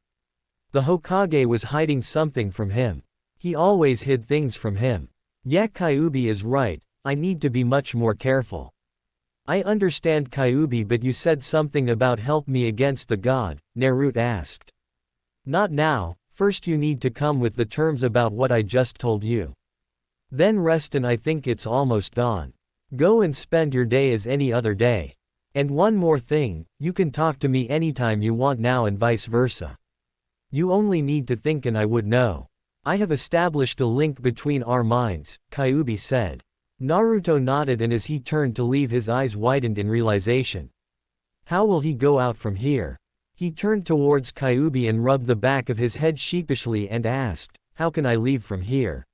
S1: The Hokage was hiding something from him. He always hid things from him. Yeah, Kyuubi is right, I need to be much more careful. I understand Kyuubi, but you said something about help me against the god, Naruto asked. Not now, first you need to come with the terms about what I just told you. Then rest, and I think it's almost dawn. Go and spend your day as any other day. And one more thing, you can talk to me anytime you want now and vice versa. You only need to think and I would know. I have established a link between our minds, Kyuubi said. Naruto nodded, and as he turned to leave his eyes widened in realization. How will he go out from here? He turned towards Kyuubi and rubbed the back of his head sheepishly and asked, how can I leave from here?